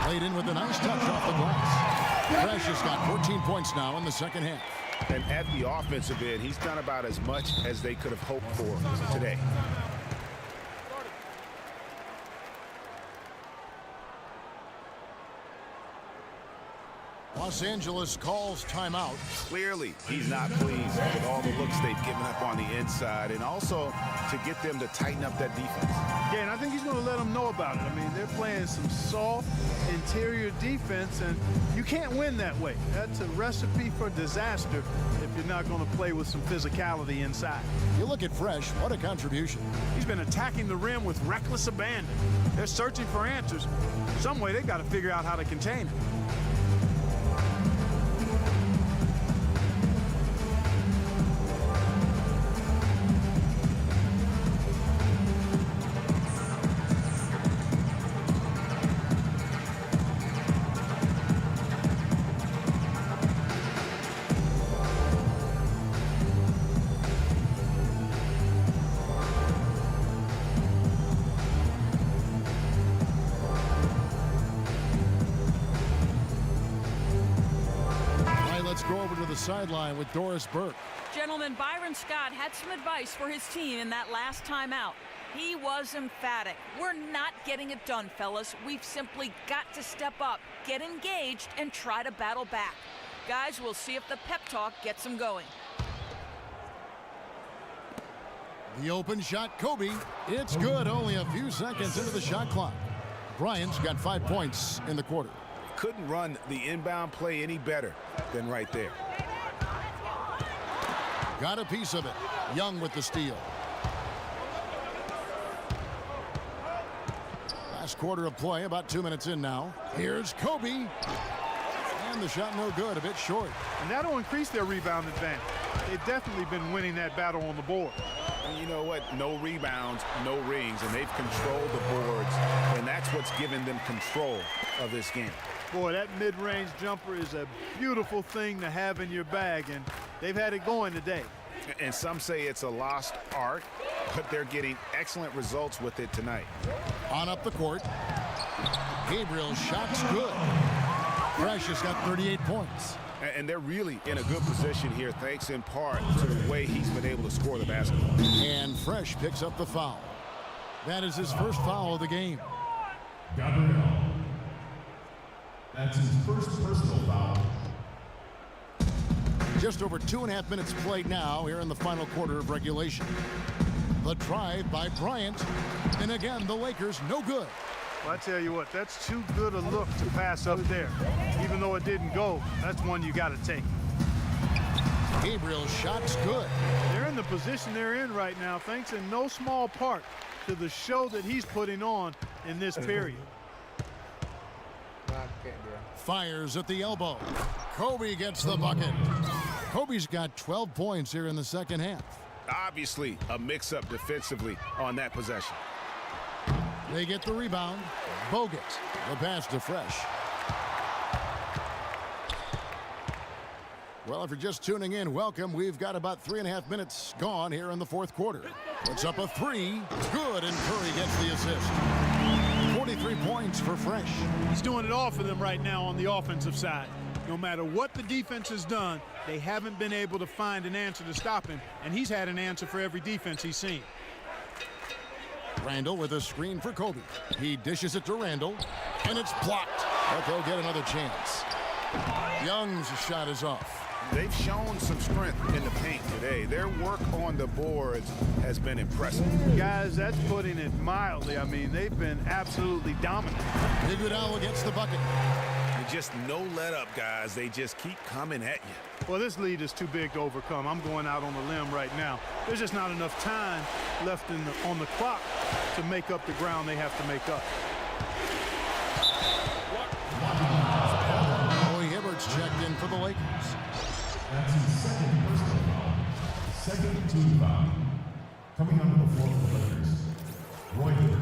Played in with a nice touch off the glass. Fresh has got 14 points now in the second half. And at the offensive end, he's done about as much as they could have hoped for today. Los Angeles calls timeout. Clearly, he's not pleased with all the looks they've given up on the inside, and also to get them to tighten up that defense. Yeah, and I think he's going to let them know about it. I mean, they're playing some soft interior defense, and you can't win that way. That's a recipe for disaster if you're not going to play with some physicality inside. You look at Fresh, what a contribution. He's been attacking the rim with reckless abandon. They're searching for answers. Some way they've got to figure out how to contain him. Sideline with Doris Burke. Gentlemen, Byron Scott had some advice for his team in that last timeout. He was emphatic. We're not getting it done, fellas. We've simply got to step up, get engaged, and try to battle back. Guys, we'll see if the pep talk gets them going. The open shot, Kobe. It's good, only a few seconds into the shot clock. Bryant's got 5 points in the quarter. Couldn't run the inbound play any better than right there. Got a piece of it. Young with the steal. Last quarter of play, about 2 minutes in now. Here's Kobe. And the shot no good, a bit short. And that'll increase their rebound advantage. They've definitely been winning that battle on the board. And you know what? No rebounds, no rings, and they've controlled the boards, and that's what's given them control of this game. Boy, that mid-range jumper is a beautiful thing to have in your bag, and they've had it going today. And some say it's a lost art, but they're getting excellent results with it tonight. On up the court. Gabriel's shot's good. Fresh has got 38 points. And they're really in a good position here, thanks in part to the way he's been able to score the basketball. And Fresh picks up the foul. That is his first foul of the game. Gabriel. That's his first personal foul. Just over 2.5 minutes played now here in the final quarter of regulation. The drive by Bryant. And again, the Lakers no good. Well, I tell you what, that's too good a look to pass up there. Even though it didn't go, that's one you got to take. Gabriel's shot's good. They're in the position they're in right now, thanks in no small part to the show that he's putting on in this period. Fires at the elbow. Kobe gets the bucket. Kobe's got 12 points here in the second half. Obviously, a mix-up defensively on that possession. They get the rebound. Bogut, the pass to Fresh. Well, if you're just tuning in, welcome. We've got about 3.5 minutes gone here in the fourth quarter. It's up a three. Good, and Curry gets the assist. 43 points for Fresh. He's doing it all for them right now on the offensive side. No matter what the defense has done, they haven't been able to find an answer to stop him, and he's had an answer for every defense he's seen. Randall with a screen for Kobe. He dishes it to Randall, and it's blocked. But they'll get another chance. Young's shot is off. They've shown some strength in the paint today. Their work on the boards has been impressive. Guys, that's putting it mildly. I mean, they've been absolutely dominant. Iguodala gets the bucket. And just no let up, guys. They just keep coming at you. Well, this lead is too big to overcome. I'm going out on the limb right now. There's just not enough time left on the clock to make up the ground they have to make up. Roy Hibbert's checked in for the Lakers. That's his second personal foul. Second team foul. Coming onto the floor for the Lakers, Roy Hibbert.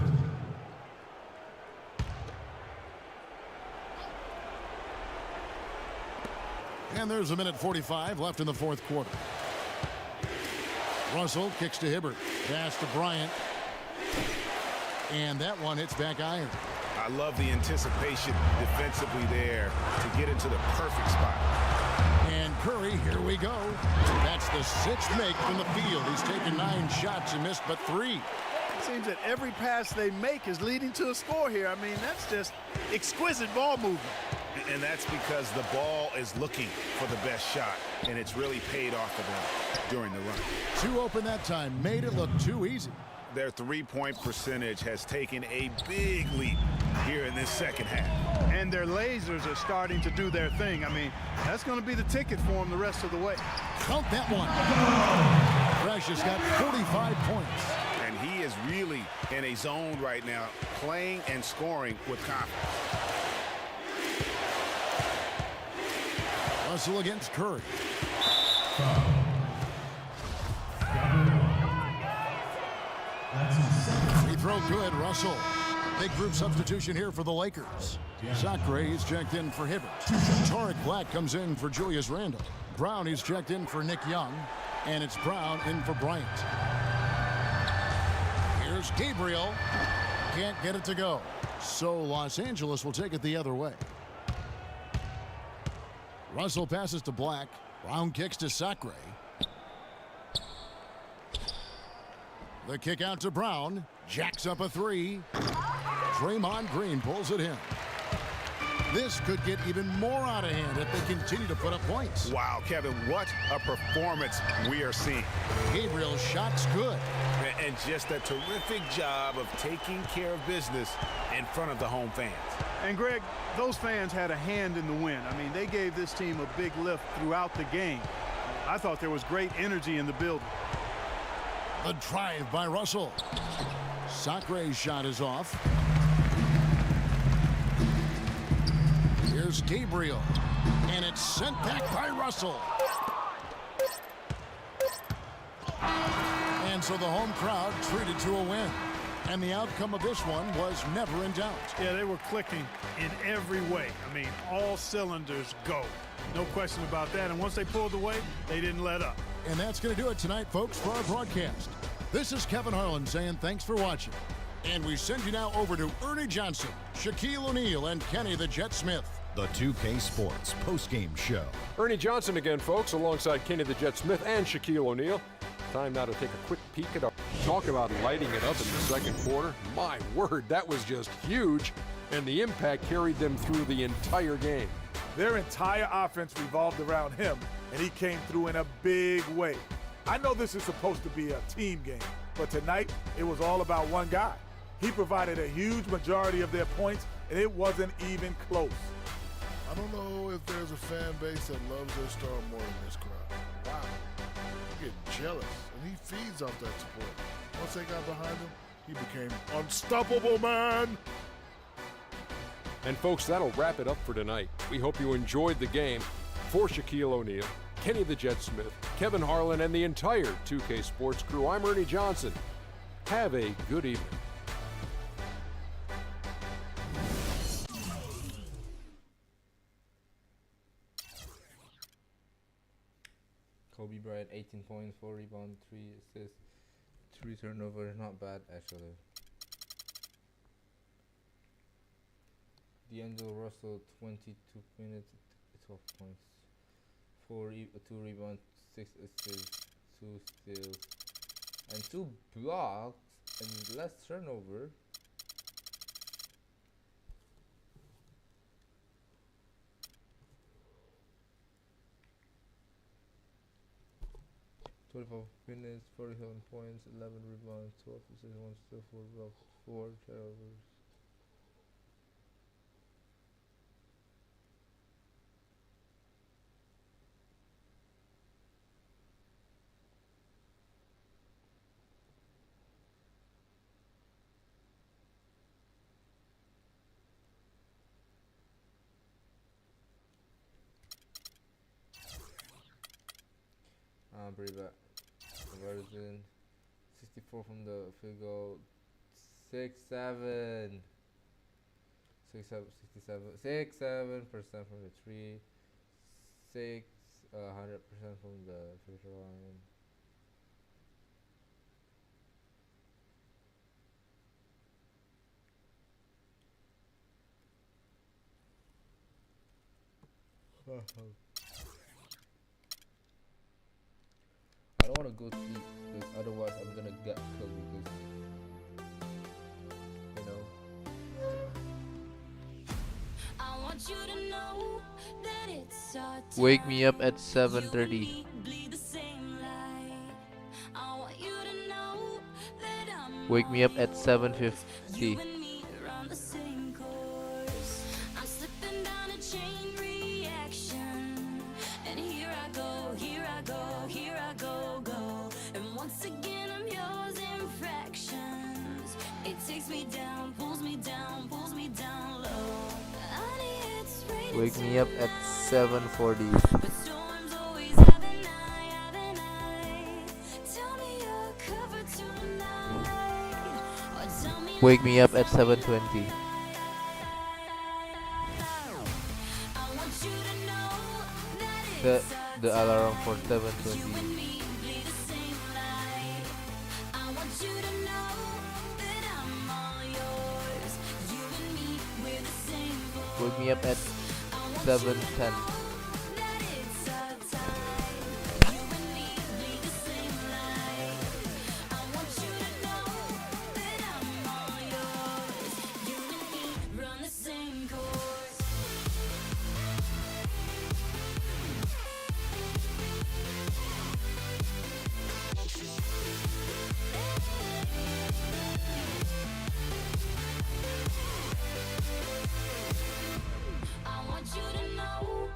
And there's 1:45 left in the fourth quarter. Russell kicks to Hibbert. Pass to Bryant. And that one hits back iron. I love the anticipation defensively there to get into the perfect spot. And Curry, here we go. That's the sixth make from the field. He's taken 9 shots and missed but 3. It seems that every pass they make is leading to a score here. I mean, that's just exquisite ball movement. And that's because the ball is looking for the best shot, and it's really paid off for them during the run. 2 open that time, made it look too easy. Their three-point percentage has taken a big leap here in this second half. And their lasers are starting to do their thing. I mean, that's going to be the ticket for them the rest of the way. Count that one. Fresh has got 45 points. And he is really in a zone right now, playing and scoring with confidence. Russell against Curry. Free throw good, Russell. Big group substitution here for the Lakers. Sacre is checked in for Hibbert. Torek Black comes in for Julius Randle. Brown is checked in for Nick Young. And it's Brown in for Bryant. Here's Gabriel. Can't get it to go. So Los Angeles will take it the other way. Russell passes to Black. Brown kicks to Sacre. The kick out to Brown. Jacks up a 3. Draymond Green pulls it in. This could get even more out of hand if they continue to put up points. Wow, Kevin, what a performance we are seeing. Gabriel's shot's good. And just a terrific job of taking care of business in front of the home fans. And Greg, those fans had a hand in the win. I mean, they gave this team a big lift throughout the game. I thought there was great energy in the building. The drive by Russell. Sacre's shot is off. Here's is Gabriel. And it's sent back by Russell. And so the home crowd treated to a win. And the outcome of this one was never in doubt. Yeah, they were clicking in every way. I mean, all cylinders go. No question about that. And once they pulled away, they didn't let up. And that's going to do it tonight, folks, for our broadcast. This is Kevin Harlan saying thanks for watching. And we send you now over to Ernie Johnson, Shaquille O'Neal, and Kenny the Jet Smith. The 2K Sports postgame show. Ernie Johnson again, folks, alongside Kenny the Jet Smith and Shaquille O'Neal. Time now to take a quick peek at our talk about lighting it up in the second quarter. My word, that was just huge, and the impact carried them through the entire game. Their entire offense revolved around him, and he came through in a big way. I know this is supposed to be a team game, but tonight it was all about one guy. He provided a huge majority of their points, and it wasn't even close. I don't know if there's a fan base that loves their star more than this crowd. Wow. I get jealous, and he feeds off that support. Once they got behind him, he became unstoppable, man. And folks, that'll wrap it up for tonight. We hope you enjoyed the game. For Shaquille O'Neal, Kenny the Jet Smith, Kevin Harlan, and the entire 2K Sports crew, I'm Ernie Johnson. Have a good evening. Kobe Bryant, 18 points, 4 rebounds, 3 assists, 3 turnovers. Not bad, actually. D'Angelo Russell, 22 minutes, 12 points, 2 rebounds, 6 assists, 2 steals, and 2 blocks, and less turnover. "24 minutes, 47 points, 11 rebounds, 12 assists, 1 steal, 4 blocks, 4 turnovers." Pretty bad. Conversion, 64 from the field goal, 67% from the three, 100% from the free throw line. I don't want to go sleep because otherwise I'm gonna get killed because, you know. I want you to know that it's our Wake me up at 7:30. bleed the same light. I want you to know that I'm Wake me up at 7:50. around the same course. I'm slipping down a chain reaction, and here I go, here I go, here I go, go. And once again I'm yours in fractions. It takes me down, pulls me down, pulls me down low. Honey, it's raining Wake me up at 7:40. but storms always have an eye. Tell me you're covered tonight, or tell me Wake me up at 7:20. I want you to know that The alarm for 7:20. bleed the same light. I want you to know that I'm all yours. You and me, we're the same boat. Wake me up at 7:10. That it's our time. You and me, bleed the same light. I want you to know that I'm all yours. You and me, run the same course. I want you to know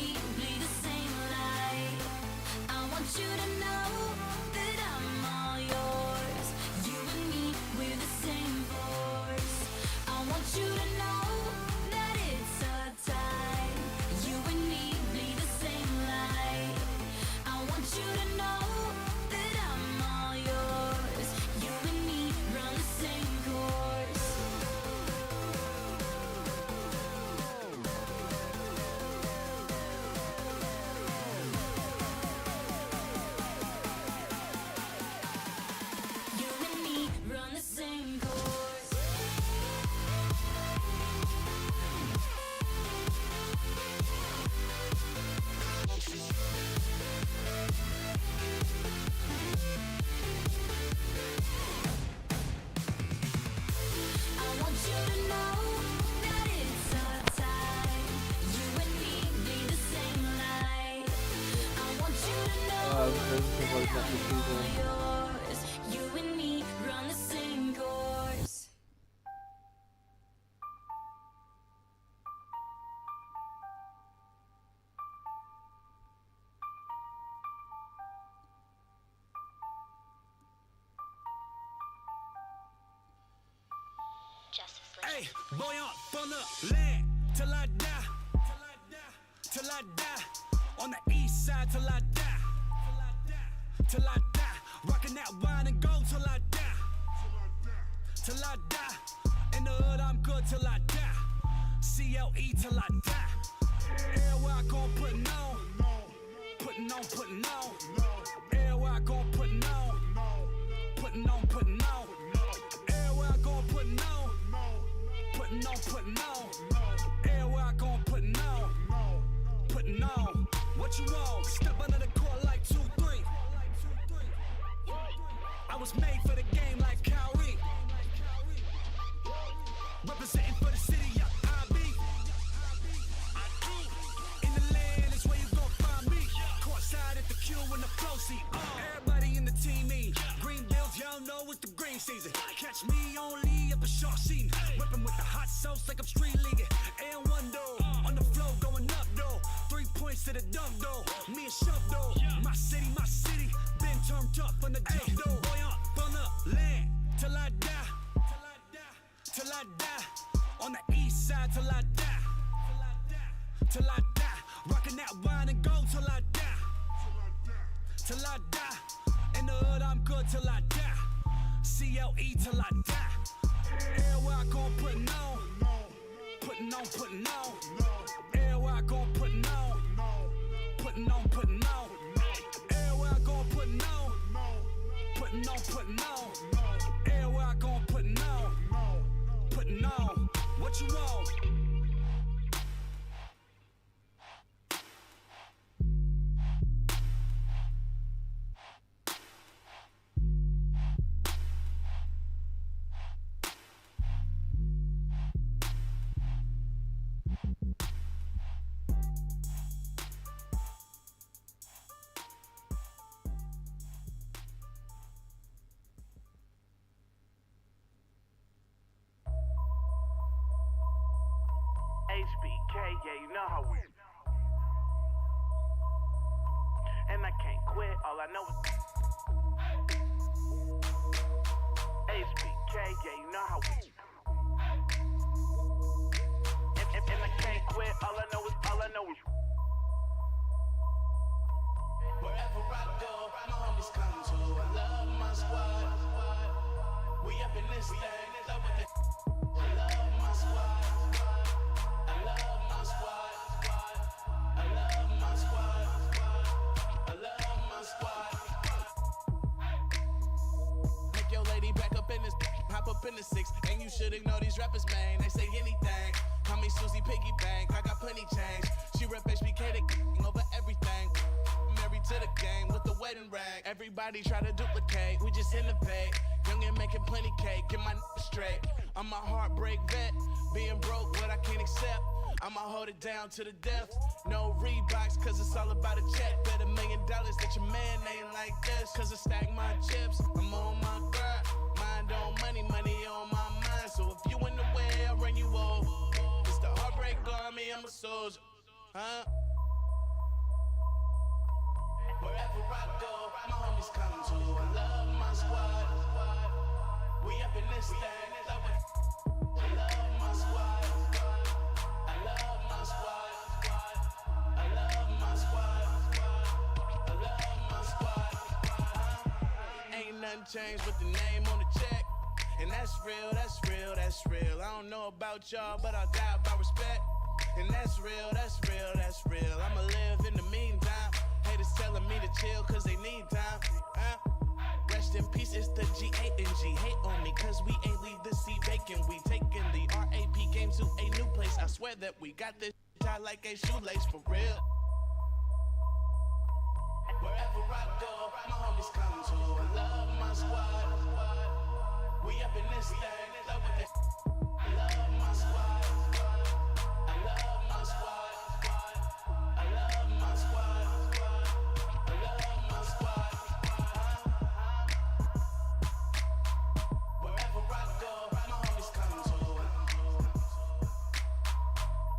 me bleed the same light. I want you to know that I'm all yours. You and me, we're the same force. I want you to know that it's a tie. You and me bleed the same light. I want you to know that I'm all yours. You and me run the same course. You and me run the same course. I want you to know that it's a tie. You and me bleed the same light. I want you to know that I'm all yours. You and me run the same course. Hey, boy up from the land till I die. Till I die. On the east side till I die. Till I die. Rocking that wine and gold till I die. Till I die. In the hood I'm good till I die. CLE till I die. Everywhere I gon' puttin' on. Puttin' on, puttin' on. Everywhere I gon' puttin' on. Puttin' on, puttin' on. Everywhere I gon' puttin' on. Puttin' on, puttin' on. Everywhere I gon' puttin' on. Puttin' on. What you want? Step under the court like 2-3. I was made for the game like Kyrie. Representing for the city, yeah, I be. In the land is where you gon' find me. Courtside at the Q in the flow seat. Everybody in the team me. Green Bills, y'all know it's the green season. Catch me only up a short scene. Whipping with the hot sauce like I'm street leaguing. And one though, on the flow going up though. 3 points to the dunk though. Me and Shove though. My city, been turned up from the jump though. Boy up from the land till I die. Till I die. On the east side till I die. Till I die. Rocking that wine and gold till I die. Till I die. In the hood I'm good till I die. CLE till I die. Everywhere I gon' puttin' on. Puttin' on, puttin' on. Everywhere I gon' puttin' on. Puttin' on, puttin' on. Everywhere I gon' puttin' on. Puttin' on, puttin' on. Everywhere I gon' puttin' on. Puttin' on. What you want? HBK, yeah, you know how we. And I can't quit, all I know is. HBK, yeah, you know how we. And I can't quit, all I know is. Wherever I go, my homies come to. I love my squad. We up in this thing, love with the. I love my squad. I love my squad. I love my squad. I love my squad. Make your lady back up in this, hop up in the 6, and you should ignore these rappers, man. They say anything. Call me Susie Piggy Bank, I got plenty change. She rep HBK the over everything. Married to the game with the wedding rag. Everybody try to duplicate, we just innovate. Young and making plenty cake, get my straight. I'm a heartbreak vet, being broke what I can't accept. I'ma hold it down to the death. No Reeboks, cause it's all about a check. Bet $1 million that your man ain't like this. Cause I stack my chips, I'm on my grind. Mind on money, money on my mind. So if you in the way, I'll run you over. It's the heartbreak army, I'm a soldier. Huh? Wherever I go, my homies come to. I love my squad. We up in this thing. I love my squad. I love my squad. I love my squad. I love my squad. Ain't nothing changed with the name on the check. And that's real, that's real, that's real. I don't know about y'all, but I'll die about respect. And that's real, that's real, that's real. I'ma live in the meantime. Haters telling me to chill cause they need time. Rest in peace, it's the G-A-N-G. Hate on me cause we ain't leave the seat vacant. We taking the RAP game to a new place. I swear that we got this tied like a shoelace for real. Wherever I go, my homies come to. I love my squad. We up in this thing. I love my squad. I love my squad. I love my squad. I love my squad. Wherever I go, my homies come to.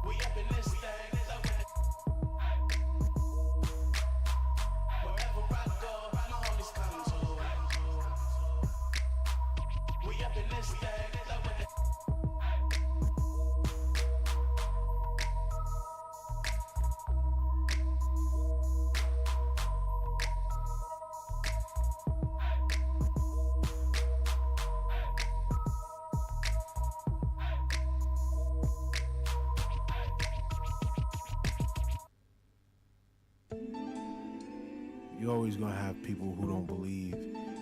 We up in this thing. Wherever I go, my homies come to. We up in this thing. You're always gonna have people who don't believe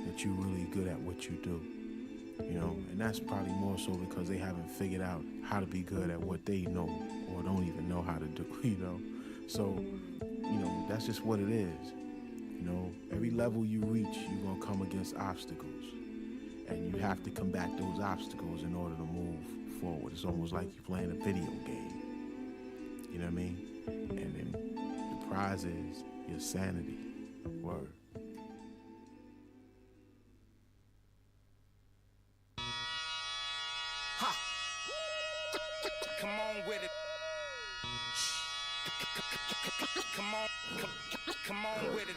that you're really good at what you do, you know, and that's probably more so because they haven't figured out how to be good at what they know or don't even know how to do, you know. So, you know, that's just what it is. You know, every level you reach, you're gonna come against obstacles, and you have to combat those obstacles in order to move forward. It's almost like you're playing a video game. You know what I mean? And then the prize is your sanity. Word. Ha! Come on with it. Come on, come on with it.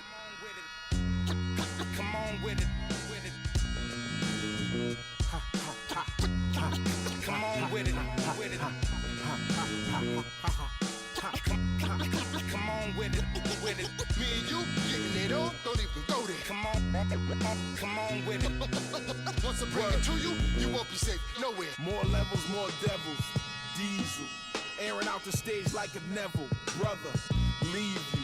Come on with it. Ha, ha, ha, ha. Come on with it. With it. Come on with it. With it. Me and you getting it on, don't even go there. Come on with it. Once I bring it to you, you won't be safe nowhere. More levels, more devils. Diesel, airing out the stage like a Neville. Brother, leave you.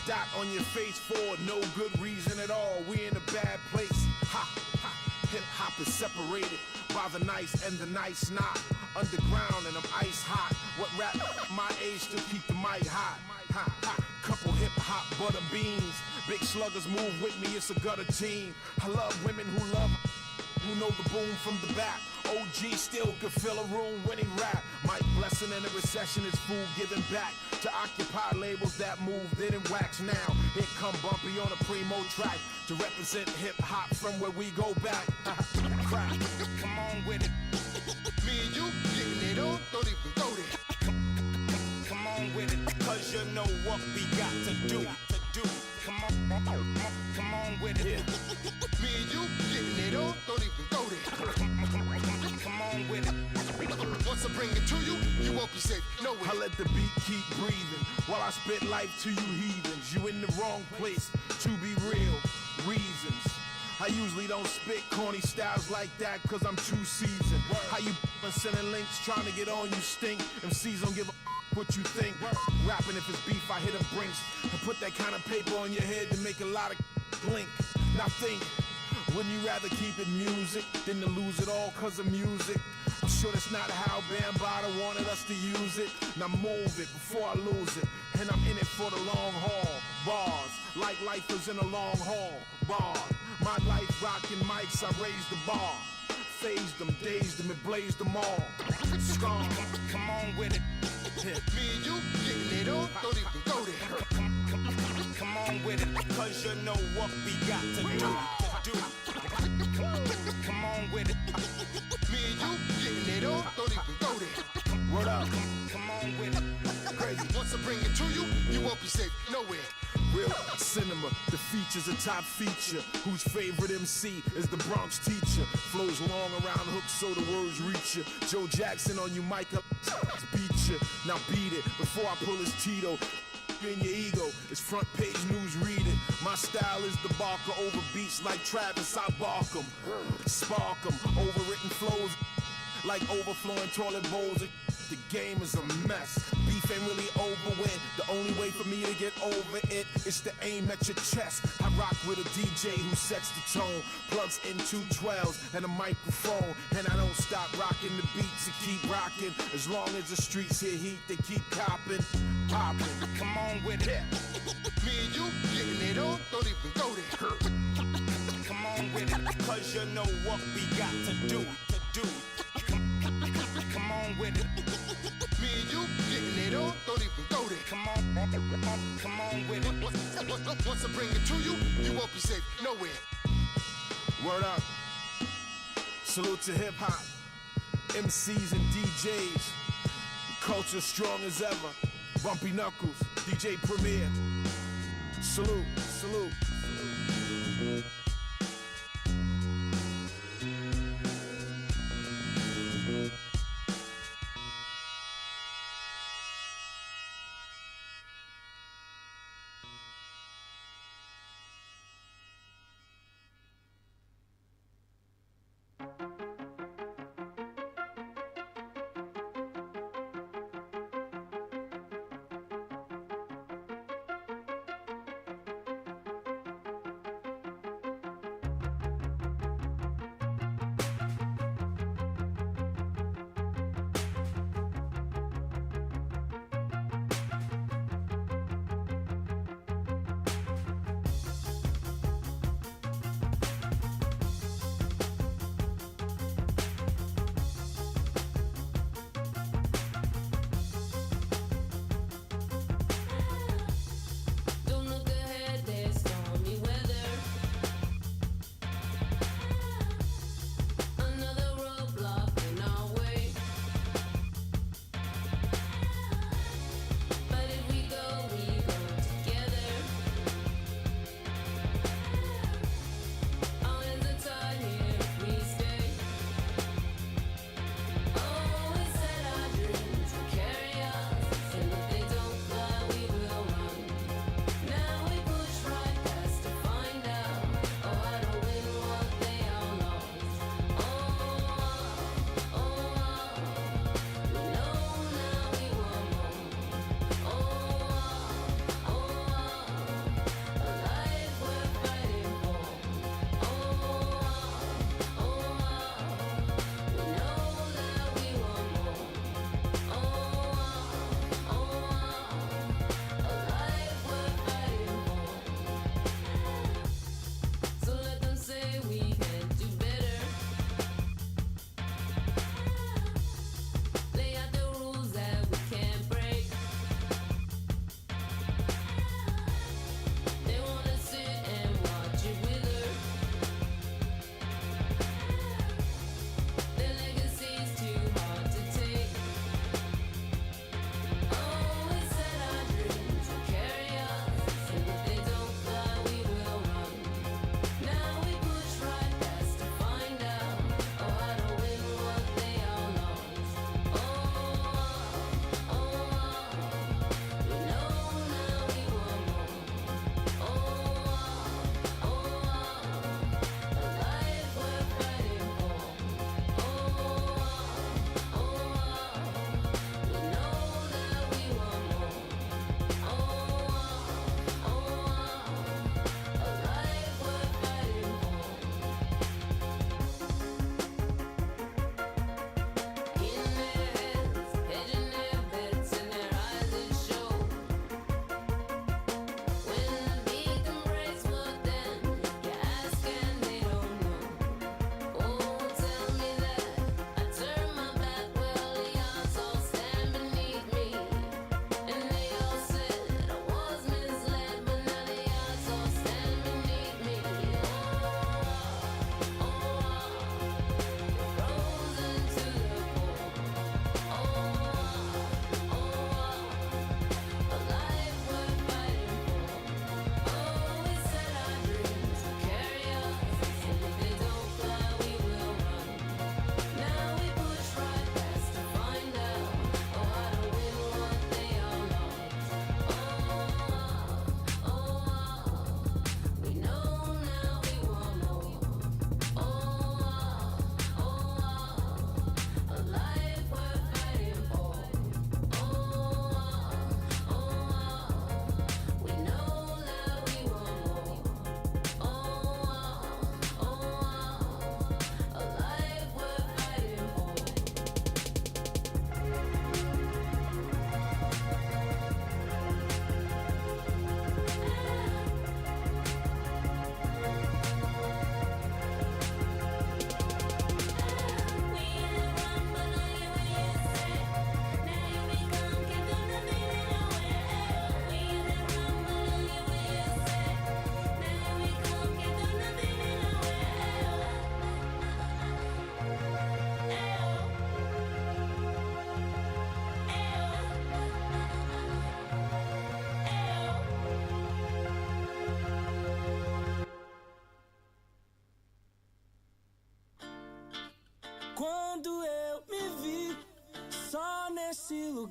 Dot on your face for no good reason at all. We in a bad place. Ha, ha. Hip hop is separated by the nice and the nice not. Underground and I'm ice hot. What rap my age still keep the mic hot. Ha, ha. Couple hip hop butter beans. Big sluggers move with me, it's a gutter team. I love women who know the boom from the back. OG still could fill a room when he rap. Mike Blessing in a recession is fool giving back to occupy labels that move, didn't wax now. Here come Bumpy on a primo track to represent hip hop from where we go back. Crack, come on with it. Me and you getting it on, don't even go there. Come on with it, cause you know what we got to do. Come on with it. Me and you getting it on, don't even go there. Come on with it. Once I bring it to you, you won't be safe nowhere. I let the beat keep breathing while I spit life to you heathens. You in the wrong place, to be real, reasons. I usually don't spit corny styles like that cause I'm too seasoned. How you sending links trying to get on, you stink. MCs don't give a what you think. Rapping if it's beef, I hit them brinks and put that kind of paper on your head to make a lot of blink. Now think, wouldn't you rather keep it music than to lose it all cause of music? I'm sure that's not how Bambaataa wanted us to use it. Now move it before I lose it. And I'm in it for the long haul. Bars, like lifers in a long haul. Bars, my life rocking mics, I raised the bar. Phased them, dazed them, and blazed them all. Strong, come on with it. Me and you getting it on, don't even go there. Come on with it, cause you know what we got to do. Come on with it. Me and you getting it on, don't even go there. Word up, come on with it. Crazy. Once I bring it to you, you won't be safe nowhere. Real cinema, the feature's a top feature. Whose favorite MC is the Bronx teacher? Flows long around hooks so the words reach you. Joe Jackson on you, Michael beat you. Now beat it before I pull his Tito. In your ego, it's front page news, read it. My style is the barker over beats like Travis, I bark 'em. Spark 'em, overwritten flows like overflowing toilet bowls. The game is a mess. Beef ain't really over with. The only way for me to get over it is to aim at your chest. I rock with a DJ who sets the tone, plugs in 212s and a microphone, and I don't stop rocking the beats and keep rocking. As long as the streets hear heat, they keep copping, popping. Come on with it. Me and you getting it on, don't even go there. Come on with it, cause you know what we got to do. Come on with it. Me and you getting it on, don't even go there. Come on with it. Once I bring it to you, you won't be safe nowhere. Word up. Salute to hip hop, MCs and DJs. Culture strong as ever. Bumpy Knuckles, DJ Premier. Salute, salute.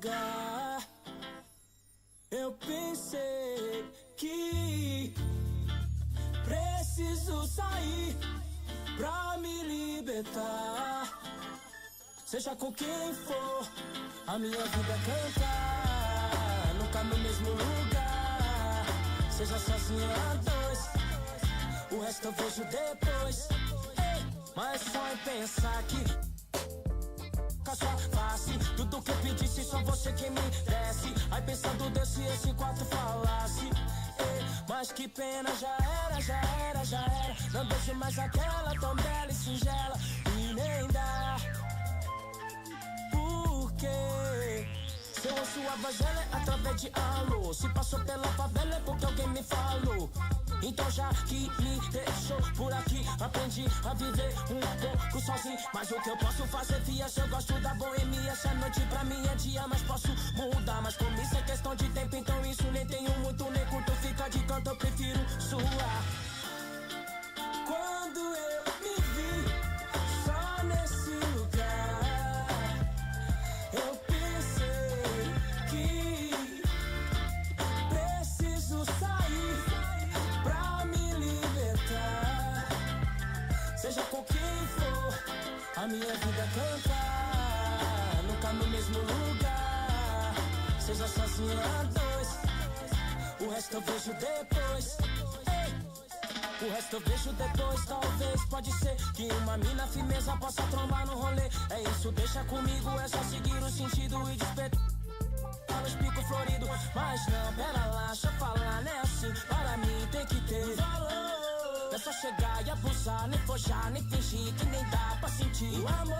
lugar. Eu pensei que preciso sair pra me libertar. Seja com quem for, a minha vida é cantar. Nunca no mesmo lugar. Seja sozinho a dois, o resto eu vejo depois. Mas só em pensar que com a sua face, tudo que eu pedisse, só você que me desse. Aí pensando Deus se esse quarto falasse. Mas que pena, já era, já era, já era. Não vejo mais aquela tão bela e singela. E nem dá. Porque se eu ouço a voz dela é através de alô. Se passou pela favela é porque alguém me falou. Então já que me deixou por aqui, aprendi a viver um pouco sozinho. Mas o que eu posso fazer, fia, se eu gosto da boemia. Essa noite pra mim é dia, mas posso mudar. Mas como isso é questão de tempo, então isso nem tenho muito, nem curto. Fica de canto, eu prefiro suar. Quando eu me vi só nesse lugar, eu pensei que preciso sair pra me libertar. Seja com quem for, a minha vida é cantar. Nunca no mesmo lugar. Seja sozinho a dois, o resto eu vejo depois. O resto eu vejo depois, talvez. Pode ser que uma mina firmeza possa trombar no rolê. É isso, deixa comigo, é só seguir o sentido e despertar os picos floridos. Mas não, pera lá, deixa eu falar, né assim. Para mim tem que ter valor. Não é só chegar e abusar, nem forjar, nem fingir que nem dá pra sentir o amor.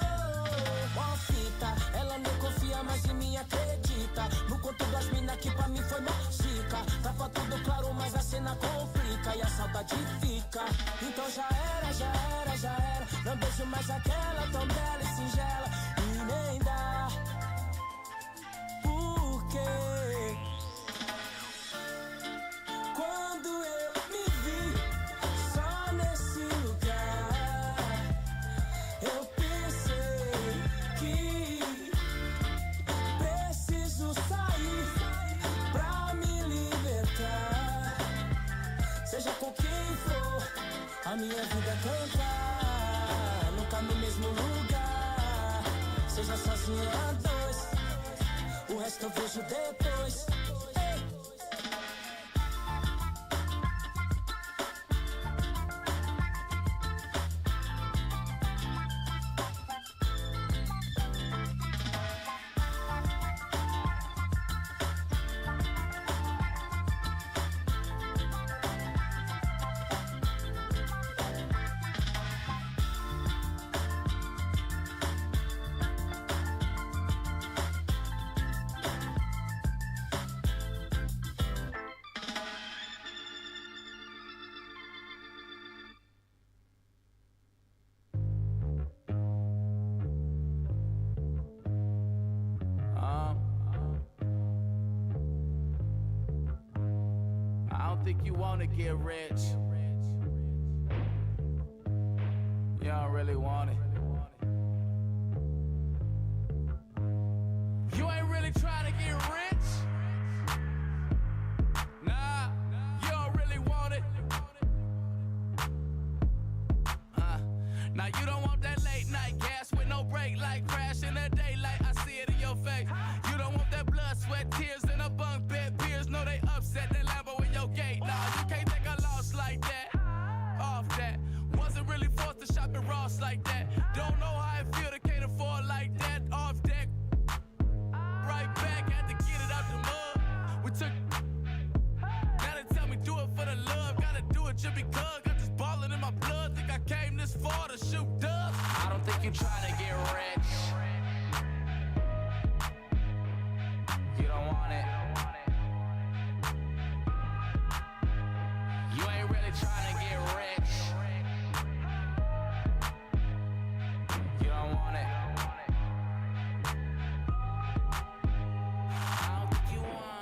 Uma fita, ela nem confia mais em mim, acredita. No conto das minas que pra mim foi mais chica. Tava tudo claro, mas a cena complica e a saudade fica. Então já era, já era, já era. Não vejo mais aquela tão bela e singela. E nem dá. Porque quando eu me vi só nesse lugar, eu pensei que preciso sair pra me libertar. Seja com quem for, a minha vida é cantar. Nunca no mesmo lugar. Seja sozinho a dois, o resto eu vejo depois. Think you wanna get rich? You don't really want it. You ain't really trying to get rich? Nah, you don't really want it. Now you don't want that late night gas with no break, like crash in the daylight. I see it in your face. You don't want that blood, sweat, tears in a bunk bed. Peers know they upset that Lambo in your gate. Nah, you can't take a loss like that. Off that. Wasn't really forced to shop at Ross like that. Don't know how it feel to can't afford like that. Off deck. Right back, had to get it out the mud. We took. Now they tell me do it for the love. Gotta do it just because. Got this ballin' in my blood. Think I came this far to shoot dubs. I don't think you trying to get rich. You don't want it. You ain't really trying to get rich. You don't want it. I don't think you want.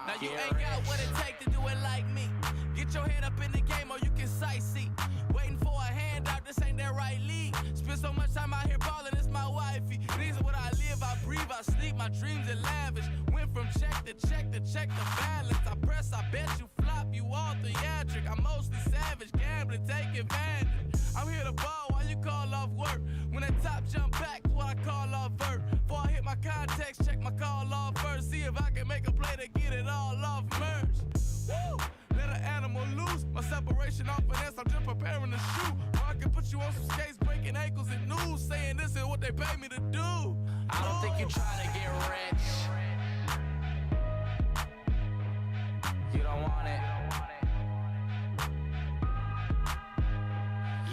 Now you ain't got what it takes to do it like me. Get your head up in the game or you can sightsee. Waiting for a handout to this ain't that right league. Spend so much time out here balling, it's my wifey. These are what I live, I breathe, I sleep, my dreams are lavish. Went from check to check to check the balance. I press, I bet you flop, you all theatric. I'm mostly savage, gambling, take advantage. I'm here to ball while you call off work. When that top jump back, what I call off vert. Before I hit my context, check my call off first. See if I can make a play to get it all off merge. Woo! Let an animal loose. My separation off finesse, I'm just preparing to shoot. Or I can put you on some skates, breaking ankles and news, saying this is what they pay me to do. I don't think you try to get rich. You don't want it.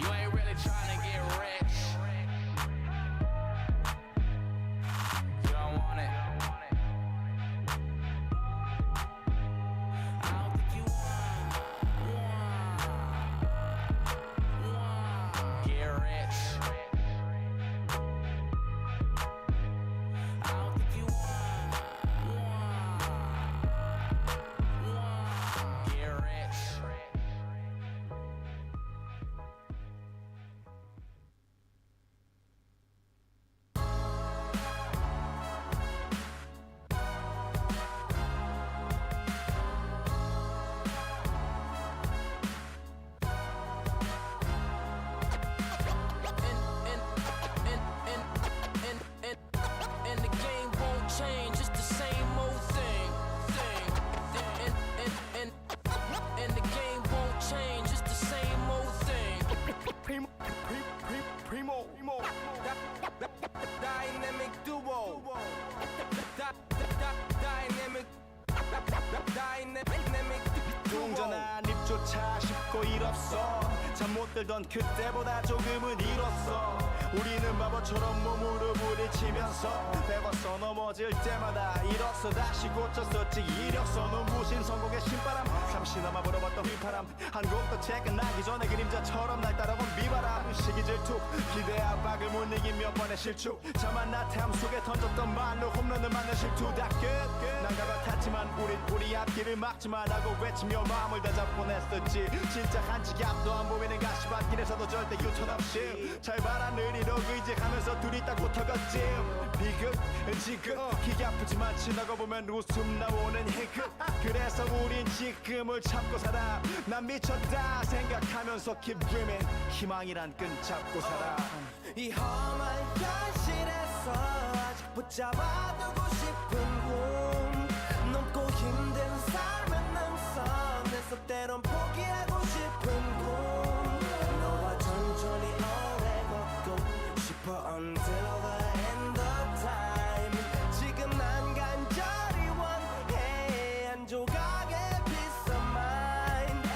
You ain't really trying to get rich. You don't want it. I don't think you want get rich. I don't think you want get rich. And the game won't change, it's the same old thing. And the game won't change, it's the same old thing. Primo, dynamic duo. Dynamic 동전한 입조차 쉽고 일 없어. 잠 못 들던 그때보다 조금은 일었어. 우리는 바보처럼 몸으로 부딪히면서 배웠어. 넘어질 때마다 일었어. 다시 고쳤었지. 이력서 눈부신 성공의 신바람. 잠시나마 불어봤던 휘파람. 한 곡도 책 끝나기 전에 그림자처럼 날 따라온 비바람. 시기 질투 기대 압박을 못 이긴 몇 번의 실축. 자만 나탐 속에 던졌던 말로 홈런을 맞는 실투. 다 끝 난가 같았지만 우리 앞길을 막지 말라고 외치며 마음을 다잡곤 했었지. 진짜 한치 앞도 안 보이는 가시밭길에서도 절대 유턴 없이 잘 봐라 느리로 의지하면서 둘이 딱 붙어갔지. 비극 지극 기가 아프지만 지나고 보면 웃음 나오는 희극. 그래서 우린 지금을 참고 살아. 난 미쳤다 생각하면서 keep dreaming. 희망이란 끈 잡고 살아. 이 험한 현실에서 아직 붙잡아두고 싶은 꿈. 넘고 힘든 삶의 능선에서 때론 포기하고 싶은 꿈. 너와 천천히 오래 걷고 싶어 until the end of time. 지금 난 간절히 원해 한 조각의 peace of mind.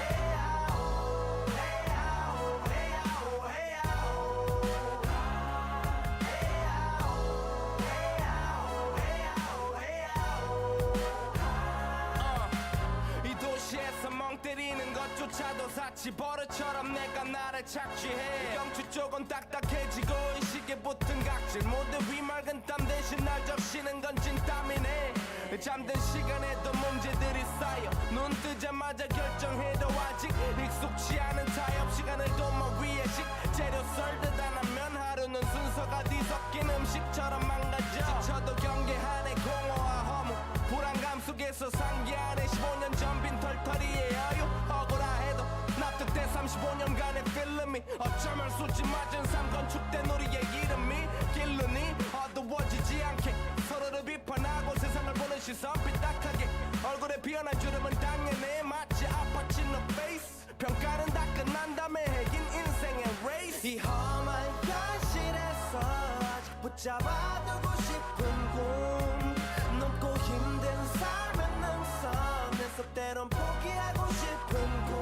이 도시에서 멍 때리는 것조차도 사치. 버릇처럼 내가 나를 착취해. 경추 쪽은 딱딱해지고 의식에 붙은 각질. 모두 위맑은 땀 대신 날 적시는 건 진땀이네. 잠든 시간에도 문제들이 쌓여. 눈 뜨자마자 결정해도 아직 익숙치 않은 타협. 시간을 도마 위에 식재료 썰듯 안 하면 하루는 순서가 뒤섞인 음식처럼 망가져. 지쳐도 경계하네 공허와 허무. 불안감 속에서 상기하네 15년 전 빈 털터리의 여유. 억울해도 납득돼 35년간의 필름이 어쩌면 수치 맞은 삶 건축된 우리의 이름이 길르니 어두워지지 않게 서로를 비판하고 세상을 보는 시선 삐딱하게. 얼굴에 피어난 주름은 당연해 마치 아파치 no face. 평가는 다 끝난 다음에 핵인 인생의 레이스. 이 험한 현실에서 아직 붙잡아두고 싶은 꿈. 넘고 힘든 삶의 능선에서 때론 포기하고 싶은 꿈.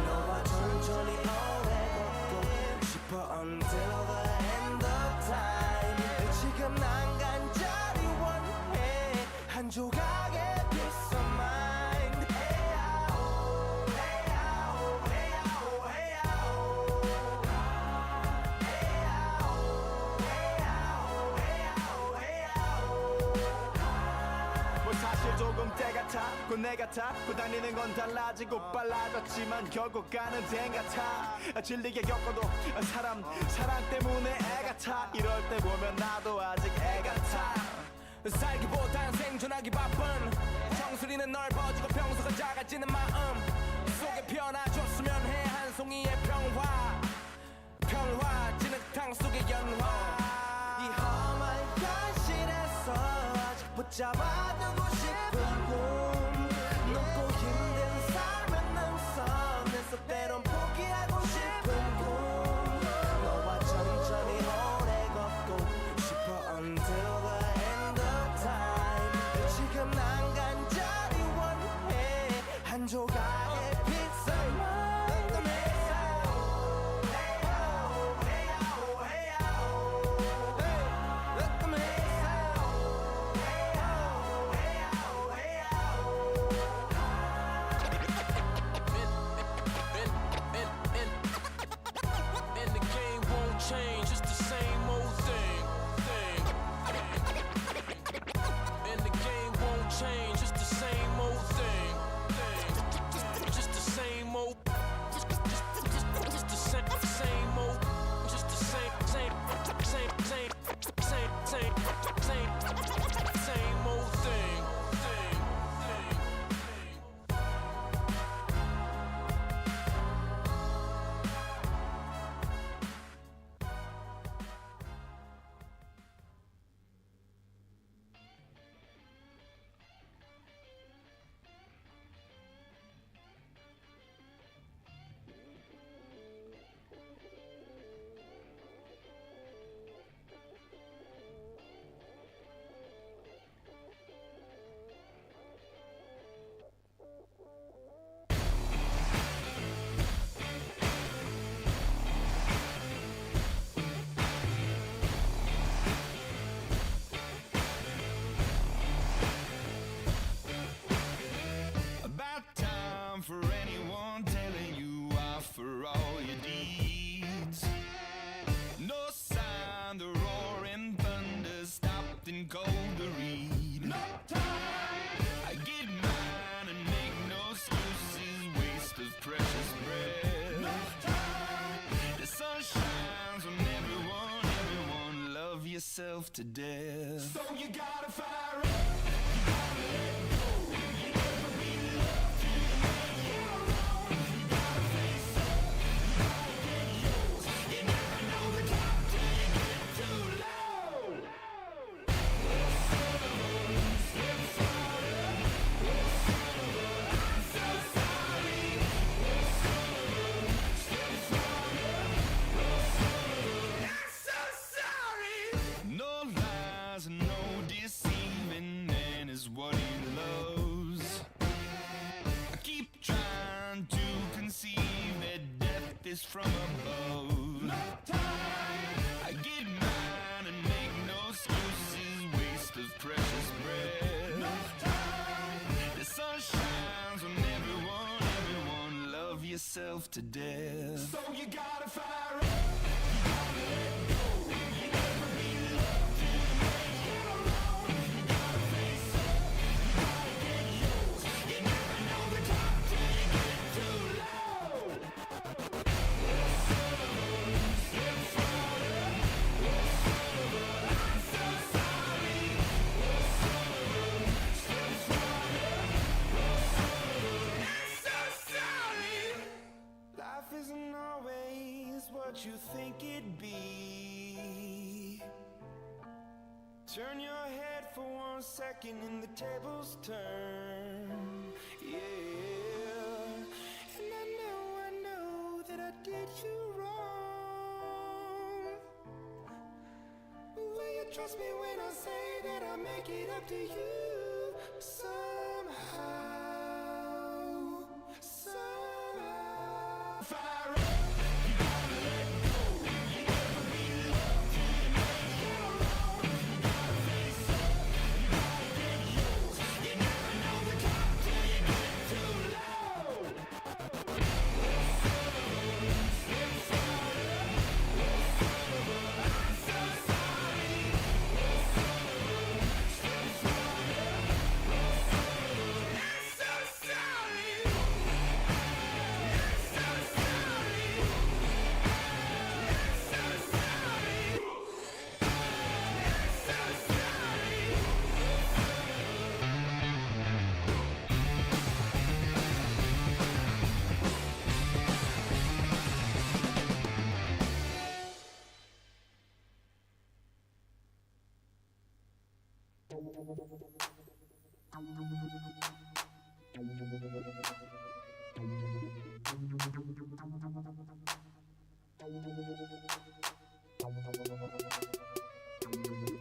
너와 천천히 오래 걷고 싶어 until the end of time. 지금 난 간절히 원해 한 조각의 peace of mind. 뭐 사실 조금 때 같아. 곧 내가 타고 다니는 건 달라지고 빨라졌지만 결국 가는 데인 같아 질리게 겪어도 사람 사랑 때문에 애가 타 이럴 때 보면 나도 아직 애 같아 살기보단 생존하기 바쁜 정수리는 넓어지고 평소가 작아지는 마음 속에 피어나줬으면 해 한 송이의 평화 진흙탕 속의 연화 이 험한 현실에서 아직 붙잡아두고 싶은 꿈 높고 힘든 삶의 능선에서 때론 포기하고 싶은 꿈 너와 천천히 오래 걷고 싶어 until the end of time 지금 난 간절히 원해 한 조각의 피자만 change, it's the same old thing. And the game won't change, it's the same old thing. Just the same old. Just the same old. Just the same old thing. For anyone telling you off for all your deeds. No sign the roaring thunder stopped and cold to read. No time! I get mine and make no excuses, waste of precious breath. No time! The sun shines on everyone, love yourself to death. So you gotta fire up, you gotta let go, you never be loved till you make your own. You gotta face up, you gotta get yours. You never know the top till you get too low. Slip slide, I'm so sorry. Slip slide, I'm so sorry. No lies and no deceiving, man is what he loves. I keep trying to conceive that death is from above. No time. I get mine and make no excuses, waste of precious breath. No time. The sun shines on everyone, love yourself to death. So you gotta fire up, you gotta let go, you never be loved till you make your own. You gotta face up, you gotta get yours. You never know the top till you get too low. Slip slide, I'm so sorry. Slip slide, I'm so sorry. Life isn't always what you think it'd be. Turn your head for 1 second and the tables turn. Yeah. And I know that I did you wrong. Will you trust me when I say that I'll make it up to you somehow? Somehow. Fire up, you gotta let go. You never be loved till you make your own. You gotta face up, you gotta get yours. You never know the top till you get too low. Slip slide, I'm so sorry. Slip slide,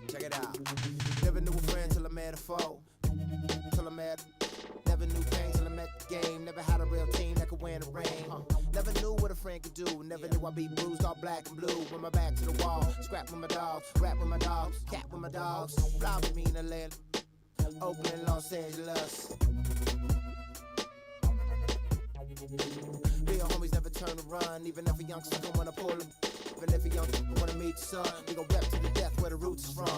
Check it out. Never knew a friend till I met a foe. Till I met. Never knew pain till I met the game. Never had a real team that could win a ring. Never knew what a friend could do. Never knew I'd be bruised all black and blue. With my back to the wall. Scrap with my dogs. Rap with my dogs. Cat with my dogs. Fly with me in Atlanta. Oakland, Los Angeles. Real homies never turn to run. Even if a youngster don't wanna pull them. Even if a youngster wanna meet the sun. We gon' rap to the death where the roots is from.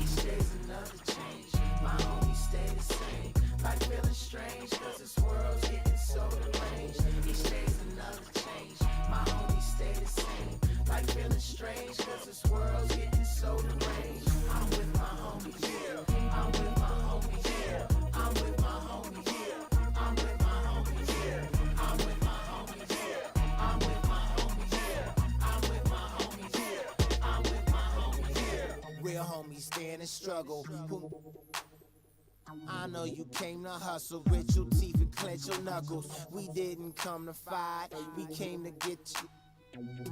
Each day's another change. My homies stay the same. Like feeling strange, cause this world's getting so deranged. Each day's another change. My homies stay the same. Like feeling strange, cause this world's getting so deranged. I'm with my homies, yeah. I'm with my homies, yeah. I'm with my homies, yeah. I'm with my homies, yeah. I'm with my homies, yeah. I'm with my homies, yeah. I'm with my homies, yeah. I'm with my homies, yeah. Real homies stand and struggle. I know you came to hustle, grit your teeth and clench your knuckles. We didn't come to fight, we came to get you.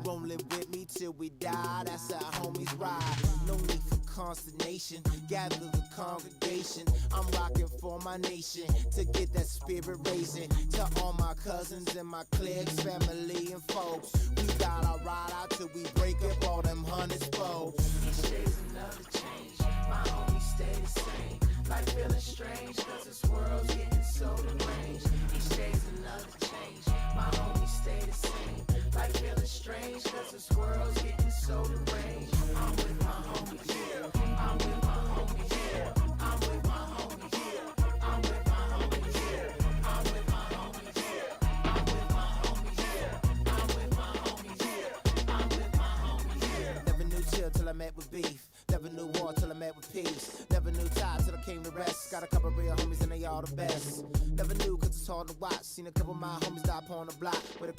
Rolling with me till we die, that's how homies ride. No need for consternation, gather the congregation. I'm rocking for my nation, to get that spirit raising. To all my cousins and my cliques, family and folks. We got our ride out till we break up all them hundreds folks. Each day's another change, my homies stay the same. Like feeling strange, cause this world's getting so deranged. Each day's another change, my homies stay the same. Like feeling strange, cause this world's getting so deranged. I'm with my homies, yeah. I'm with my homies, yeah. I'm with my homies, yeah. I'm with my homies, yeah. I'm with my homies, yeah. I'm with my homies, yeah. I'm with my homies, yeah. I'm with my homies, yeah. Never knew chill till I met with beef. Never knew war till I met with peace. Never knew time till I came to rest. Got a couple real homies and they all the best. Never knew cause it's hard to watch. Seen a couple of my homies die upon the block. With a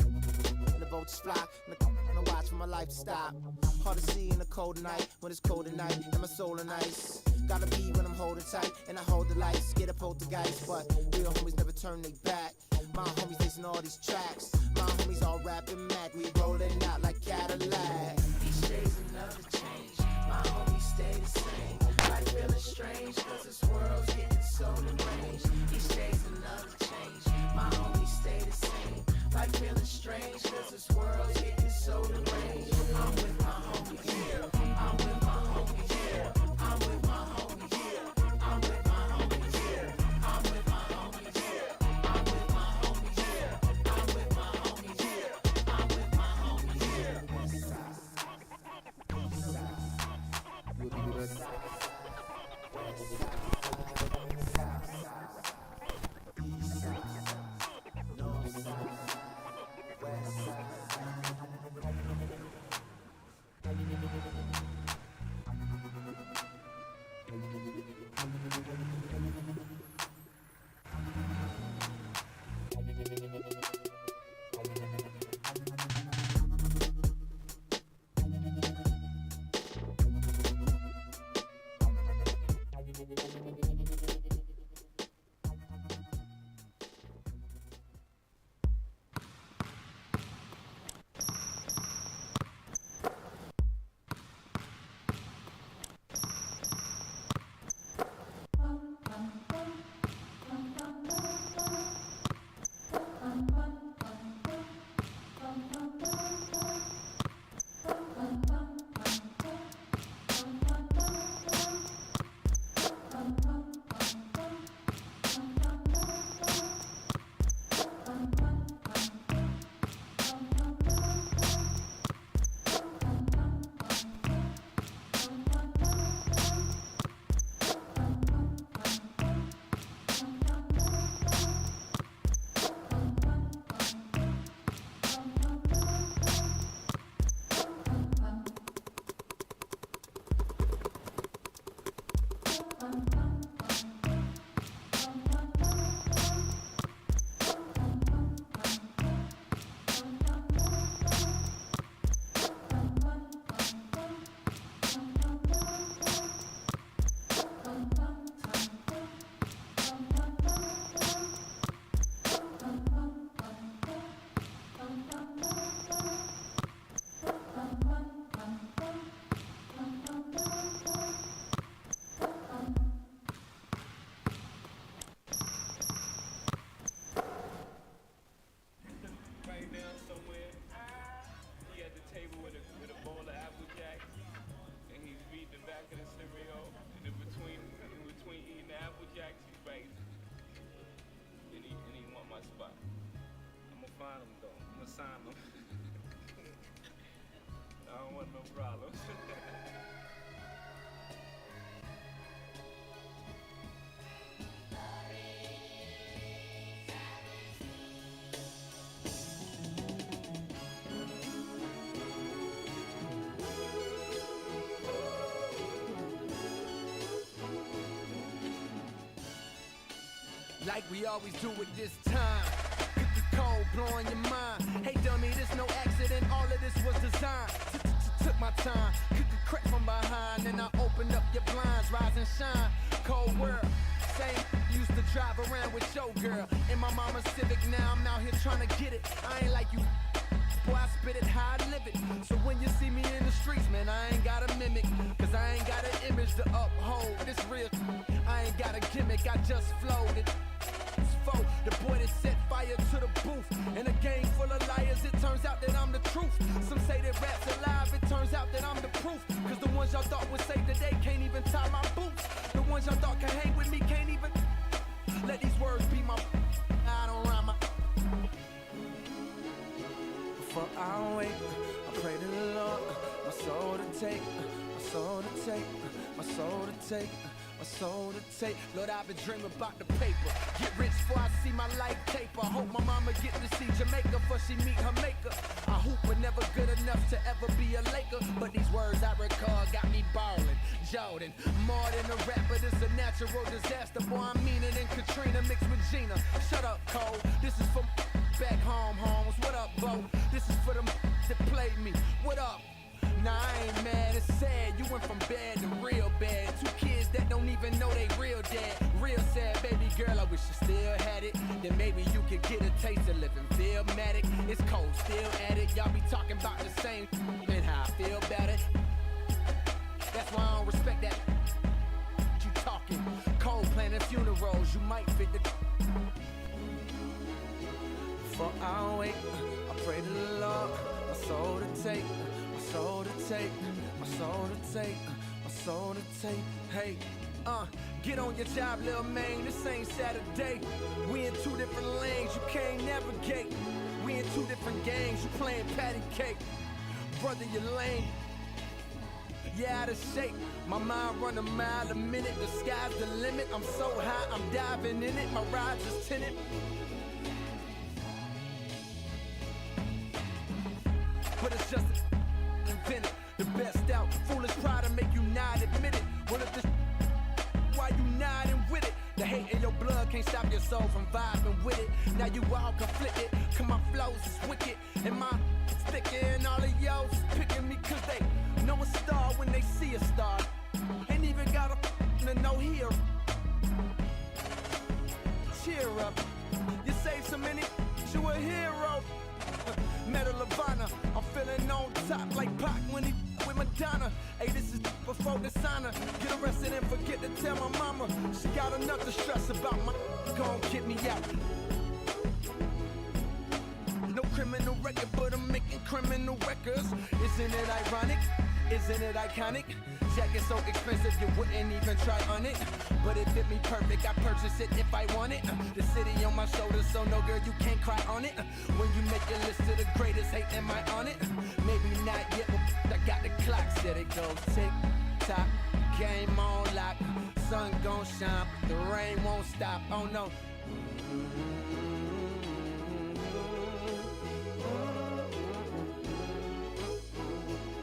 and the vultures fly. And I watch for my life to stop. Hard to see in the cold night. When it's cold at night and my soul in ice. Gotta be when I'm holding tight and I hold the lights. Get a poltergeist, but real homies never turn they back. My homies listen all these tracks. My homies all rapping Mac. We rolling out like Cadillac. Each day's another change. My homies stay the same. Like feeling strange, cause this world's getting so deranged. Each day's another change. My homies stay the same. Like feeling strange, cause this world's getting so deranged. I'm with my homies, yeah. I'm with my homies, yeah. I'm with my homies, yeah. I'm with my homies, yeah. I'm with my homies, yeah. I'm with my homies, yeah. I'm with my homies, yeah. I'm with my homies, yeah. We'll be right back. sign them. I don't want no problems. Like we always do at this time. Cookie cold, blowing your mind. Hey dummy, this no accident, all of this was designed. Took my time, cook a crack from behind. And I opened up your blinds, rise and shine. Cold world, same used to drive around with your girl. In my mama's Civic, now I'm out here trying to get it. I ain't like you, boy, I spit it how I live it. So when you see me in the streets, man, I ain't gotta mimic. Cause I ain't got an image to uphold. This real, I ain't got a gimmick, I just flowed it. The boy that set fire to the booth. In a game full of liars, it turns out that I'm the truth. Some say that rap's alive, it turns out that I'm the proof. Cause the ones y'all thought would save the day can't even tie my boots. The ones y'all thought can hang with me can't even let these words be my I don't rhyme my before I wake, I pray to the Lord, my soul to take, my soul to take, my soul to take, my soul to take. Lord, I've been dreaming about the paper. Get rich before I see my life taper. Hope my mama get to see Jamaica before she meet her maker. I hoop but never good enough to ever be a Laker. But these words I recall got me ballin'. Jordan, more than a rapper, this a natural disaster. Boy, I'm meaner than Katrina mixed with Gina. Shut up, Cole. This is for back home, homes. What up, Bo? This is for them that played me. What up? Nah, I ain't mad, it's sad. You went from bad to real bad. Two kids that don't even know they real dad. Real sad, baby girl, I wish you still had it. Then maybe you could get a taste of living Philmatic. It's cold, still at it. Y'all be talking about the same and how I feel about it. That's why I don't respect that. You talking cold planning funerals, you might fit the. Before I wake, I pray to the Lord, my soul to take. My soul to take, my soul to take, my soul to take. Hey, get on your job, little man. This ain't Saturday. We in two different lanes, you can't navigate. We in two different games, you playing patty cake. Brother, you're lame. Yeah, out of shape. My mind run a mile a minute. The sky's the limit. I'm so high, I'm diving in it. My ride's just tinted. But it's just invented, the best out. Foolish pride to make you not admit it. What if this why you nodding with it? The hate in your blood can't stop your soul from vibing with it. Now you all conflicted, cause my flows is wicked. And my sticker and all of y'all picking me cause they know a star when they see a star. Ain't even got a no here. Cheer up, you saved so many, you a hero. Medal of Honor, I'm feeling on top like Pac when he with Madonna. Hey, this is before dishonor. Get arrested and forget to tell my mama. She got enough to stress about my gon' get me out. No criminal record, but I'm making criminal records. Isn't it ironic? Isn't it iconic? Jacket so expensive you wouldn't even try on it. But it fit me perfect, I purchase it if I want it. The city on my shoulders, so no girl, you can't cry on it. When you make your list of the greatest, hate, am I on it? Maybe not yet, but I got the clock set. It goes tick, tock, game on lock. Sun gon' shine, but the rain won't stop, oh no.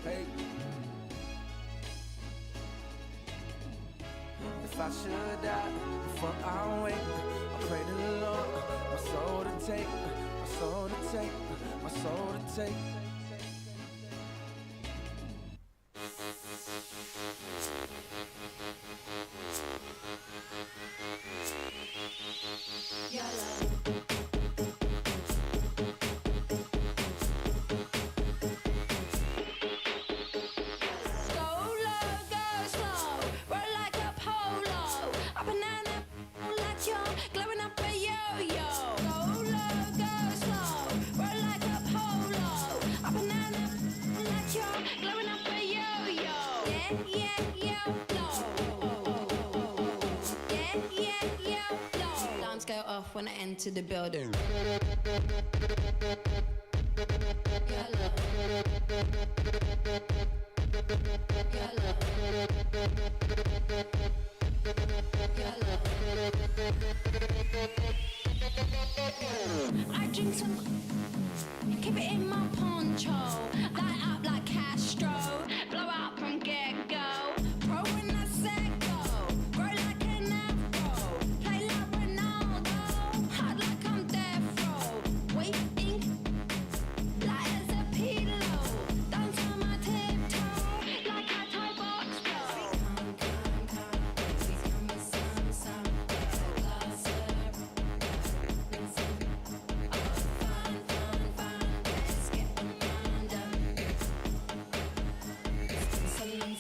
Hey. If I should die before I wake, I pray to the Lord, my soul to take, my soul to take, my soul to take. When I enter the building. I drink some, keep it in my poncho, light up like Castro, blow out from get-go, pro when I said go, grow like an afro, play like Ronaldo, hot like I'm death row, waiting light as a pillow, dance on my tiptoe, like I tie box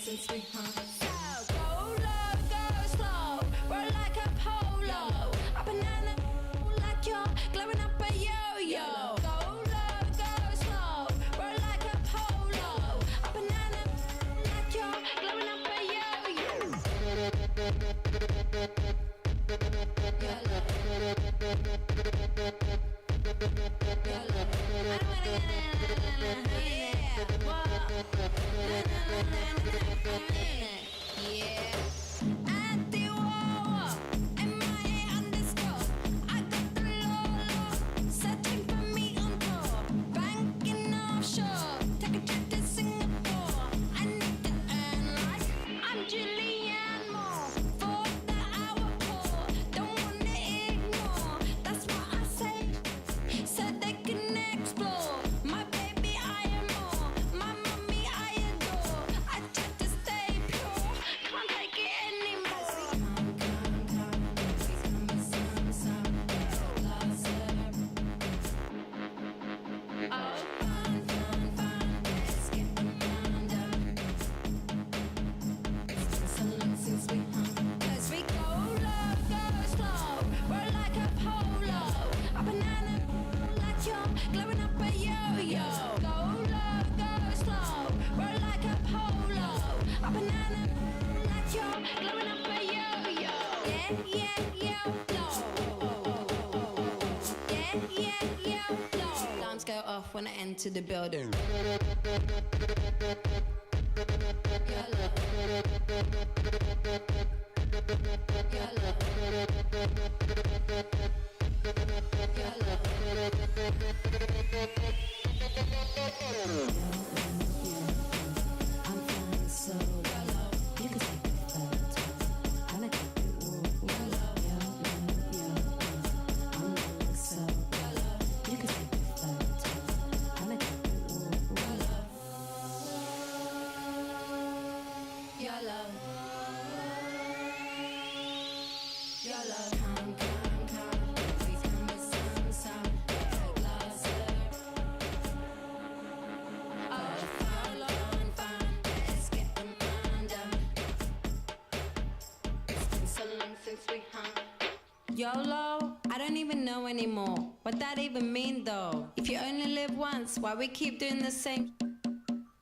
since we hung. So go low, go slow, roll like a polo, up and down the like you're glowing up a yo-yo. Go low, go slow, roll like a polo, up and down the like you're glowing up a yo-yo. Alarms go off when I enter the building. YOLO? I don't even know anymore. What that even mean though? If you only live once, why we keep doing the same?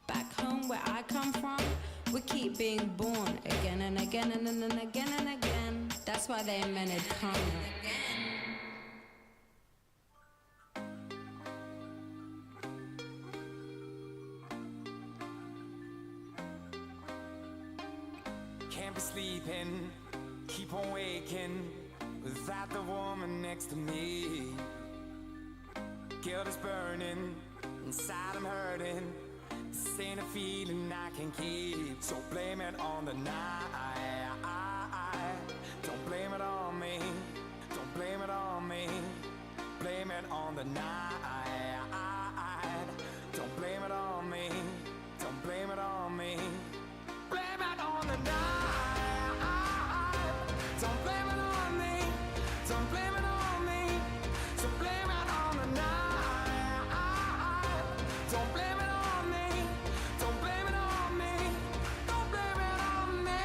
Back home where I come from, we keep being born again and again and then again and again. That's why they invented karma. Can't be sleeping, keep on waking without the woman next to me. Guilt is burning, inside I'm hurting. This ain't a feeling I can keep. So blame it on the night. Don't blame it on me. Don't blame it on me. Blame it on the night. Don't blame it on me. Don't blame it on me. Blame it on the night. Don't blame it on me. Don't blame it on me. So blame it on the night. Don't blame it on me. Don't blame it on me. Don't blame it on me.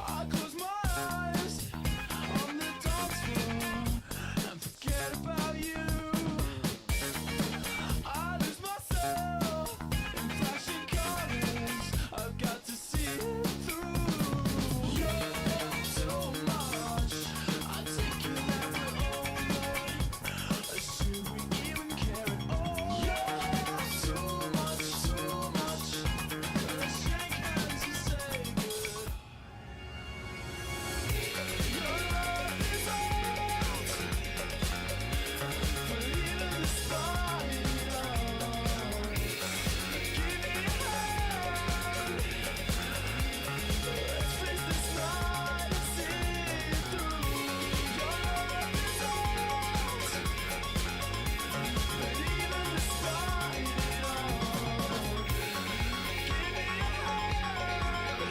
I close my eyes on the dance floor and forget about you. I lose myself in flashing colors. I've got to see it through. You're too much. I take you every over. Should we even care at all? You're too much, too much. Let's shake hands and say good. Your love is old, but even the spine. Give me a hand. Let's face this night and see it through. Your love is old, but even the spine. Give me a hand.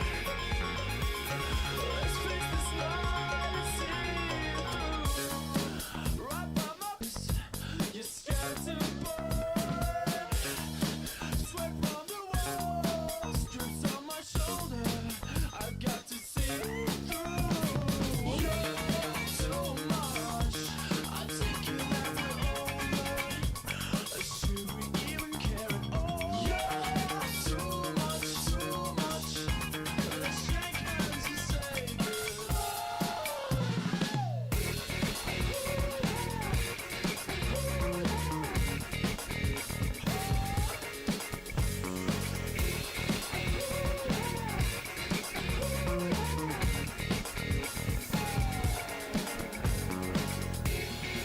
Let's face this night and see it through. Right by my wrist, your skeleton boy. Sweat from the walls, drips on my shoulder. I've got to see it through. You're too much. I take you every over. Should we even care at all? You're too much, too much. Let's shake hands and say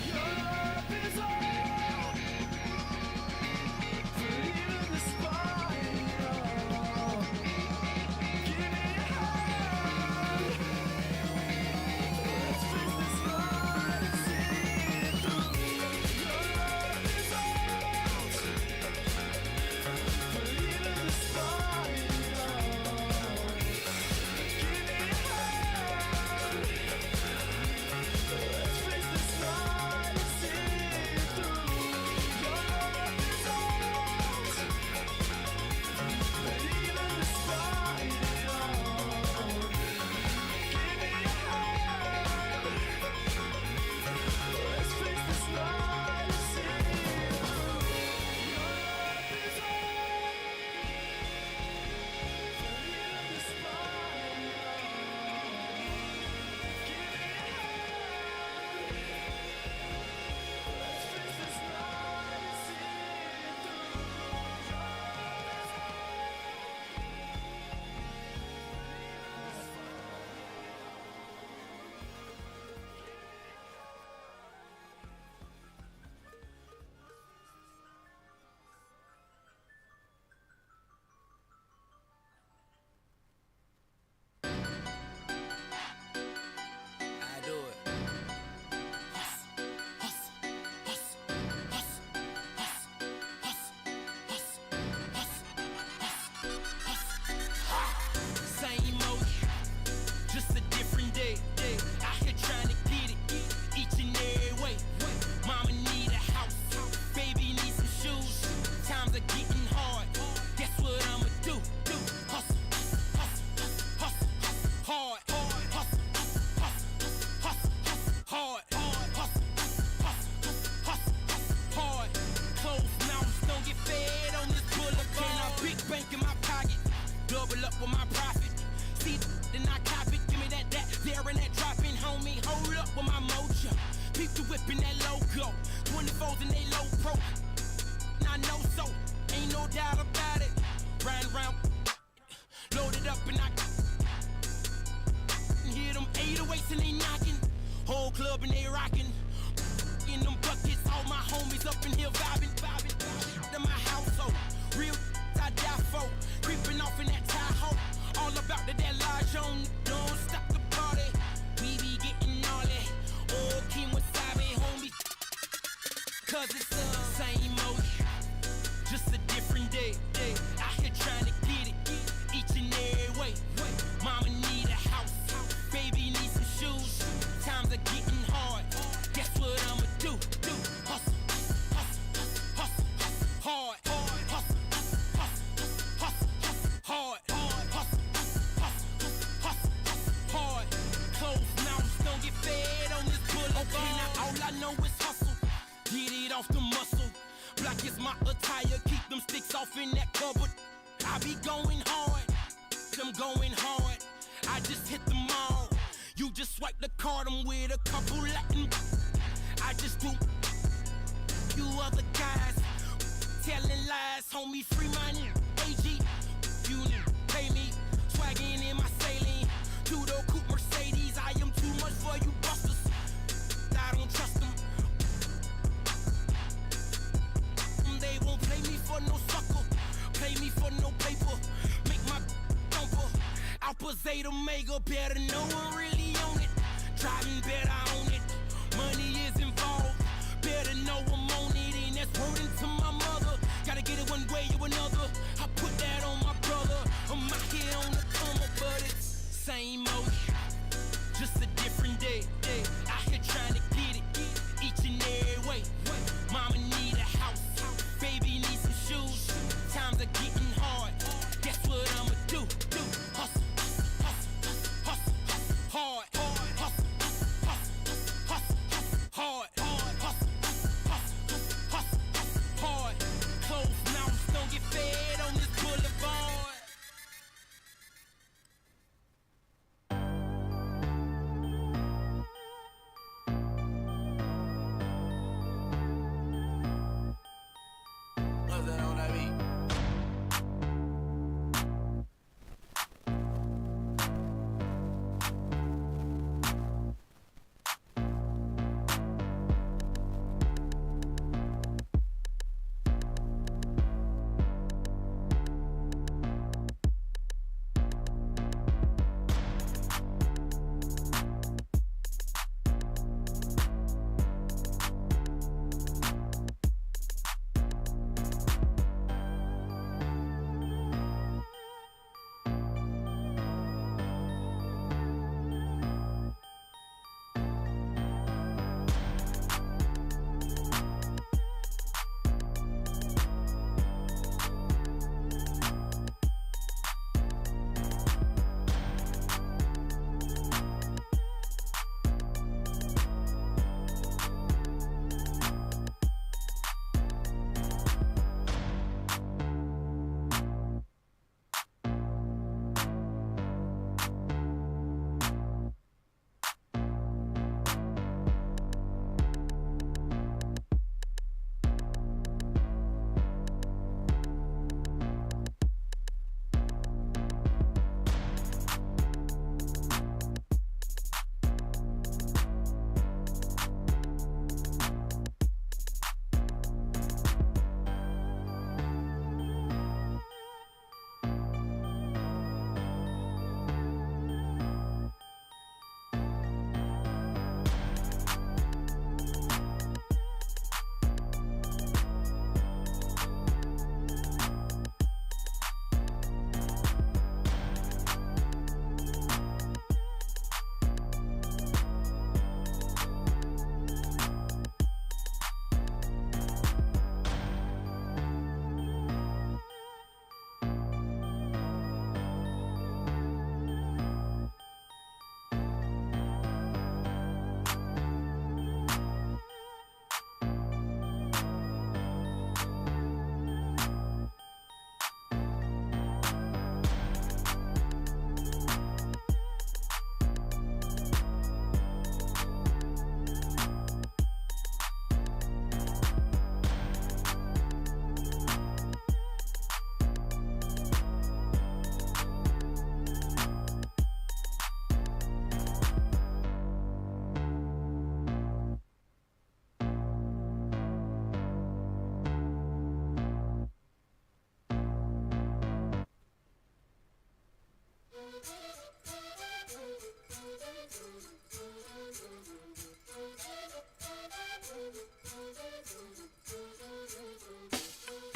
your love is all, but even the spine. Give me a hand. Let's face this night and see it through. Your love is old, but even the spine. Give me a hand. Let's face this night and see it through. Your love is old, but even the spine. Give me a hand. Let's face this night and see it through. Your love is old, but even the spine. Give me a hand. Let's face this night and see it through. I do it. Same old, just a different day. Out here trying to get it, each and every way. Mama need a house, baby need some shoes. Times are getting hard, guess what I'ma do? Hustle, hustle, hustle, hard, hustle, hustle, hustle, hard, hustle, hustle, hard. Closed mouths don't get fed on this boulevard. Can I big bank in my pocket? Double up with my profit. See, then I cop it. Give me that, there and that dropping, homie. Hold up with my mojo. Peep the whip in that logo. 24s and they low pro. I know so. Ain't no doubt about it. Riding round, loaded up and I hear them 808s and they knocking. Whole club and they rocking. In them buckets, all my homies up in here vibing. To my household. Real I die for. Creeping off in that Tahoe. All about that large on. Don't stop the party. We be getting all that. Oh, King Wasabi, homie. Cause it's the same old, just a different day. Out here trying to get it, each and every way. are getting hard. Guess what I'ma do? Hustle, hustle, hustle, hard. Hustle, hustle, hustle, hard. Hustle, hustle, hustle, hard. Closed mouths don't get fed on this boulevard. Okay, now all I know is hustle. Get it off the muscle. Black is my attire. Keep them sticks off in that cupboard. I be going hard. I'm going hard. I just hit them all. You just swipe the card, I'm with a couple Latin. I just do. You other guys telling lies, homie, free money. AG, you pay me. Swagging in my saline. Two-door coupe Mercedes. I am too much for you busters. I don't trust them. They won't play me for no sucker. Pay me for no paper. Make my thumper. Alpha Zeta Omega. Better no one really own it. Driving better own it. Money is involved. Better know I'm on it. And that's wording to my mother. Gotta get it one way or another. I put that on my brother. I'm out here on the come up, but it's same old. Just a different day. Out here trying to get it. Each and every way. Mama need a house. Baby need some shoes. Times are getting hard. Guess what I'ma do? Hustle, hustle, hustle, hard. Hustle, hustle, hustle, hard. Hustle, hustle, hustle, hard. Closed mouths don't get fed on this boulevard. What's that on that beat?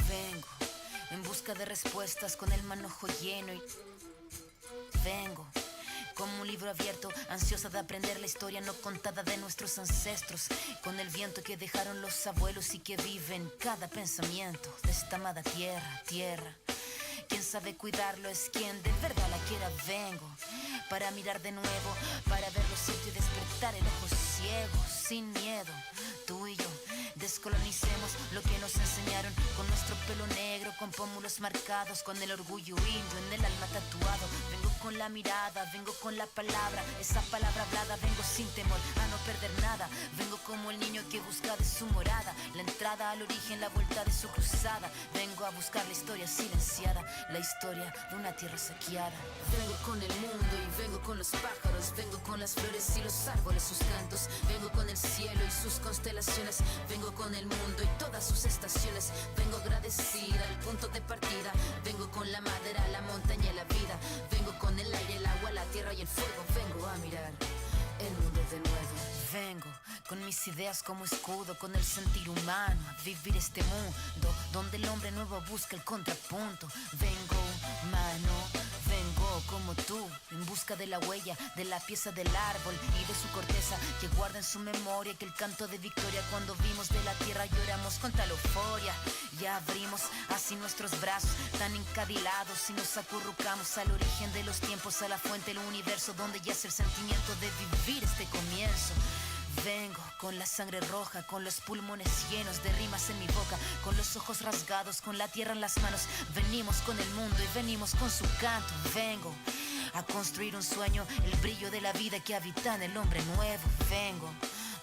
Vengo en busca de respuestas con el manojo lleno y vengo como un libro abierto, ansiosa de aprender la historia no contada de nuestros ancestros, con el viento que dejaron los abuelos y que vive en cada pensamiento de esta amada tierra. Quien sabe cuidarlo es quien de verdad la quiera. Vengo para mirar de nuevo, para ver lo cierto y despertar el ojo ciego, sin miedo. Tú y yo descolonicemos lo que nos enseñaron, con nuestro pelo negro, con pómulos marcados, con el orgullo indio en el alma tatuado. Vengo con la mirada, vengo con la palabra, esa palabra hablada. Vengo sin temor a no perder nada. Vengo como el niño que busca de su morada, la entrada al origen, la vuelta de su cruzada. Vengo a buscar la historia silenciada, la historia de una tierra saqueada. Vengo con el mundo y vengo con los pájaros, vengo con las flores y los árboles, sus cantos. Vengo con el cielo y sus constelaciones, vengo con el mundo y todas sus estaciones. Vengo agradecida al punto de partida, vengo con la madera, la montaña y la vida. Vengo con el aire, el agua, la tierra y el fuego. Vengo a mirar el mundo de nuevo. Vengo con mis ideas como escudo, con el sentir humano, a vivir este mundo donde el hombre nuevo busca el contrapunto. Vengo como tú, en busca de la huella, de la pieza del árbol y de su corteza, que guarda en su memoria que el canto de victoria cuando vimos de la tierra lloramos con tal euforia. Ya abrimos así nuestros brazos tan encadilados y nos acurrucamos al origen de los tiempos, a la fuente del universo donde yace el sentimiento de vivir este comienzo. Vengo con la sangre roja, con los pulmones llenos de rimas en mi boca, con los ojos rasgados, con la tierra en las manos. Venimos con el mundo y venimos con su canto. Vengo a construir un sueño, el brillo de la vida que habita en el hombre nuevo. Vengo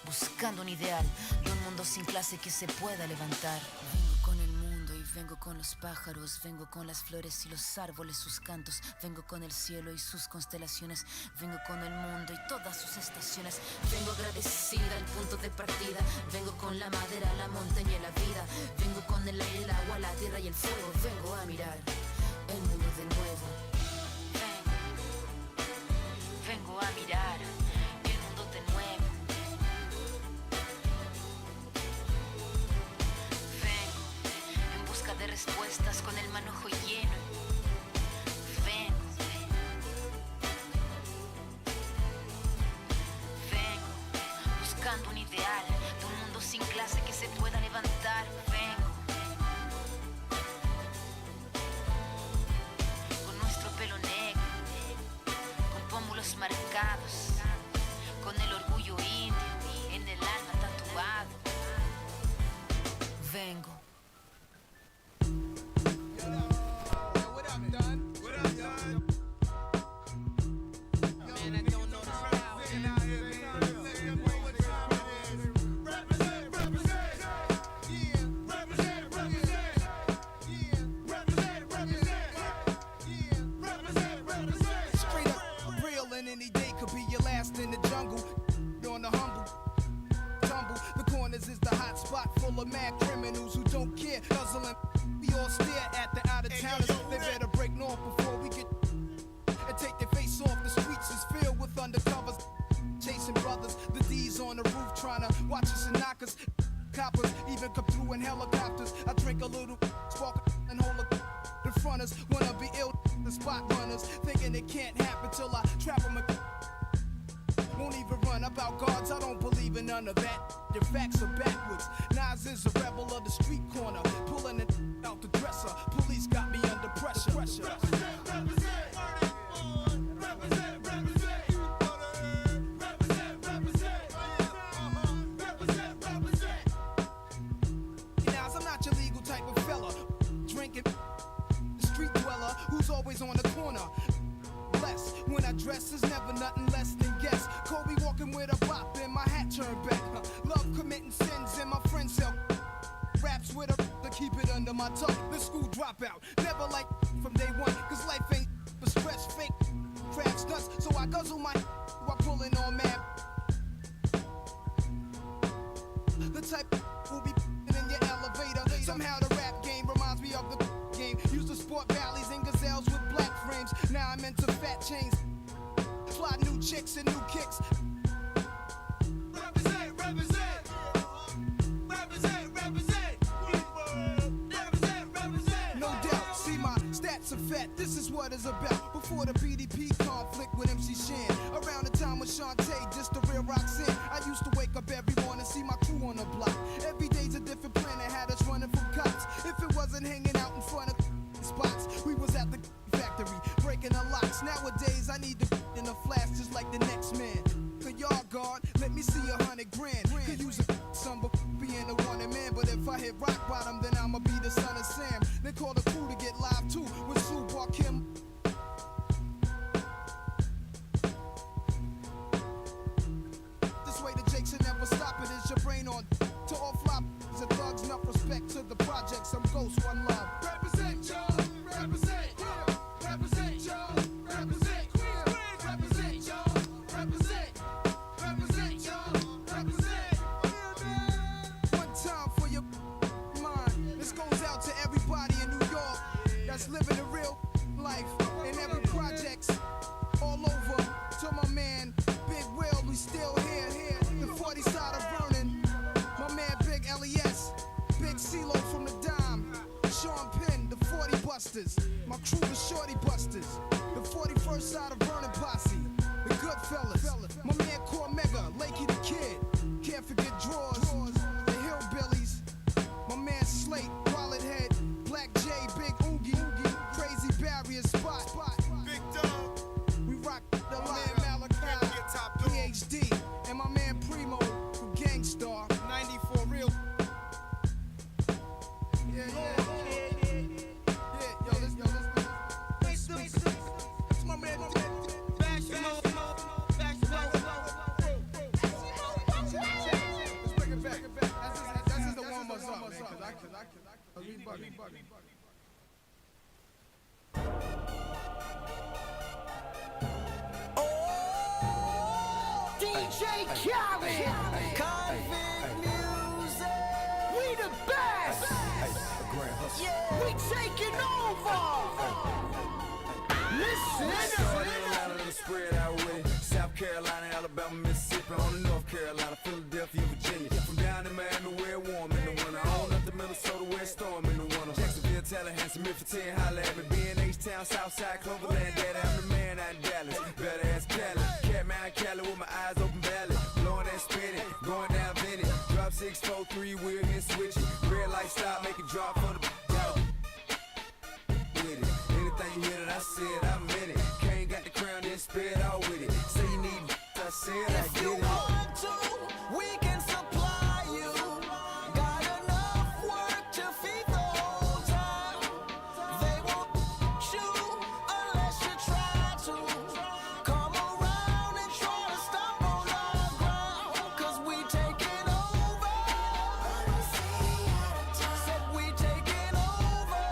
buscando un ideal de un mundo sin clase que se pueda levantar. Vengo con el mundo y vengo con los pájaros, vengo con las flores y los árboles, sus cantos. Vengo con el cielo y sus constelaciones, vengo con el mundo y todas sus estaciones. Vengo agradecida al punto de partida, vengo con la madera, la montaña y la vida. Vengo con el aire, el agua, la tierra y el fuego. Vengo a mirar el mundo de nuevo. Vengo a mirar el mundo de nuevo. Vengo en busca de respuestas con el manojo lleno. Vengo buscando un ideal de un mundo sin clase que se pueda levantar. Vengo con nuestro pelo negro, con pómulos marcados, con el orgullo indio en el alma tatuado. Vengo. Any day could be your last in the jungle. On the humble tumble, the corners is the hot spot full of mad criminals who don't care. Nuzzling, we all stare at the out of towners. They better break north before we get and take their face off. The streets is filled with undercovers, chasing brothers. The D's on the roof trying to watch us and knock us. Coppers even come through in helicopters. I drink a little, spark and hold a. The fronters wanna be ill, the spot runners, thinking it can't happen till I trap them. Won't even run about guards, I don't believe in none of that. Your facts are backwards. Nas is a rebel of the street corner, pulling it out the dresser. Police got me under pressure. Nas, I'm not your legal type of fella. Drinking. Who's always on the corner? Bless when I dress is never nothing less than guess. Kobe walking with a bop and my hat turned back. Love committing sins and my friends help. Raps with a to keep it under my tongue. The school dropout, never like from day one. Cause life ain't but stress, fake crab stunts. So I guzzle my while pulling on mad. The type who be in your elevator. Somehow the rap game reminds me of the game. Used to sport valleys and gazelles with black frames. Now I'm into fat chains. Fly new chicks and new kicks. Represent, represent. Represent, represent. Represent, represent. No doubt, see my stats are fat. This is what it's about. Before the BDP conflict, with MC Shan. Around the time when Shantae, just the real Roxanne. I used to wake up every morning, see my crew on the block. Every day's a different plan that had us running from cops. If it wasn't hanging out in front of spots, we was at the factory breaking the locks. Nowadays I need the in a flash just like the next man. A yard guard, let me see 100 grand. Could use a son, but being a wanted man. But if I hit rock bottom, then I'ma be the son of Sam. Then call the crew to get live too with Sue Kim. This way the Jake should never stop it. Is your brain on? To all flop, the thugs, enough respect to the projects. I'm Ghost, one love. Represent, y'all. Represent, yeah. Represent, y'all. Represent, queer. Represent, y'all. Represent. Represent, y'all. Represent. One time for your mind. This goes out to everybody in New York that's living a real life in every projects all over. To my man, Big Will, we still here. The 40 side of Vernon. My man, Big LES. Big CeeLo from the Dime. Sean Penn, the 40 Busters. My crew, the Shorty Busters. The 41st side of Vernon Posse. The Goodfellas. My man, Cormega, Lakey the Kid. Can't forget Drawers. The Hillbillies. My man, Slate, Wallet Head. Black J, Big Oogie. Crazy Barrier Spot. Big Dog. We rock the line, Malachi. PhD. And my man, Primo, from Gangstar. 94 real. Yeah, yo, this. That's my man. Let's bring it back. That's just the warm us up, man. Cause we bugging. DJ Khaled, Convict Music, we the best. Yeah, we taking over. Listen, spread out with it. South Carolina, Alabama, Mississippi, on the North Carolina, Philadelphia, Virginia. From down in Miami, where it warm in the winter. On up to Minnesota, where it's storm in the winter. Jacksonville, Tallahassee, Memphis, 10, holla at me. B&H-Town, Southside, Cloverland, Daddy, I'm the man out in Dallas. Better ass Cali, Catman Cali with my eyes open valley. Blowing that spinning, going down Vinny. Drop 6, 4, 3, wheel and switch it. Red light stop, make it drop for the with it. Anything you hear that I said, I meant it. Can't got the crown, then spit out with it. Say you need I said I if get you it. want to, we can supply you. Got enough work to feed the whole town. They won't shoot unless you try to. Come around and try to stop on our ground. Cause we taking over. Said we taking over.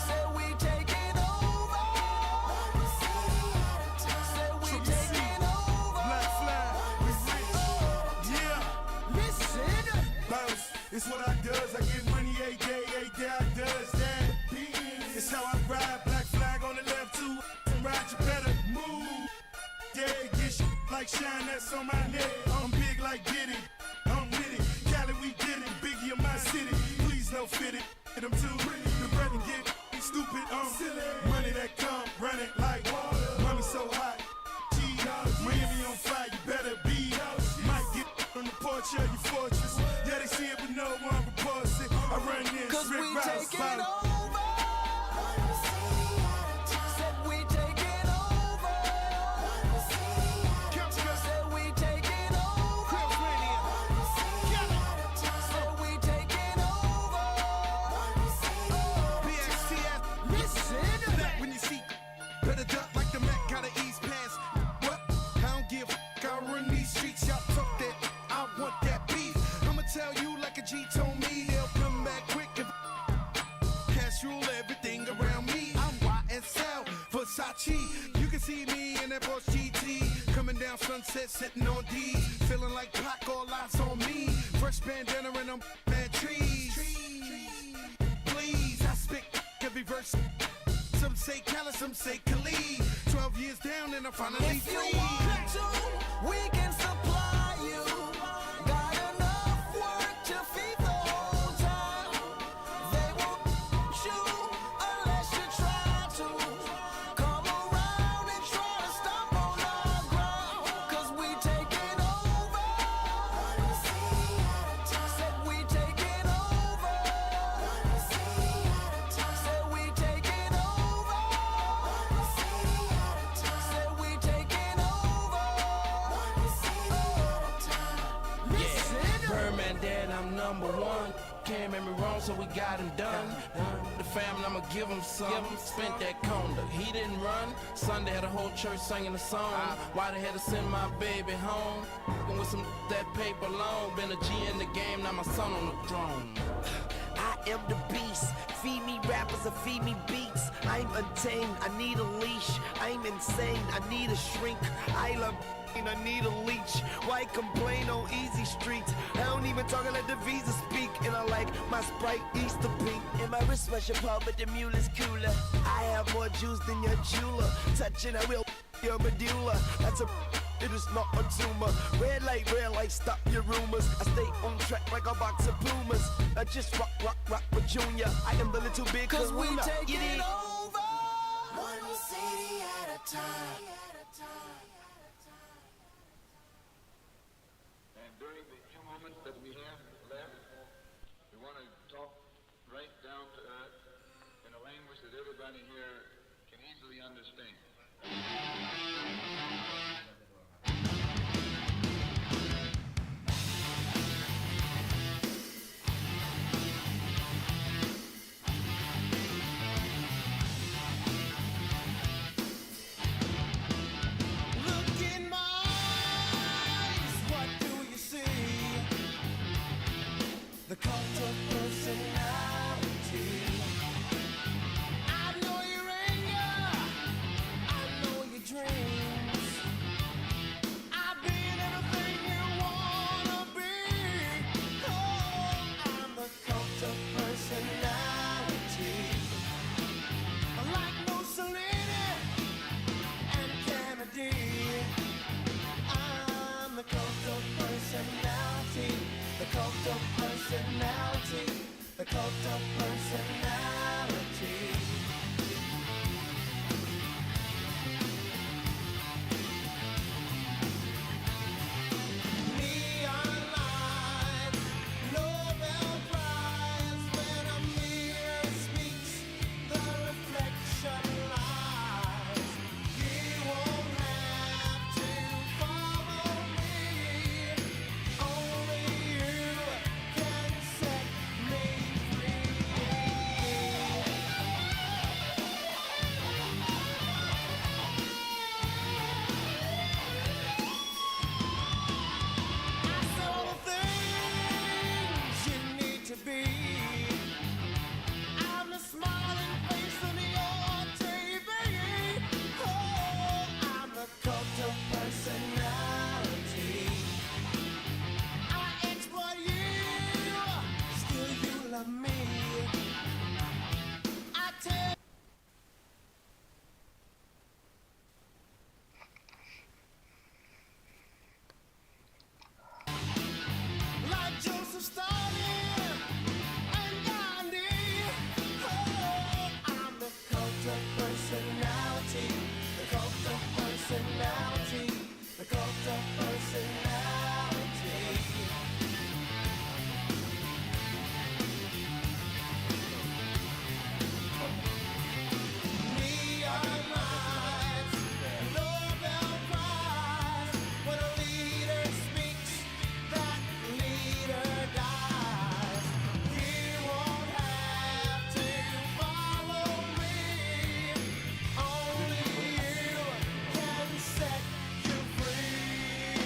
Said we taking over. Said we taking over. Black flag, we rich. Yeah. Listen. Bounce, it's what I does. I get money every day I does that. It's how I ride. Black flag on the left too. And ride, you better move. Yeah, get shit like shine that's on my neck. I'm big like Diddy. I'm with it. Cali, we did it. Biggie in my city. Please no fit it. Hit them too. The bread and get stupid. Money that come running like water. Money so hot. Miami on fire, you better be. Might get on the porch of your fortress. Yeah, they see it, but no one reports it. I run this, Cause Rick we Ross, taking over. Said we taking over. Said we taking over. Said we taking over. BXTF, listen. Back when you see, better duck like the Mac, gotta ease past. What? I don't give a I run these streets, y'all talk that. I want that beef. I'ma tell you like a G told me, they'll come back quick if cash rule everything around me. I'm YSL, Versace. You can see me in that Porsche GT. Coming down Sunset, sitting on D's. Feeling like Pac, all eyes on me. Fresh bandana and I'm mad trees. Please, I spit every verse. Some say Cali, some say Khalid. 12 years down and I'm finally If you free. want to, we can supply you. Got enough work to feed the whole town. They won't shoot unless you try to. Come around. I'm number one. Can't make me wrong, so we got him done. The family, I'ma give him some. Spent that conda, he didn't run. Sunday had a whole church singing a song. Why they had to send my baby home? And with some that paper long, been a G in the game, now my son on the throne. I am the beast. Feed me rappers or feed me beats. I'm untamed, I need a leash. I'm insane, I need a shrink. I love I need a leech. Why complain on easy streets? I don't even talk, I let the visa speak. And I like my Sprite Easter pink. And my wrist was your paw, but the mule is cooler. I have more juice than your jeweler. Touching, I will your medulla. That's a it is not a tumor. Red light, stop your rumors. I stay on track like a box of Pumas. I just rock with Junior. I am the little big Cause we kahuna. take You it dig? over. One city at a time. And during the few moments that we have left, we want to talk right down to earth in a language that everybody here can easily understand. Look in my eyes, what do you see? The cult of personality. I know your anger, I know your dreams. I've been everything you wanna be. Oh, I'm the cult of personality. Like Mussolini and Kennedy. I'm the cult of personality. The cult of personality. The cult of personality. Neon lights, Nobel Prize. When a mirror speaks, the reflection lies. You won't have to follow me. Only you can set me free. I saw the things you need to be. I'm the smiling face on your TV. Oh, I'm the cult of personality. I exploit you, still you love me. I tell like Joseph Stalin and Gandhi. Oh, I'm the cult of personality. The cult of personality. The cult of personality. Neon lights, Nobel Prize. When a leader speaks, that leader dies. You won't have to follow me. Only you can set you free.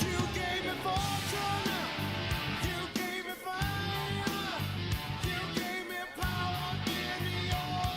You gave me fortune, you gave me fame, you gave me power in your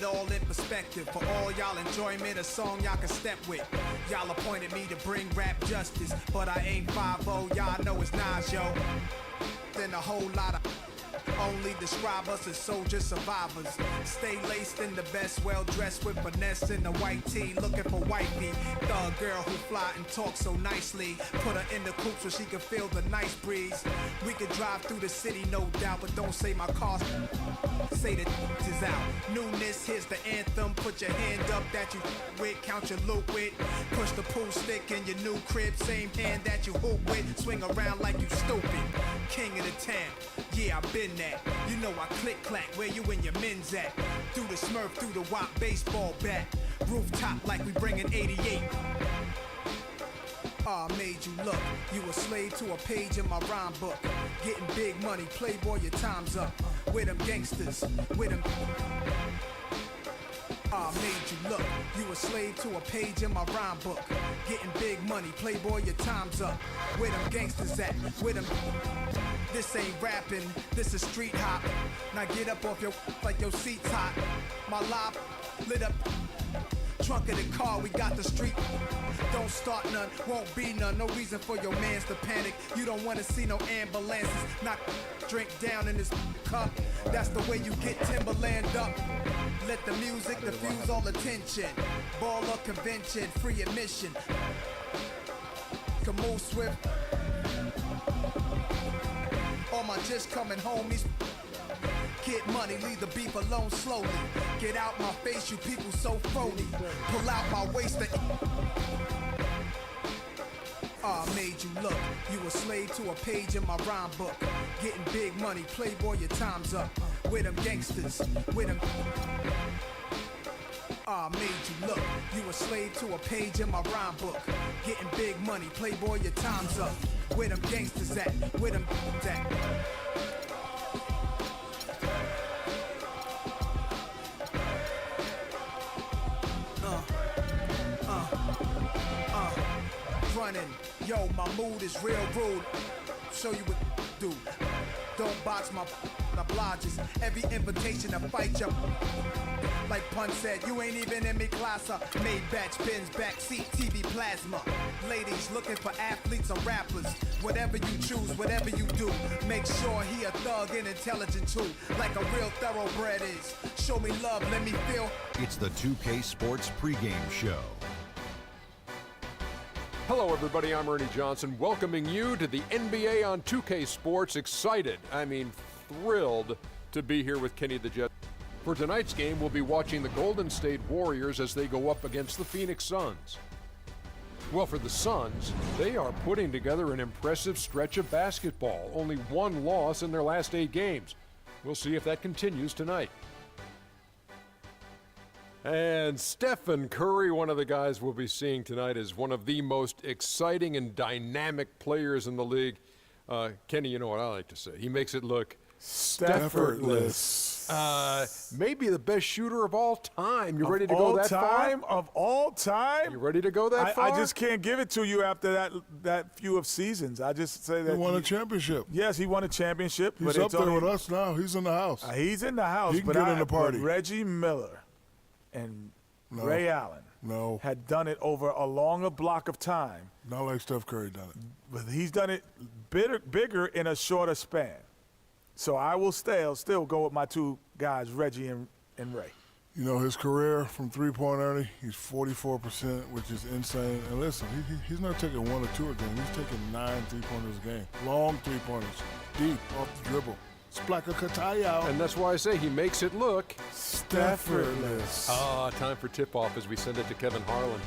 all in perspective. For all y'all enjoyment, a song y'all can step with. Y'all appointed me to bring rap justice, but I ain't 5-0, y'all know it's Nas, yo. Then a whole lot of only describe us as soldier survivors. Stay laced in the best, well dressed with finesse in the white tee, looking for wifey. Thug girl who fly and talk so nicely. Put her in the coupe so she can feel the nice breeze. We could drive through the city, no doubt, but don't say my car's. Say the is out. Newness, here's the anthem. Put your hand up that you with, count your loot with. Push the pool stick in your new crib, same hand that you hoop with. Swing around like you stupid. King of the town, yeah, I've been that. You know I click clack, where you and your men's at? Through the Smurf, through the WAP baseball bat. Rooftop like we bringing 88. I made you look. You a slave to a page in my rhyme book. Getting big money, playboy, your time's up. With them gangsters, with them. I made you look. You a slave to a page in my rhyme book. Getting big money, playboy, your time's up. Where them gangsters at? With them. This ain't rapping, this is street hop. Now get up off your like your seat's hot. My life lit up. Trunk of the car, we got the street. Don't start none, won't be none. No reason for your mans to panic. You don't wanna see no ambulances. Knock drink down in this cup. That's the way you get Timberland up. Let the music diffuse all attention. Baller convention, free admission. Can move swift. All my just coming homies. Get money, leave the beef alone slowly. Get out my face, you people so phony. Pull out my waist and I made you look. You a slave to a page in my rhyme book. Getting big money, playboy, your time's up. With them gangsters, with them. I made you look. You a slave to a page in my rhyme book. Getting big money, playboy, your time's up. Where them gangsters at? Where them at? Running, yo, my mood is real rude. Show you what do. Don't box my obliges. Every invitation to fight you. Like Pun said, you ain't even in me class. Made batch pins, backseat, TV plasma. Ladies looking for athletes or rappers. Whatever you choose, whatever you do, make sure he a thug and intelligent too. Like a real thoroughbred is. Show me love, let me feel. It's the 2K Sports pregame show. Hello, everybody. I'm Ernie Johnson, welcoming you to the NBA on 2K Sports. Excited, thrilled to be here with Kenny the Jet. For tonight's game, we'll be watching the Golden State Warriors as they go up against the Phoenix Suns. Well, for the Suns, they are putting together an impressive stretch of basketball. Only one loss in their last 8 games. We'll see if that continues tonight. And Stephen Curry, one of the guys we'll be seeing tonight, is one of the most exciting and dynamic players in the league. Kenny, you know what I like to say. He makes it look effortless. Maybe the best shooter of all time. You ready to go that far? Of all time? You ready to go that far? I just can't give it to you after that few of seasons. I just say that he won a championship. Yes, he won a championship. He's but up there with us now. He's in the house. He's in the house. He can get in the party. But Reggie Miller and Ray Allen had done it over a longer block of time. Not like Steph Curry done it. But he's done it bigger in a shorter span. So I will still go with my two guys, Reggie and Ray. You know, his career from three-point, Ernie, he's 44%, which is insane. And listen, he's not taking 1 or 2 a game. He's taking 9 three-pointers a game. Long three-pointers, deep, off the dribble. Splaka Kataya. And that's why I say he makes it look effortless. Time for tip-off as we send it to Kevin Harlan.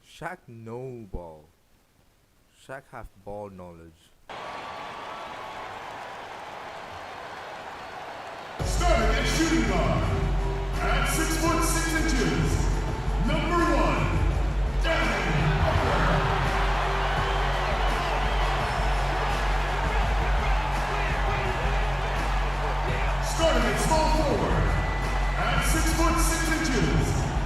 Shaq know ball. Shaq have ball knowledge. Starting at shooting guard, at 6'6", number 1, Devin Booker. Starting at small forward, at 6'6",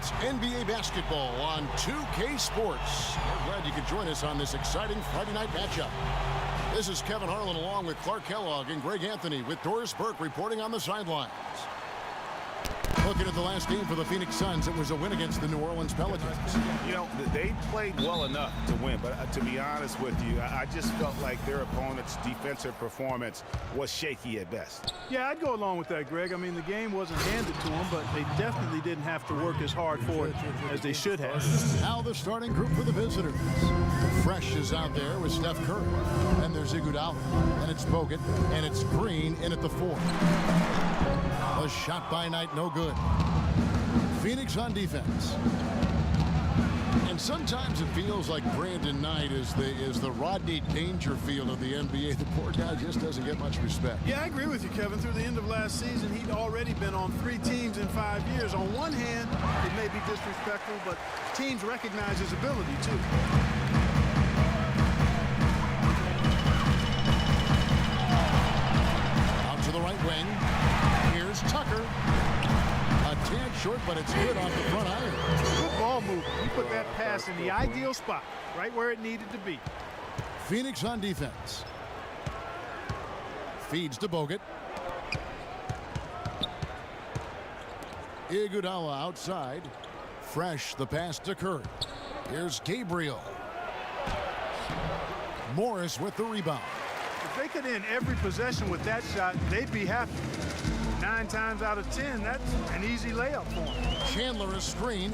It's NBA basketball on 2K Sports. We're glad you could join us on this exciting Friday night matchup. This is Kevin Harlan along with Clark Kellogg and Greg Anthony with Doris Burke reporting on the sidelines. Looking at the last game for the Phoenix Suns, it was a win against the New Orleans Pelicans. You know, they played well enough to win, but to be honest with you, I just felt like their opponent's defensive performance was shaky at best. Yeah, I'd go along with that, Greg. I mean, the game wasn't handed to them, but they definitely didn't have to work as hard for it as they should have. Now the starting group for the visitors. Fresh is out there with Steph Curry. And there's Iguodala. And it's Bogut. And it's Green in at the 4. A shot by Knight, no good. Phoenix on defense. And sometimes it feels like Brandon Knight is the Rodney Dangerfield of the NBA. The poor guy just doesn't get much respect. Yeah, I agree with you, Kevin. Through the end of last season, he'd already been on 3 teams in 5 years. On one hand, it may be disrespectful, but teams recognize his ability, too. Out to the right wing. Here's Tucker. A tad short, but it's good off the front iron. Good ball movement. He put that pass in the ideal spot, right where it needed to be. Phoenix on defense. Feeds to Bogut. Iguodala outside. Fresh, the pass to Curry. Here's Gabriel. Morris with the rebound. If they could end every possession with that shot, they'd be happy. 9 times out of 10, that's an easy layup for him. Chandler a screen.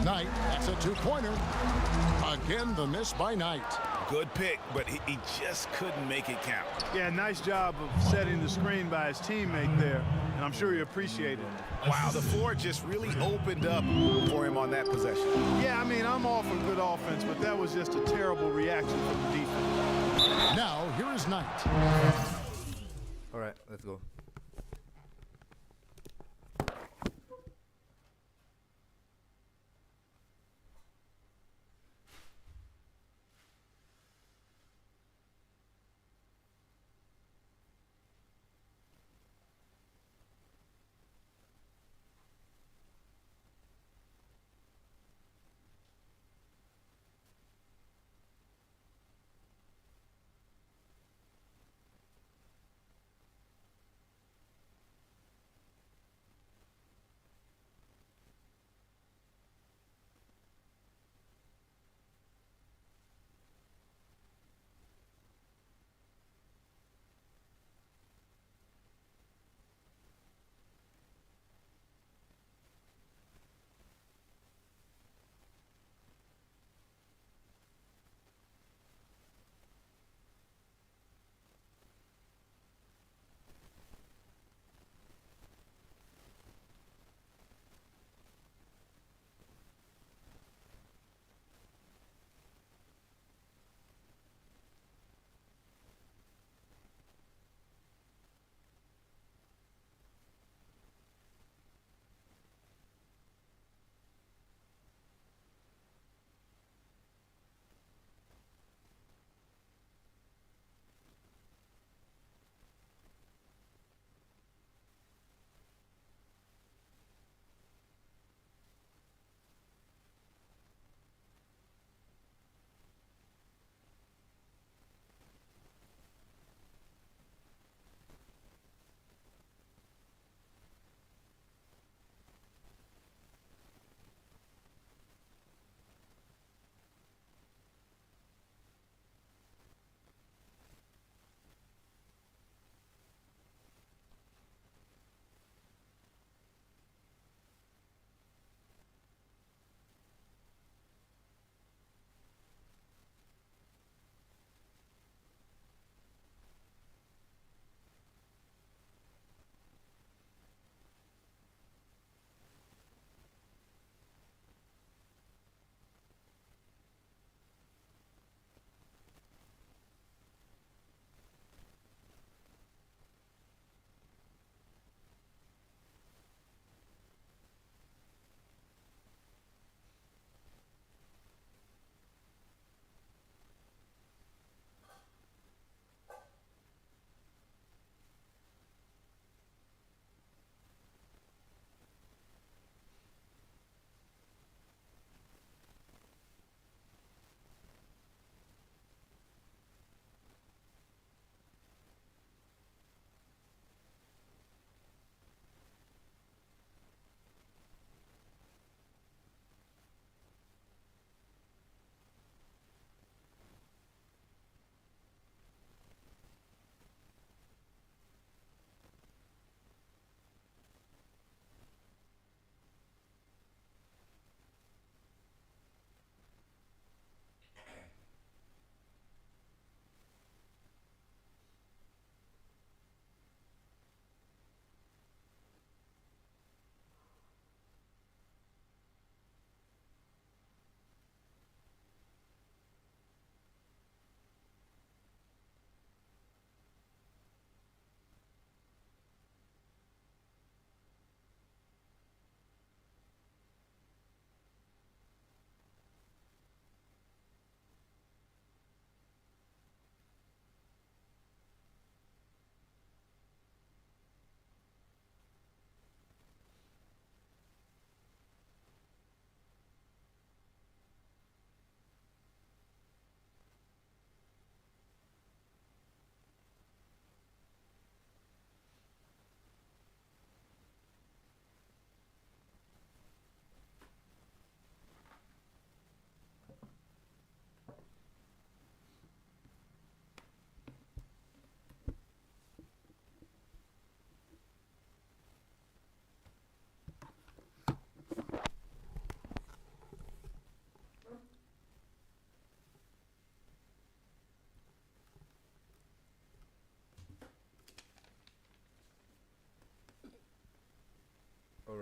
Knight, that's a 2-pointer. Again, the miss by Knight. Good pick, but he just couldn't make it count. Yeah, nice job of setting the screen by his teammate there, and I'm sure he appreciated it. Wow, the floor just really opened up for him on that possession. Yeah, I mean, I'm all for good offense, but that was just a terrible reaction from the defense. Now, here is Knight. All right, let's go.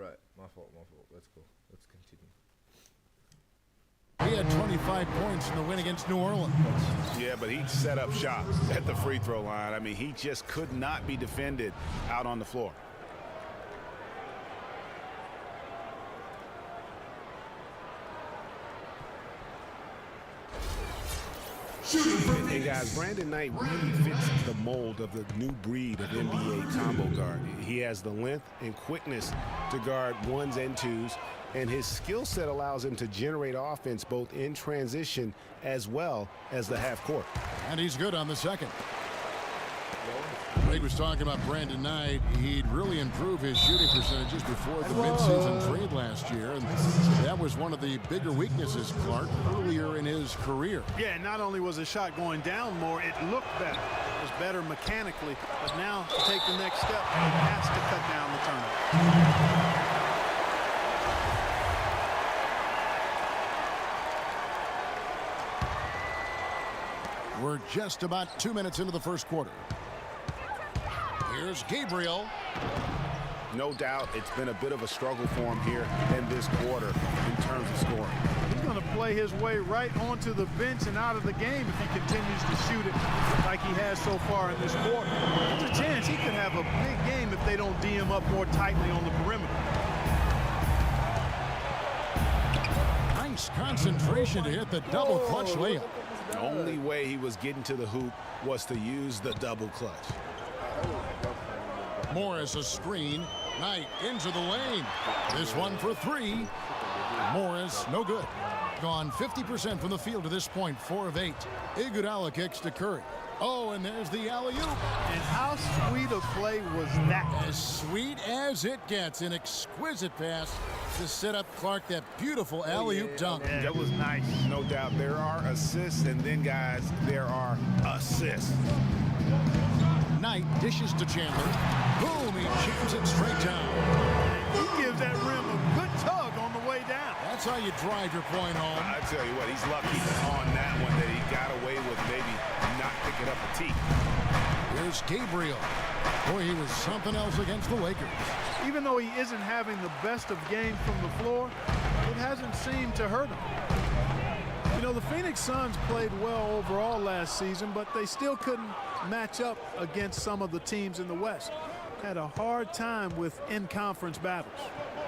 Right, my fault. Let's go. Let's continue. He had 25 points in the win against New Orleans. Yeah, but he set up shop at the free throw line. I mean, he just could not be defended out on the floor. And guys, Brandon Knight really fits the mold of the new breed of NBA combo guard. He has the length and quickness to guard ones and twos, and his skill set allows him to generate offense both in transition as well as the half court. And he's good on the second. Greg was talking about Brandon Knight. He'd really improved his shooting percentages before the midseason trade last year, and that was one of the bigger weaknesses, Clark, earlier in his career. Yeah, not only was his shot going down more, it looked better. It was better mechanically, but now to take the next step, he has to cut down the turnover. We're just about 2 minutes into the first quarter. Here's Gabriel. No doubt it's been a bit of a struggle for him here in this quarter in terms of scoring. He's going to play his way right onto the bench and out of the game if he continues to shoot it like he has so far in this quarter. There's a chance he could have a big game if they don't D him up more tightly on the perimeter. Nice concentration to hit the double clutch layup. The only way he was getting to the hoop was to use the double clutch. Morris a screen. Knight into the lane. This one for three. Morris no good. Gone 50% from the field to this point, 4 of 8. Iguodala kicks to Curry. Oh, and there's the alley-oop. And how sweet a play was that? As sweet as it gets. An exquisite pass to set up Clark that beautiful alley-oop dunk. Yeah, that was nice. No doubt there are assists, and then, guys, there are assists. Knight dishes to Chandler. Boom, he jams it straight down. He gives that rim a good tug on the way down. That's how you drive your point home. I tell you what, he's lucky on that one that he got away with maybe not picking up a tee. Here's Gabriel. Boy, he was something else against the Lakers. Even though he isn't having the best of games from the floor, it hasn't seemed to hurt him. You know, the Phoenix Suns played well overall last season, but they still couldn't match up against some of the teams in the West. Had a hard time with in-conference battles.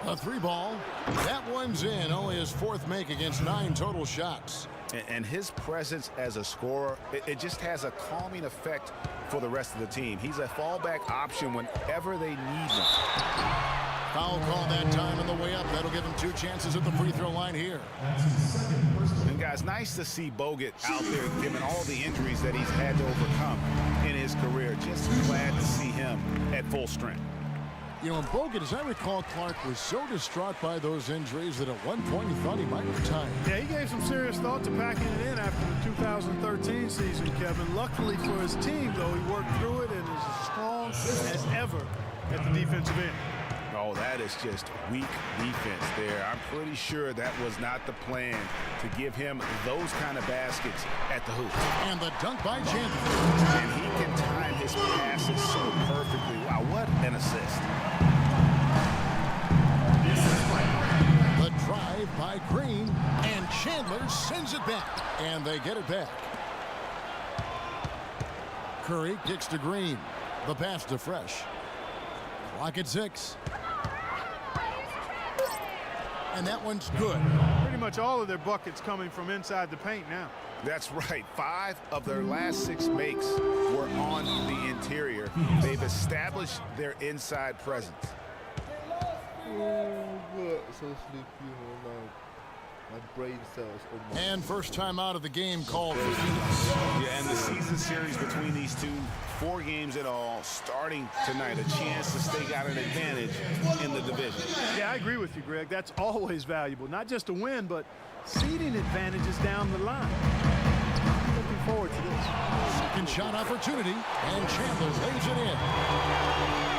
A 3-ball. That one's in. Only his 4th make against 9 total shots. And his presence as a scorer, it just has a calming effect for the rest of the team. He's a fallback option whenever they need him. Foul call that time on the way up. That'll give him 2 chances at the free throw line here. And guys, nice to see Bogut out there given all the injuries that he's had to overcome in his career. Just glad to see him at full strength. You know, and Bogut, as I recall, Clark was so distraught by those injuries that at one point he thought he might retire. Yeah, he gave some serious thought to packing it in after the 2013 season, Kevin. Luckily for his team, though, he worked through it and is as strong as ever at the defensive end. Oh, that is just weak defense there. I'm pretty sure that was not the plan to give him those kind of baskets at the hoop. And the dunk by Chandler. And he can time his passes so perfectly. Wow, what an assist. The drive by Green, and Chandler sends it back. And they get it back. Curry kicks to Green. The pass to Fresh. Clock at 6. And that one's good. Pretty much all of their buckets coming from inside the paint now. That's right. 5 of their last 6 makes were on the interior. They've established their inside presence. So sleepy, my brain cells. And first time out of the game called for Phoenix. Yeah, and the season series between these two, 4 games in all, starting tonight. A chance to stake out an advantage in the division. Yeah, I agree with you, Greg. That's always valuable. Not just a win, but seeding advantages down the line. Looking forward to this. Second shot opportunity, and Chandler lays it in.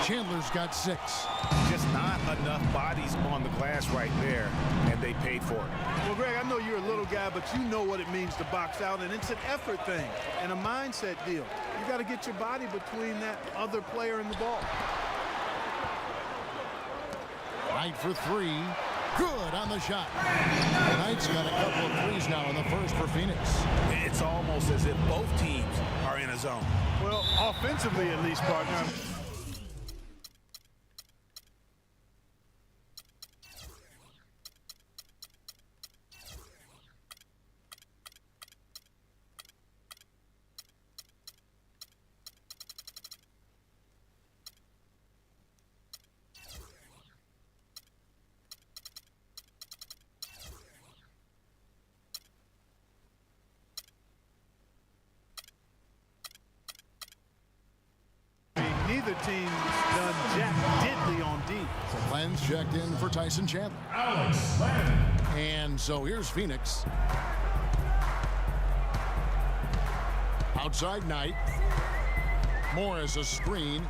Chandler's got 6. Just not enough bodies on the glass right there, and they paid for it. Well, Greg, I know you're a little guy, but you know what it means to box out, and it's an effort thing and a mindset deal. You got to get your body between that other player and the ball. Knight for three. Good on the shot. Knight's got a couple of threes now in the first for Phoenix. It's almost as if both teams are in a zone. Well, offensively at least, partner. Neither team's done jack diddly on D. So Len's checked in for Tyson Chandler. Alex Len. And so here's Phoenix. Outside Knight. Morris a screen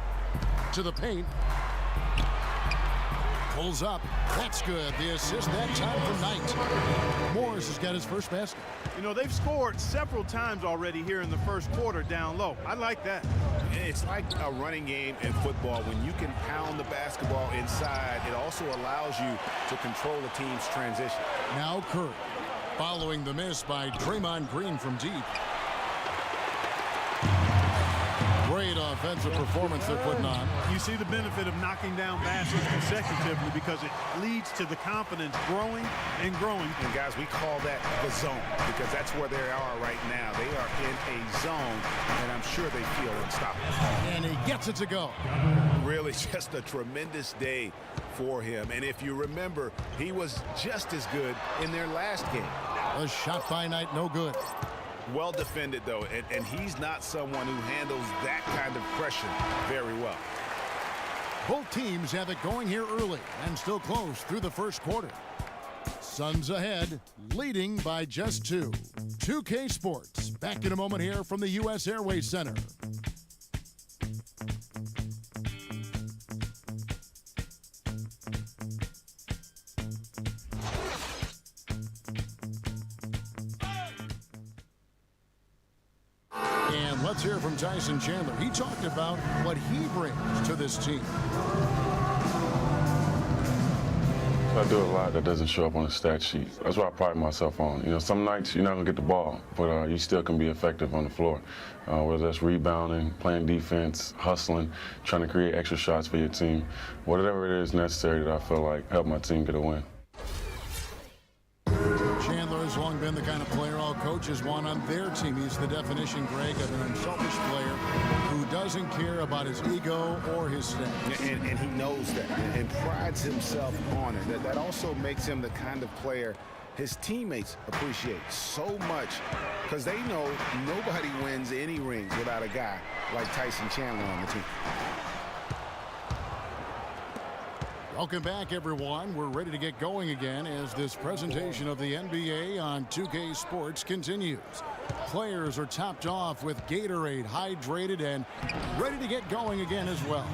to the paint. Pulls up. That's good. The assist that time from Knight. Morris has got his first basket. You know, they've scored several times already here in the first quarter down low. I like that. It's like a running game in football. When you can pound the basketball inside, it also allows you to control a team's transition. Now Curry, following the miss by Draymond Green from deep. Great offensive performance they're putting on. You see the benefit of knocking down baskets consecutively because it leads to the confidence growing and growing. And guys, we call that the zone because that's where they are right now. They are in a zone, and I'm sure they feel unstoppable. And he gets it to go. Really just a tremendous day for him. And if you remember, he was just as good in their last game. A shot by Knight, no good. Well defended, though, and he's not someone who handles that kind of pressure very well. Both teams have it going here early and still close through the first quarter. Suns ahead, leading by just 2. 2K Sports, back in a moment here from the U.S. Airways Center. And let's hear from Tyson Chandler. He talked about what he brings to this team. I do a lot that doesn't show up on the stat sheet. That's what I pride myself on. You know, some nights you're not going to get the ball, but you still can be effective on the floor. Whether that's rebounding, playing defense, hustling, trying to create extra shots for your team. Whatever it is necessary that I feel like help my team get a win. Chandler has long been the kind of player all coaches want on their team. He's the definition, Greg, of an unselfish player who doesn't care about his ego or his stats. And he knows that and prides himself on it. That also makes him the kind of player his teammates appreciate so much because they know nobody wins any rings without a guy like Tyson Chandler on the team. Welcome back, everyone. We're ready to get going again as this presentation of the NBA on 2K Sports continues. Players are topped off with Gatorade, hydrated, and ready to get going again as well.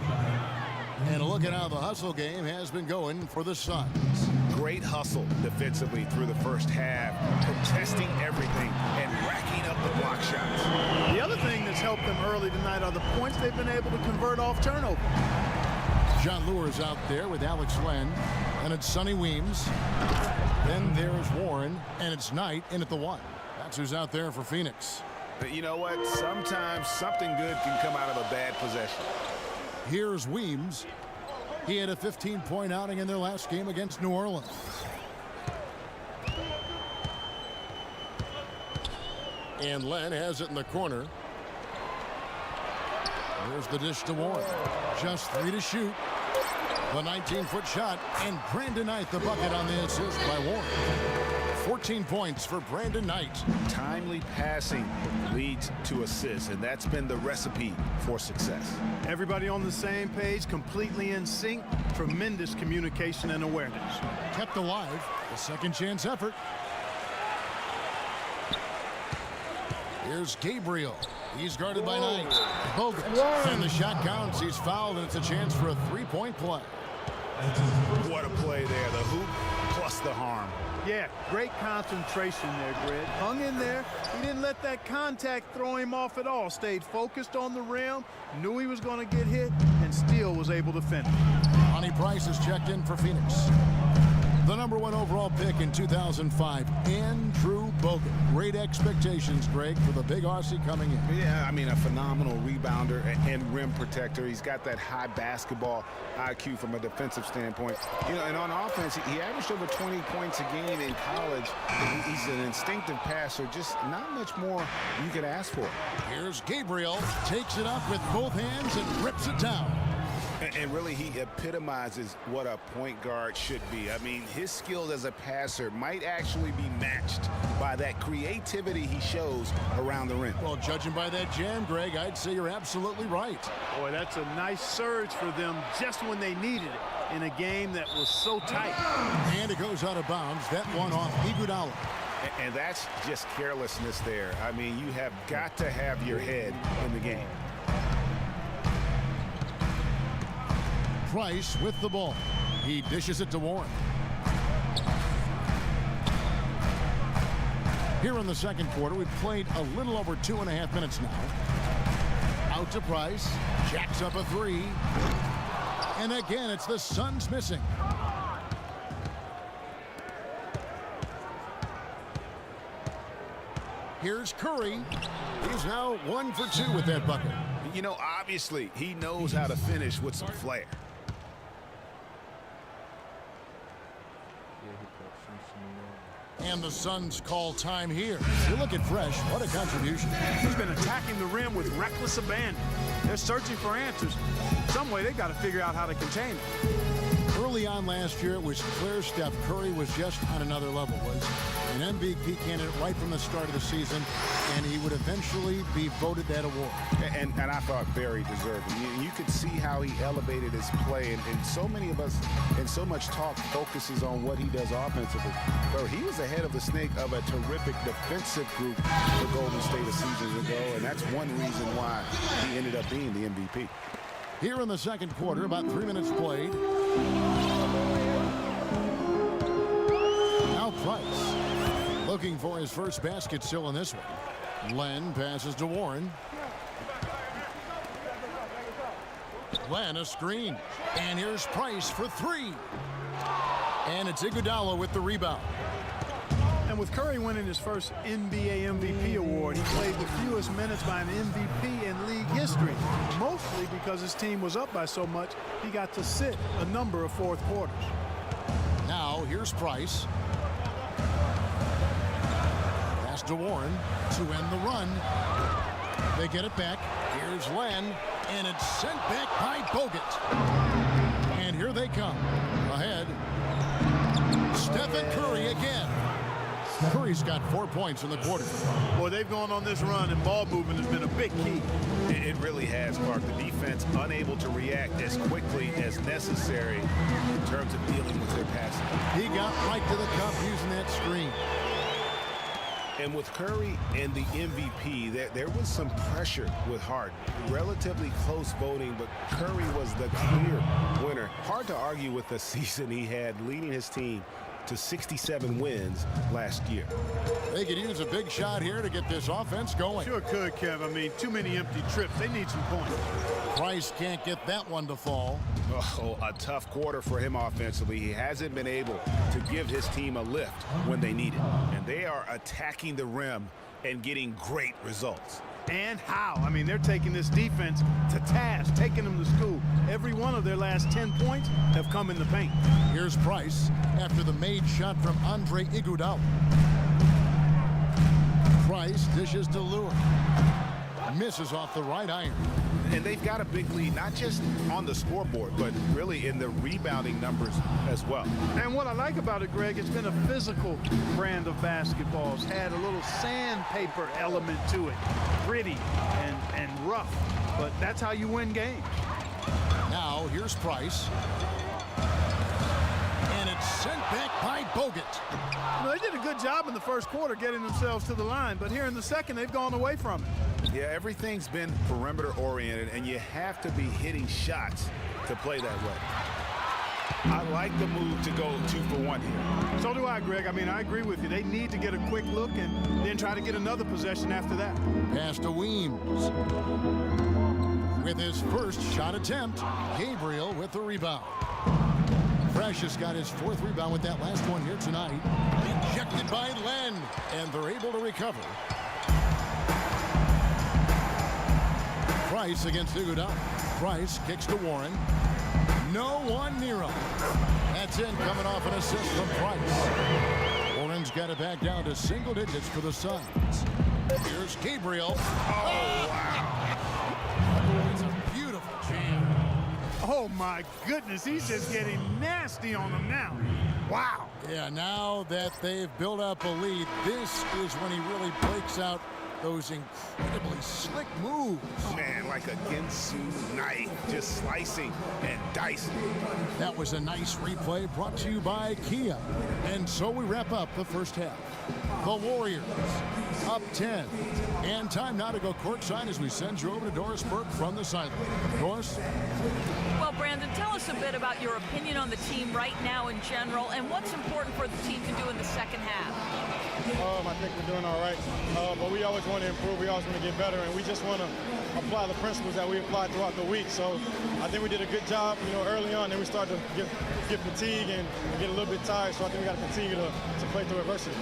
And look at how the hustle game has been going for the Suns. Great hustle defensively through the first half, contesting everything and racking up the block shots. The other thing that's helped them early tonight are the points they've been able to convert off turnover. John Lure's out there with Alex Len, and it's Sonny Weems. Then there's Warren, and it's Knight in at the 1. That's who's out there for Phoenix. But you know what? Sometimes something good can come out of a bad possession. Here's Weems. He had a 15-point outing in their last game against New Orleans. And Len has it in the corner. There's the dish to Warren. Just 3 to shoot. The 19-foot shot, and Brandon Knight the bucket on the assist by Warren. 14 points for Brandon Knight. Timely passing leads to assists, and that's been the recipe for success. Everybody on the same page, completely in sync. Tremendous communication and awareness. Kept alive. A second chance effort. Here's Gabriel. He's guarded by Knight. Bogut. And the shot counts. He's fouled, and it's a chance for a 3-point play. What a play there. The hoop plus resist the harm. Yeah, great concentration there, Greg. Hung in there. He didn't let that contact throw him off at all. Stayed focused on the rim, knew he was going to get hit, and still was able to finish. Lonnie Price is checked in for Phoenix. The #1 overall pick in 2005, Andrew Bogut. Great expectations, Greg, for the big Aussie coming in. Yeah, I mean, a phenomenal rebounder and rim protector. He's got that high basketball IQ from a defensive standpoint. You know, and on offense, he averaged over 20 points a game in college. He's an instinctive passer, just not much more you could ask for. Here's Gabriel, takes it up with both hands and rips it down. And really, he epitomizes what a point guard should be. I mean, his skills as a passer might actually be matched by that creativity he shows around the rim. Well, judging by that jam, Greg, I'd say you're absolutely right. Boy, that's a nice surge for them just when they needed it in a game that was so tight. And it goes out of bounds. That one off Iguodala. And that's just carelessness there. I mean, you have got to have your head in the game. Price with the ball. He dishes it to Warren. Here in the second quarter, we've played a little over 2.5 minutes now. Out to Price. Jacks up a three. And again, it's the Suns missing. Here's Curry. He's now 1 for 2 with that bucket. You know, obviously, he knows how to finish with some flair. And the Suns call time here. You look at Fresh, what a contribution. He's been attacking the rim with reckless abandon. They're searching for answers. Some way they got to figure out how to contain it. Early on last year, it was clear Steph Curry was just on another level. Was an MVP candidate right from the start of the season, and he would eventually be voted that award. And I thought very deserving. You could see how he elevated his play, and so many of us, and so much talk focuses on what he does offensively. But he was ahead of the snake of a terrific defensive group for Golden State a season ago, and that's one reason why he ended up being the MVP. Here in the second quarter, about 3 minutes played. Now Price looking for his first basket still in this one. Len passes to Warren. Len a screen. And here's Price for three. And it's Iguodala with the rebound. And with Curry winning his first NBA MVP award, he played the fewest minutes by an MVP in league history, mostly because his team was up by so much, he got to sit a number of fourth quarters. Now here's Price. Pass to Warren to end the run. They get it back. Here's Len, and it's sent back by Bogut. And here they come. Ahead. Stephen Curry again. Curry's got 4 points in the quarter. Boy, they've gone on this run, and ball movement has been a big key. It really has, Mark. The defense unable to react as quickly as necessary in terms of dealing with their passing. He got right to the cup using that screen. And with Curry and the MVP, there was some pressure with Harden. Relatively close voting, but Curry was the clear winner. Hard to argue with the season he had, leading his team to 67 wins last year. They could use a big shot here to get this offense going. Sure could, Kev. I mean, too many empty trips. They need some points. Price can't get that one to fall. Oh, a tough quarter for him offensively. He hasn't been able to give his team a lift when they need it. And they are attacking the rim and getting great results. And how? I mean, they're taking this defense to task, taking them to school. Every one of their last 10 points have come in the paint. Here's Price after the made shot from Andre Iguodala. Price dishes to Lure. Misses off the right iron. And they've got a big lead, not just on the scoreboard, but really in the rebounding numbers as well. And what I like about it, Greg, it's been a physical brand of basketball. It's had a little sandpaper element to it. Gritty and rough, but that's how you win games. Now here's Price. And it's sent back by Bogut. Well, they did a good job in the first quarter getting themselves to the line, but here in the second, they've gone away from it. Yeah, everything's been perimeter oriented, and you have to be hitting shots to play that way. I like the move to go 2 for 1 here. So do I, Greg. I mean, I agree with you. They need to get a quick look and then try to get another possession after that. Pass to Weems. With his first shot attempt, Gabriel with the rebound. Fresh has got his 4th rebound with that last one here tonight. Ejected by Len, and they're able to recover. Price against Iguodala. Price kicks to Warren. No one near him. That's in, coming off an assist from Price. Warren's got it back down to single digits for the Suns. Here's Gabriel. Oh, wow. It's a beautiful jam. Oh, my goodness. He's just getting nasty on them now. Wow. Yeah, now that they've built up a lead, this is when he really breaks out those incredibly slick moves. Man, like a Ginsu knife, just slicing and dicing. That was a nice replay brought to you by Kia. And so we wrap up the first half. The Warriors up 10. And time now to go courtside as we send you over to Doris Burke from the sideline. Doris? Well, Brandon, tell us a bit about your opinion on the team right now in general and what's important for the team to do in the second half. I think we're doing all right, but we always want to improve. We always want to get better, and we just want to apply the principles that we applied throughout the week. So I think we did a good job, early on. Then we started to get fatigued and get a little bit tired. So I think we got to continue to play through adversity.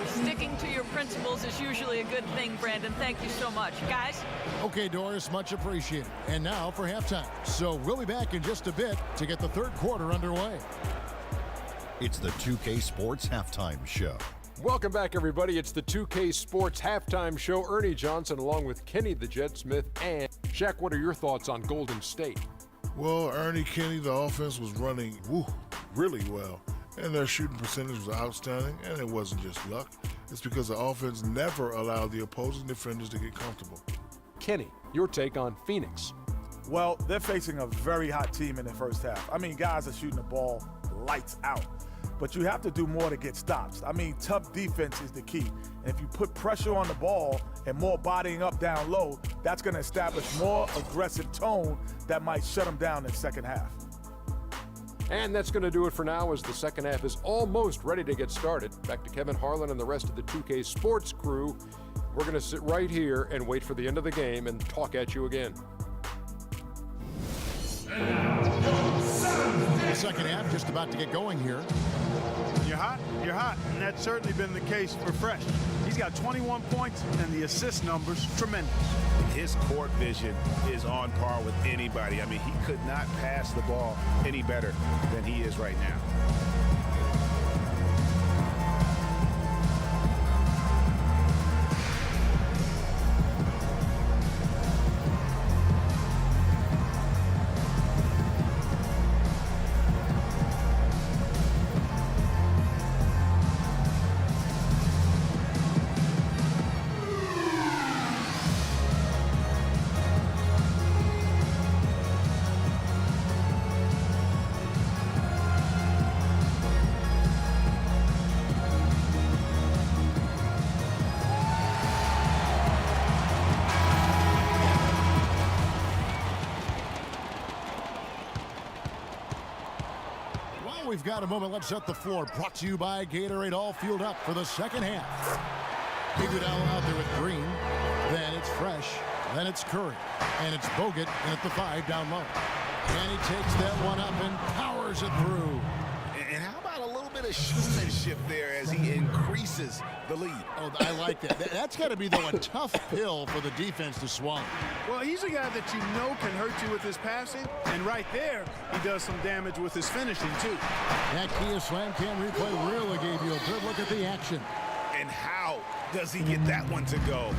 Sticking to your principles is usually a good thing, Brandon. Thank you so much, guys. Okay, Doris, much appreciated. And now for halftime. So we'll be back in just a bit to get the third quarter underway. It's the 2K Sports Halftime Show. Welcome back, everybody. It's the 2K Sports Halftime Show. Ernie Johnson along with Kenny the Jet Smith. And Shaq, what are your thoughts on Golden State? Well, Ernie, Kenny, the offense was running really well. And their shooting percentage was outstanding. And it wasn't just luck. It's because the offense never allowed the opposing defenders to get comfortable. Kenny, your take on Phoenix. Well, they're facing a very hot team in the first half. I mean, guys are shooting the ball lights out. But you have to do more to get stops. I mean, tough defense is the key. And if you put pressure on the ball and more bodying up down low, that's going to establish more aggressive tone that might shut them down in the second half. And that's going to do it for now as the second half is almost ready to get started. Back to Kevin Harlan and the rest of the 2K Sports crew. We're going to sit right here and wait for the end of the game and talk at you again. The second half just about to get going here. You're hot, and that's certainly been the case for Fresh. He's got 21 points, and the assist numbers tremendous. His court vision is on par with anybody. I mean, he could not pass the ball any better than he is right now. We've got a moment. Let's set the floor. Brought to you by Gatorade. All fueled up for the second half. Iguodala out there with Green. Then it's Fresh. Then it's Curry. And it's Bogut in at the 5 down low. And he takes that one up and powers it through. And how about a little bit of showmanship there as he increases the lead? Oh, I like that. That's got to be, though, a tough pill for the defense to swallow. Well, he's a guy that you know can hurt you with his passing, and right there, he does some damage with his finishing, too. That Kia Slam Cam replay really gave you a good look at the action. And how does he get that one to go?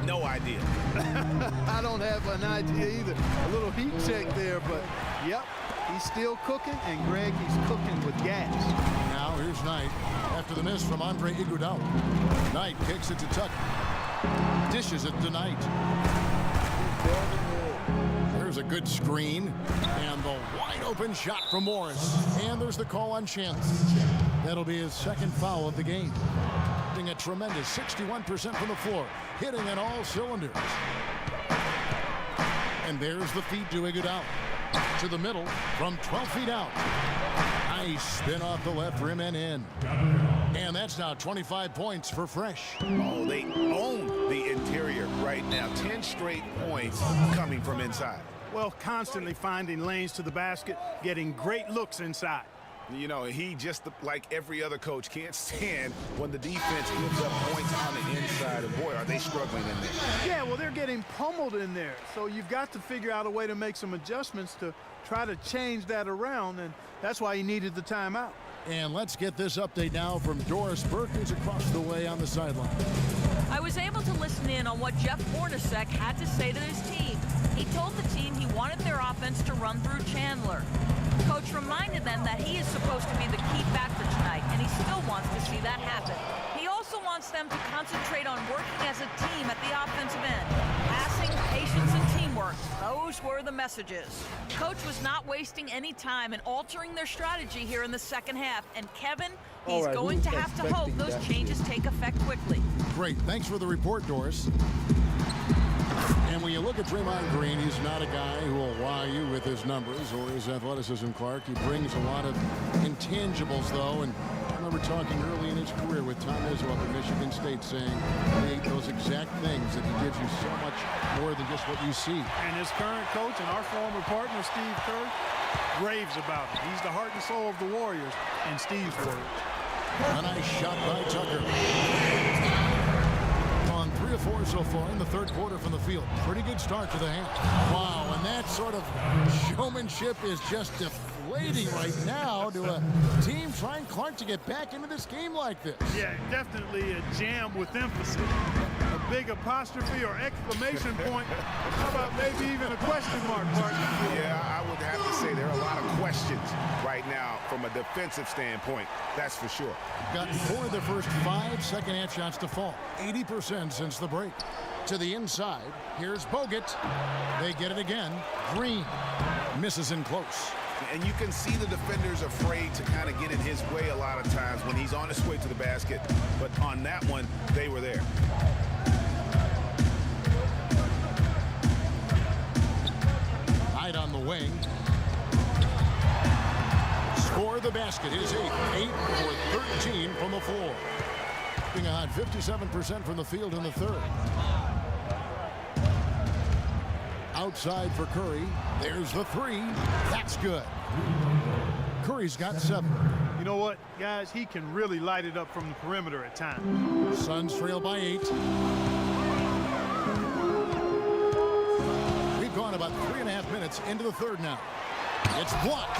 No idea. I don't have an idea either. A little heat check there, but, yep. He's still cooking, and Greg, he's cooking with gas. Now here's Knight after the miss from Andre Iguodala. Knight kicks it to Tucker. Dishes it to Knight. There's a good screen, and the wide open shot from Morris. And there's the call on Chance. That'll be his second foul of the game. Hitting a tremendous 61% from the floor, hitting on all cylinders. And there's the feed to Iguodala. To the middle from 12 feet out. Nice spin off the left rim and in. And that's now 25 points for Fresh. Oh, they own the interior right now. 10 straight points coming from inside. Well, constantly finding lanes to the basket, getting great looks inside. You know, he just like every other coach can't stand when the defense gives up points on the inside. And boy, are they struggling in there. Yeah, well, they're getting pummeled in there. So you've got to figure out a way to make some adjustments to try to change that around. And that's why he needed the timeout. And let's get this update now from Doris Burke, who's across the way on the sideline. I was able to listen in on what Jeff Hornacek had to say to his team. He told the team he wanted their offense to run through Chandler. Coach reminded them that he is supposed to be the key factor tonight, and he still wants to see that happen. He also wants them to concentrate on working as a team at the offensive end. Passing, patience, and teamwork. Those were the messages. Coach was not wasting any time in altering their strategy here in the second half. And Kevin, he's going to have to hope those changes take effect quickly. Great. Thanks for the report, Doris. And when you look at Draymond Green, he's not a guy who will wow you with his numbers or his athleticism, Clark. He brings a lot of intangibles, though. And I remember talking early in his career with Tom Izzo up at Michigan State saying, hey, those exact things that he gives you so much more than just what you see. And his current coach and our former partner, Steve Kerr, raves about him. He's the heart and soul of the Warriors, in Steve's words. A nice shot by Tucker. 3 of 4 so far in the third quarter from the field. Pretty good start to the half. Wow, and that sort of showmanship is just deflating right now to a team trying, Clark, to get back into this game like this. Yeah, definitely a jam with emphasis. A big apostrophe or exclamation point. How about maybe even a question mark, Mark? Yeah, I would have to say there are a lot of questions right now from a defensive standpoint. That's for sure. Got 4 of the first 5 second-half shots to fall. 80% since the break. To the inside. Here's Bogut. They get it again. Green misses in close. And you can see the defenders afraid to kind of get in his way a lot of times when he's on his way to the basket. But on that one, they were there. Knight on the wing. Score the basket. His 8 for 13 from the floor. Being a hot 57% from the field in the third. Outside for Curry. There's the 3. That's good. Curry's got 7. You know what, guys? He can really light it up from the perimeter at times. Suns trail by 8. We've gone about 3.5 minutes into the third now. It's blocked.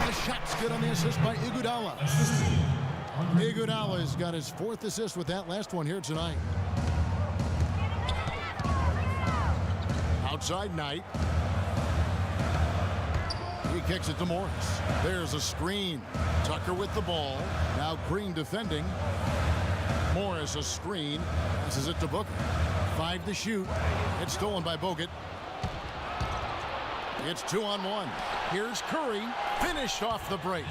The shot's good on the assist by Iguodala. Iguodala's got his 4th assist with that last one here tonight. Outside Knight. He kicks it to Morris. There's a screen. Tucker with the ball. Now Green defending. Morris a screen. Passes it to Booker. 5 to shoot. It's stolen by Bogut. It's 2-on-1. Here's Curry. Finished off the break.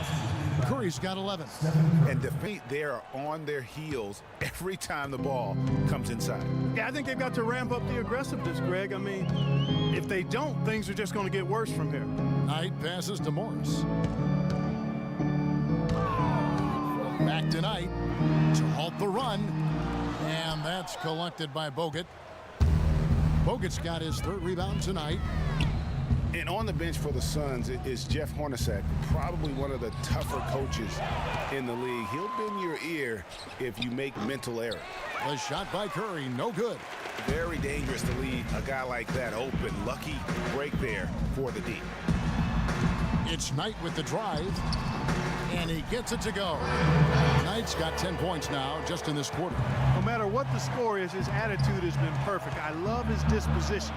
Curry's got 11. And defeat, they are on their heels every time the ball comes inside. Yeah, I think they've got to ramp up the aggressiveness, Greg. I mean, if they don't, things are just going to get worse from here. Knight passes to Morris. Back to Knight to halt the run. And that's collected by Bogut. Bogut's got his 3rd rebound tonight. And on the bench for the Suns is Jeff Hornacek, probably one of the tougher coaches in the league. He'll bend your ear if you make mental errors. The shot by Curry, no good. Very dangerous to leave a guy like that open. Lucky break there for the D. It's Knight with the drive, and he gets it to go. Knight's got 10 points now just in this quarter. No matter what the score is, his attitude has been perfect. I love his disposition.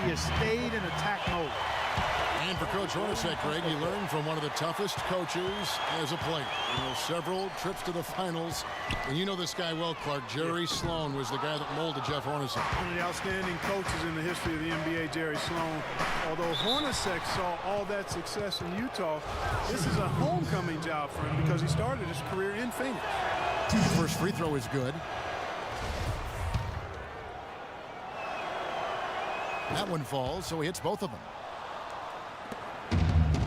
He has stayed in attack mode. And for Coach Hornacek, Greg, he learned from one of the toughest coaches as a player. You know, several trips to the finals. And you know this guy well, Clark. Jerry Sloan was the guy that molded Jeff Hornacek. One of the outstanding coaches in the history of the NBA, Jerry Sloan. Although Hornacek saw all that success in Utah, this is a homecoming job for him because he started his career in Phoenix. First free throw is good. That one falls, so he hits both of them.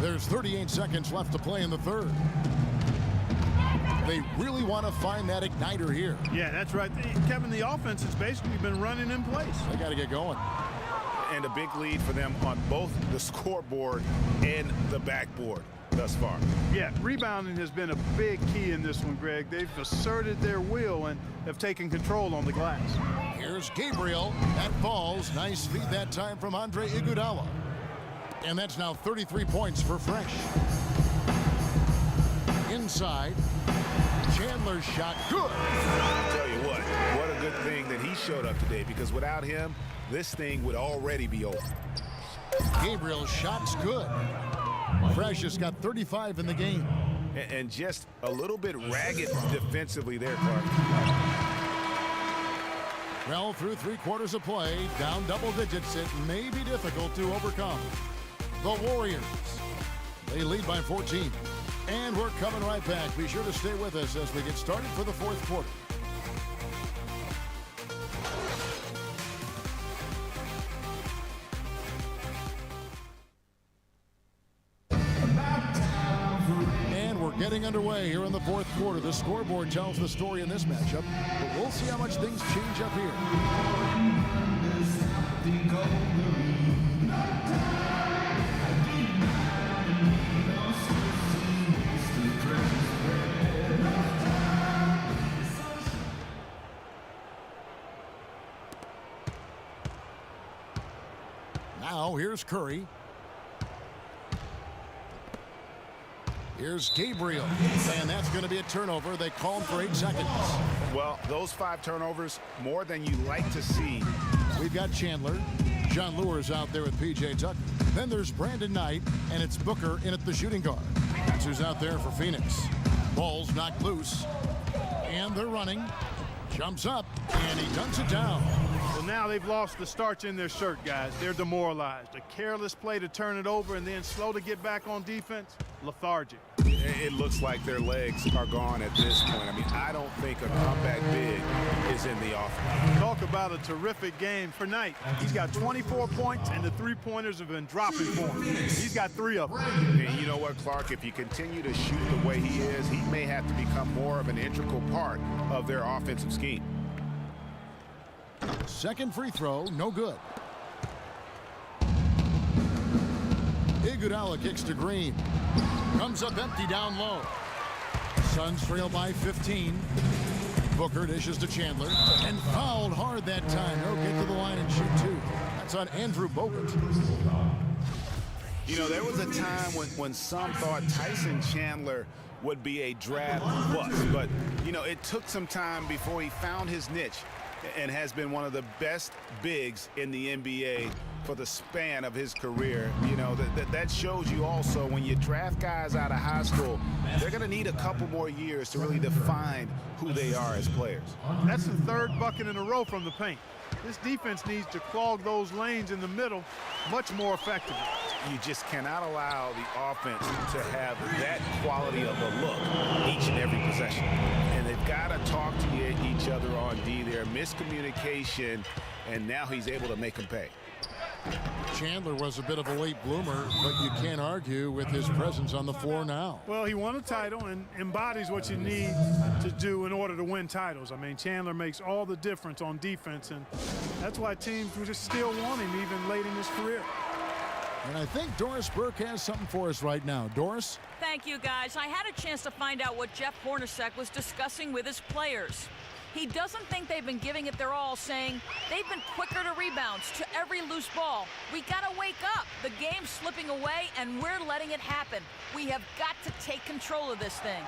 There's 38 seconds left to play in the third. They really want to find that igniter here. Yeah, that's right. Kevin, the offense has basically been running in place. They got to get going. And a big lead for them on both the scoreboard and the backboard thus far. Yeah, rebounding has been a big key in this one, Greg. They've asserted their will and have taken control on the glass. Here's Gabriel. That falls. Nice feed that time from Andre Iguodala. And that's now 33 points for Fresh. Inside. Chandler's shot, good. I'll tell you what a good thing that he showed up today, because without him, this thing would already be over. Gabriel's shot's good. Fresh has got 35 in the game. And just a little bit ragged defensively there, Clark. Well, through 3 quarters of play, down double digits, it may be difficult to overcome. The Warriors, they lead by 14. And we're coming right back. Be sure to stay with us as we get started for the fourth quarter. And we're getting underway here in the fourth quarter. The scoreboard tells the story in this matchup, but we'll see how much things change up here. Now here's Curry. Here's Gabriel. And that's going to be a turnover. They called for 8 seconds. Well, those 5 turnovers, more than you like to see. We've got Chandler. John Lewis out there with P.J. Tucker. Then there's Brandon Knight, and it's Booker in at the shooting guard. That's who's out there for Phoenix. Ball's knocked loose. And they're running. Jumps up, and he dunks it down. Well, now they've lost the starch in their shirt, guys. They're demoralized. A careless play to turn it over and then slow to get back on defense. Lethargic. It looks like their legs are gone at this point. I mean, I don't think a comeback big is in the offense. Talk about a terrific game for Knight. He's got 24 points, and the three-pointers have been dropping for him. He's got 3 of them. And you know what, Clark? If you continue to shoot the way he is, he may have to become more of an integral part of their offensive scheme. Second free throw, no good. Iguodala kicks to Green. Comes up empty down low. Suns trail by 15. Booker dishes to Chandler and fouled hard that time. He'll get to the line and shoot 2. That's on Andrew Bogut. You know, there was a time when some thought Tyson Chandler would be a draft bust, but, you know, it took some time before he found his niche and has been one of the best bigs in the NBA for the span of his career. You know, that shows you also when you draft guys out of high school, they're going to need a couple more years to really define who they are as players. That's the 3rd bucket in a row from the paint. This defense needs to clog those lanes in the middle much more effectively. You just cannot allow the offense to have that quality of a look each and every possession. And they've got to talk to each other on D there. Miscommunication, and now he's able to make them pay. Chandler was a bit of a late bloomer, but you can't argue with his presence on the floor now. Well, he won a title and embodies what you need to do in order to win titles. I mean, Chandler makes all the difference on defense, and that's why teams will just still want him even late in his career. And I think Doris Burke has something for us right now. Doris? Thank you, guys. I had a chance to find out what Jeff Hornacek was discussing with his players. He doesn't think they've been giving it their all, saying they've been quicker to rebounds, to every loose ball. We gotta wake up. The game's slipping away, and we're letting it happen. We have got to take control of this thing.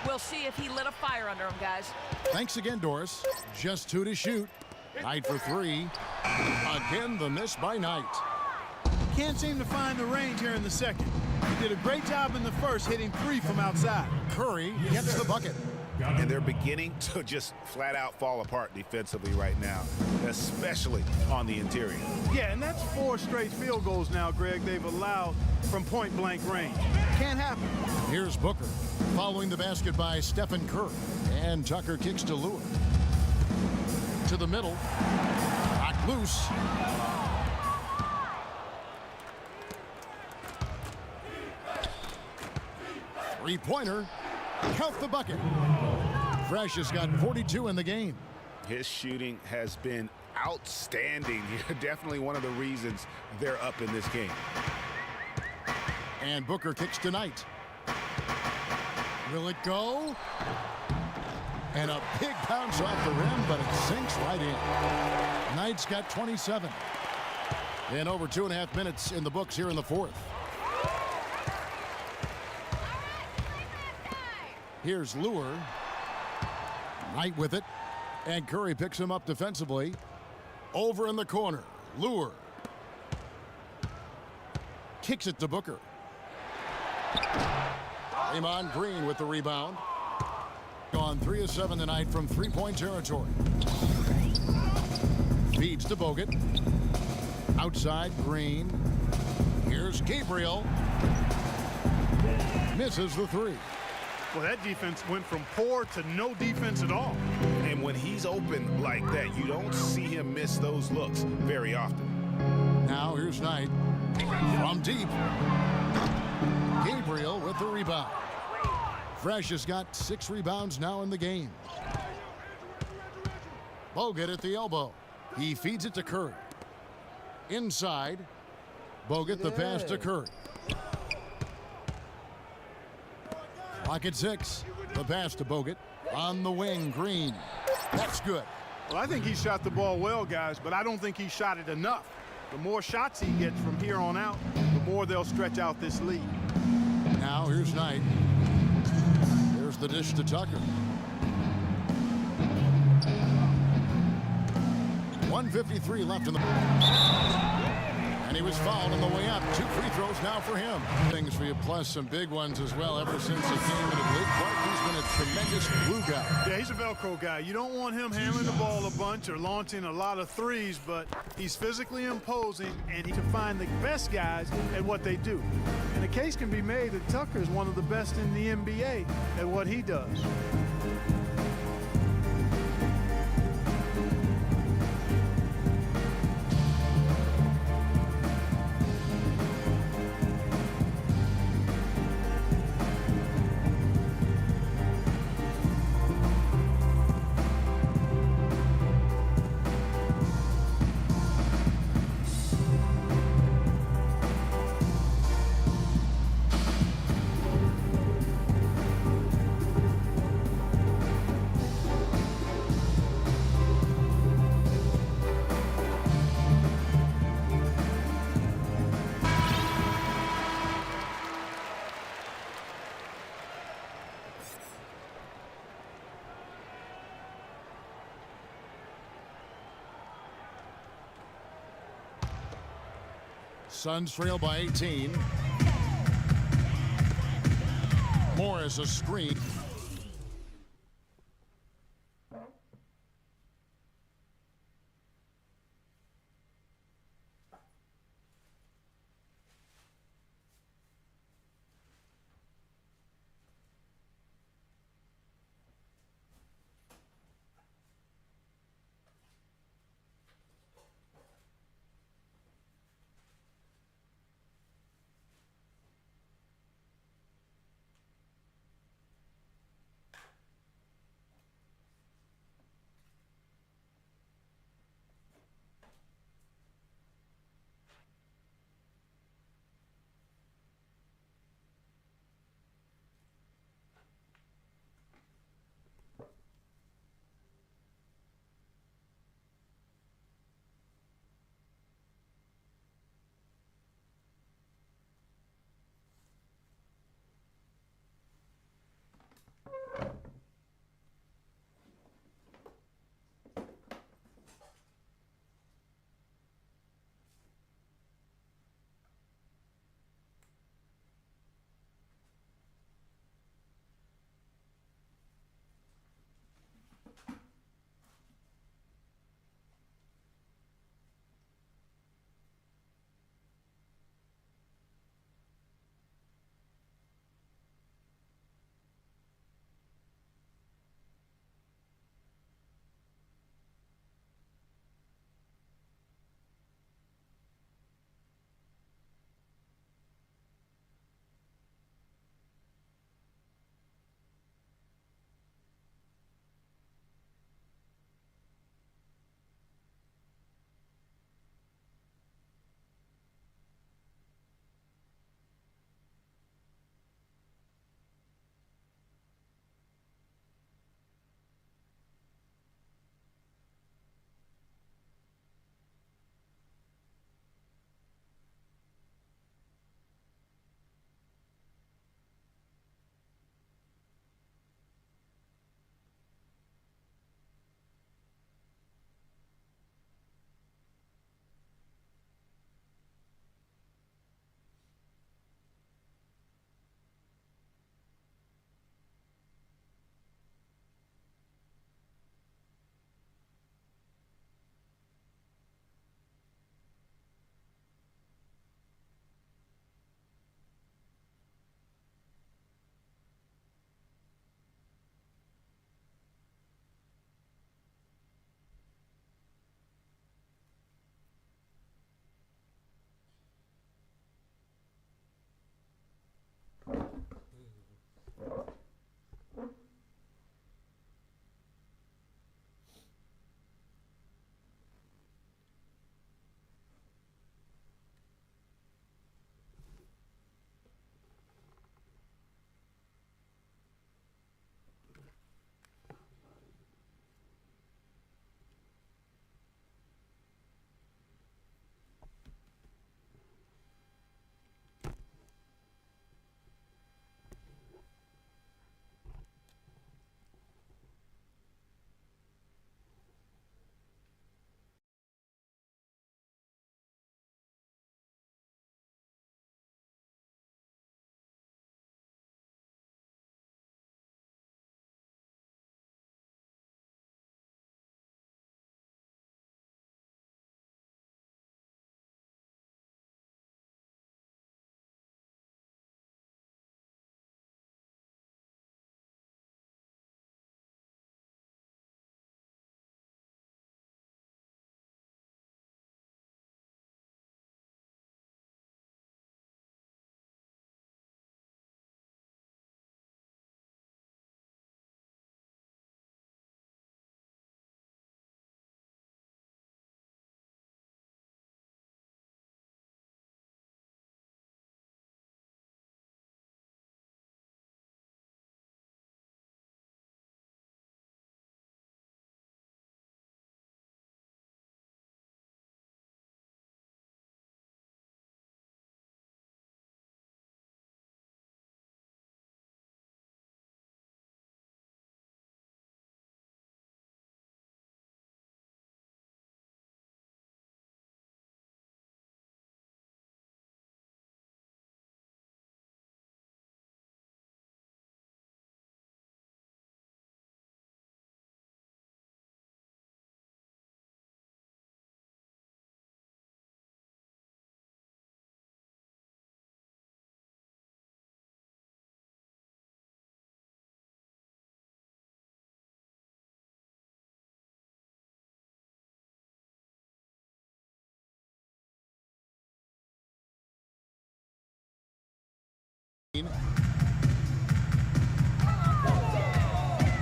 We'll see if he lit a fire under him, guys. Thanks again, Doris. Just 2 to shoot. Knight for 3. Again, the miss by Knight. Can't seem to find the range here in the second. He did a great job in the first, hitting 3 from outside. Curry gets the bucket. And they're beginning to just flat out fall apart defensively right now, especially on the interior. Yeah, and that's 4 straight field goals now, Greg, they've allowed from point-blank range. Can't happen. Here's Booker, following the basket by Stephen Curry. And Tucker kicks to Lewis. To the middle. Knocked loose. Three-pointer. Count the bucket. Fresh has got 42 in the game. His shooting has been outstanding. Definitely one of the reasons they're up in this game. And Booker kicks to Knight. Will it go? And a big bounce off the rim, but it sinks right in. Knight's got 27. And over 2.5 minutes in the books here in the fourth. Here's Lure. Knight with it. And Curry picks him up defensively. Over in the corner. Lure. Kicks it to Booker. Draymond Green with the rebound. Gone 3 of 7 tonight from three-point territory. Feeds to Bogut. Outside Green. Here's Gabriel. Misses the three. Well, that defense went from poor to no defense at all. And when he's open like that, you don't see him miss those looks very often. Now here's Knight. From deep. Gabriel with the rebound. Fresh has got 6 rebounds now in the game. Bogut at the elbow. He feeds it to Curry. Inside. Bogut the pass to Curry. Clock at 6. The pass to Bogut. On the wing, Green. That's good. Well, I think he shot the ball well, guys, but I don't think he shot it enough. The more shots he gets from here on out, the more they'll stretch out this lead. Now here's Knight. Here's the dish to Tucker. 1:53 left in the... And he was fouled on the way up. 2 free throws now for him. Things for you, plus some big ones as well ever since he came into the league. Clark, he's been a tremendous glue guy. Yeah, he's a Velcro guy. You don't want him handling the ball a bunch or launching a lot of threes, but he's physically imposing, and he can find the best guys at what they do. And the case can be made that Tucker is one of the best in the NBA at what he does. Suns trail by 18. Morris a screen.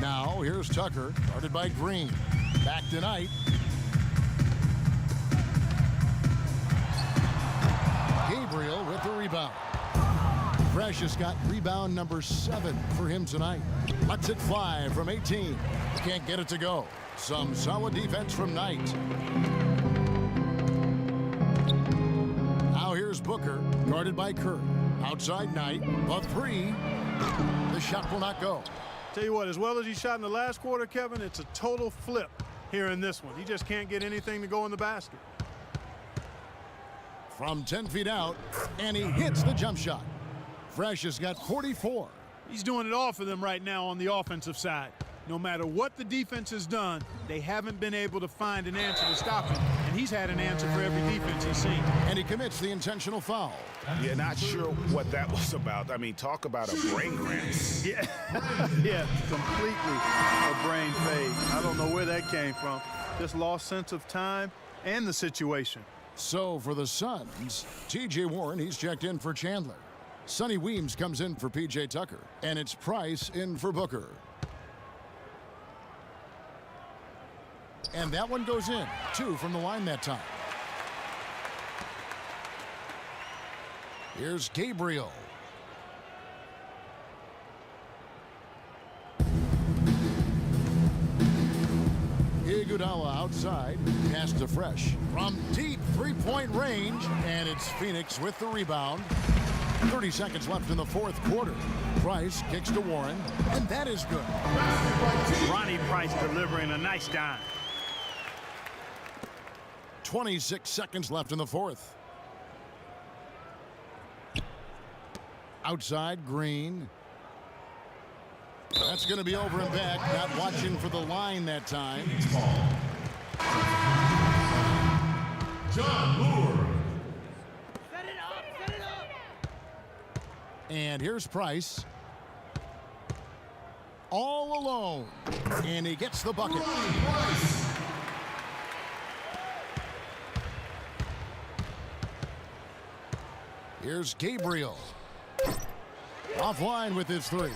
Now here's Tucker, guarded by Green. Back to Knight. Gabriel with the rebound. Fresh has got rebound number 7 for him tonight. Lets it fly from 18. Can't get it to go. Some solid defense from Knight. Now here's Booker, guarded by Curry. Outside Knight, a 3. The shot will not go. Tell you what, as well as he shot in the last quarter, Kevin, it's a total flip here in this one. He just can't get anything to go in the basket. From 10 feet out, and he hits the jump shot. Fresh has got 44. He's doing it all for them right now on the offensive side. No matter what the defense has done, they haven't been able to find an answer to stop him. And he's had an answer for every defense he's seen. And he commits the intentional foul. Yeah, not sure what that was about. I mean, talk about a brain cramp. Yeah, yeah, completely a brain fade. I don't know where that came from. Just lost sense of time and the situation. So for the Suns, T.J. Warren, he's checked in for Chandler. Sonny Weems comes in for P.J. Tucker. And it's Price in for Booker. And that one goes in. 2 from the line that time. Here's Gabriel. Iguodala outside. Pass to Fresh. From deep three-point range. And it's Phoenix with the rebound. 30 seconds left in the fourth quarter. Price kicks to Warren. And that is good. Ronnie Price delivering a nice dime. 26 seconds left in the fourth. Outside, Green. That's going to be over and back. Not watching for the line that time. John Moore. Set it up, set it up. And here's Price. All alone. And he gets the bucket. Here's Gabriel. Offline with his 3.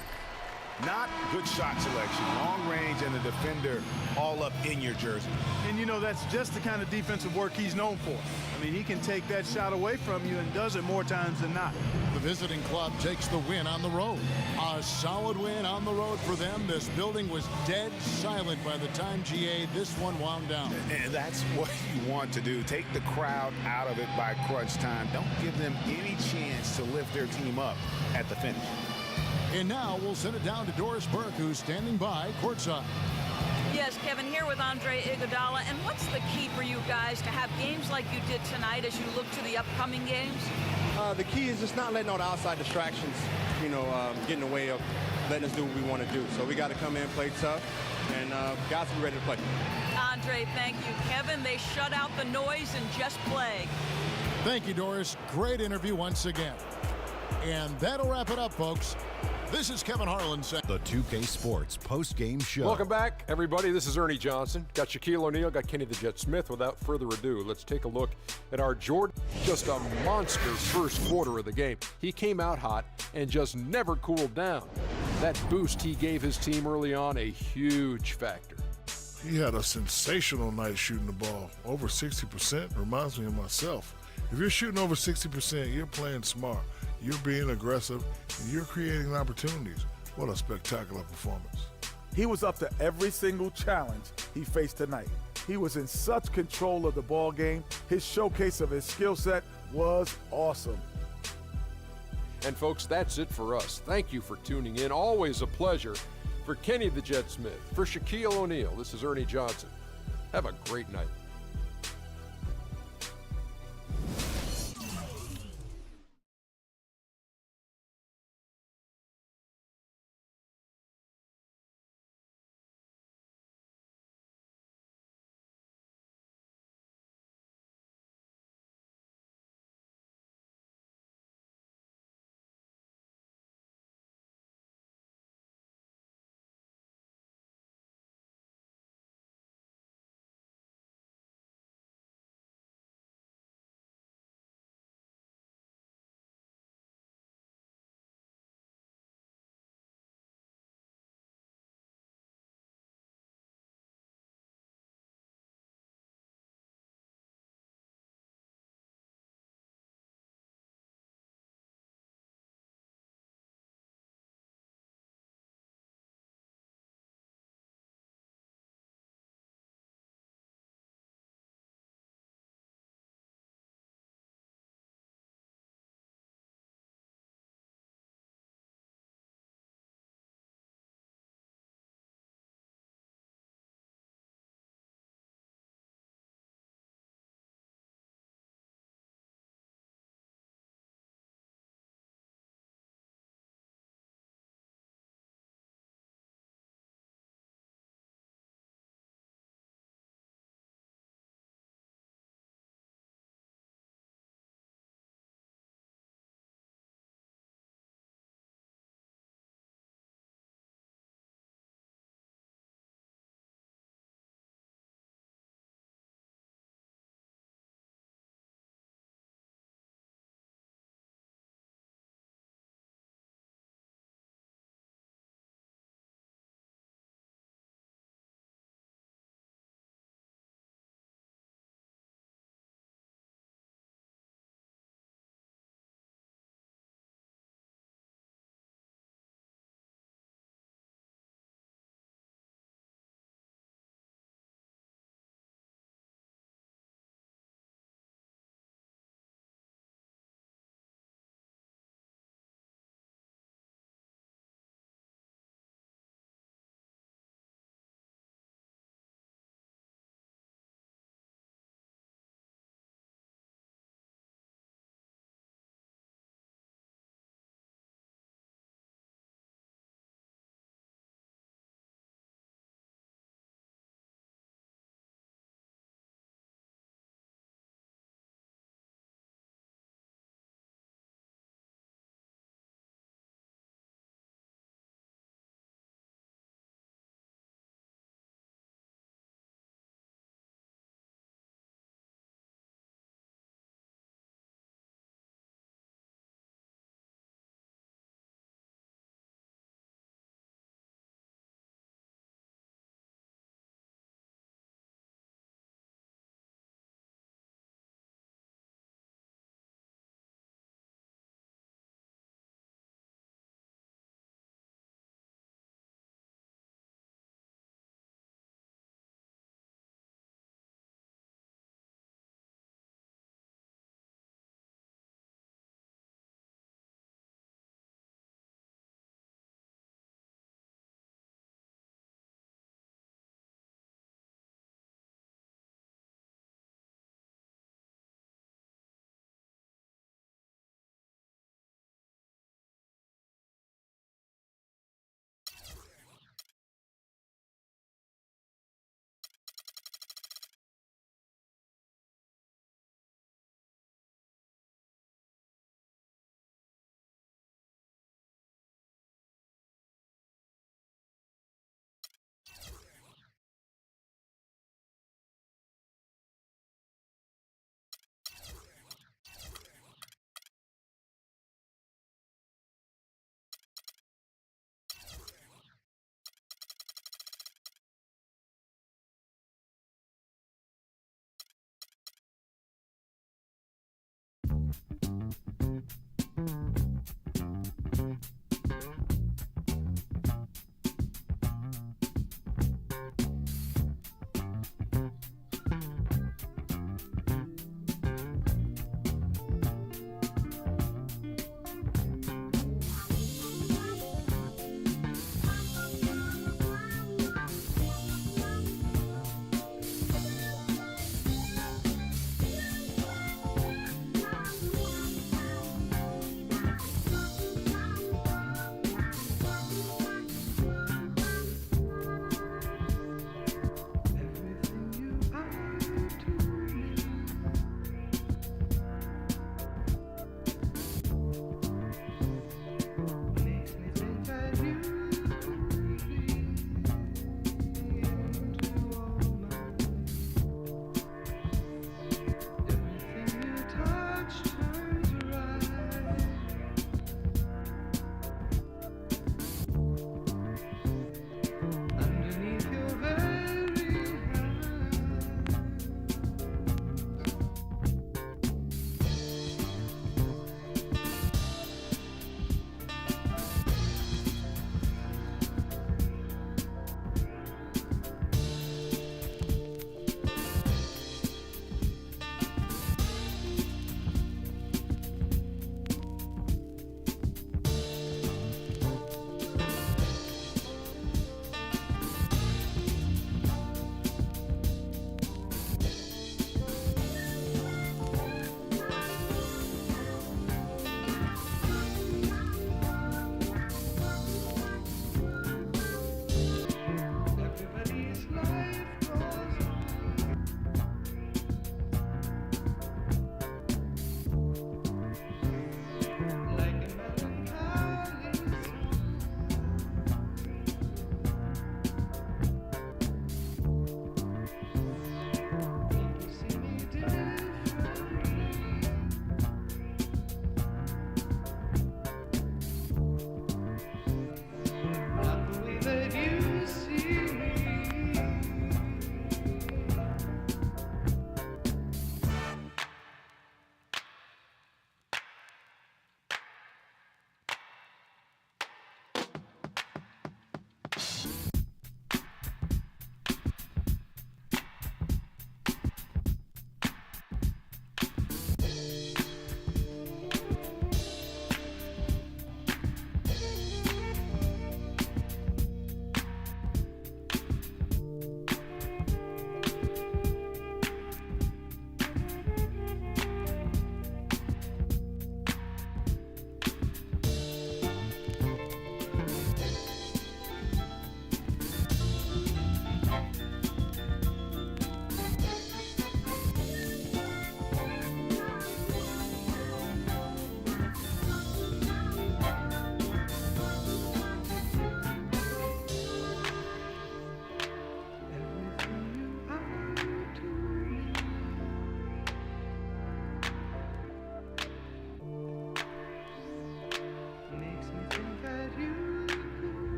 Not good shot selection. Long range and the defender all up in your jersey. And you know, that's just the kind of defensive work he's known for. I mean, he can take that shot away from you and does it more times than not. The visiting club takes the win on the road. A solid win on the road for them. This building was dead silent by the time GA this one wound down. And that's what you want to do. Take the crowd out of it by crunch time. Don't give them any chance to lift their team up at the finish. And now we'll send it down to Doris Burke, who's standing by courtside. Yes, Kevin, here with Andre Iguodala. And what's the key for you guys to have games like you did tonight as you look to the upcoming games? The key is just not letting all the outside distractions, get in the way of letting us do what we want to do. So we got to come in, play tough, and guys be ready to play. Andre, thank you. Kevin, they shut out the noise and just play. Thank you, Doris. Great interview once again. And that'll wrap it up, folks. This is Kevin Harlan saying the 2K Sports post-game show. Welcome back, everybody. This is Ernie Johnson. Got Shaquille O'Neal, got Kenny the Jet Smith. Without further ado, let's take a look at our Jordan. Just a monster first quarter of the game. He came out hot and just never cooled down. That boost he gave his team early on, a huge factor. He had a sensational night shooting the ball. Over 60% reminds me of myself. If you're shooting over 60%, you're playing smart. You're being aggressive, and you're creating opportunities. What a spectacular performance. He was up to every single challenge he faced tonight. He was in such control of the ball game. His showcase of his skill set was awesome. And folks, that's it for us. Thank you for tuning in. Always a pleasure. For Kenny the Jet Smith, for Shaquille O'Neal, this is Ernie Johnson. Have a great night.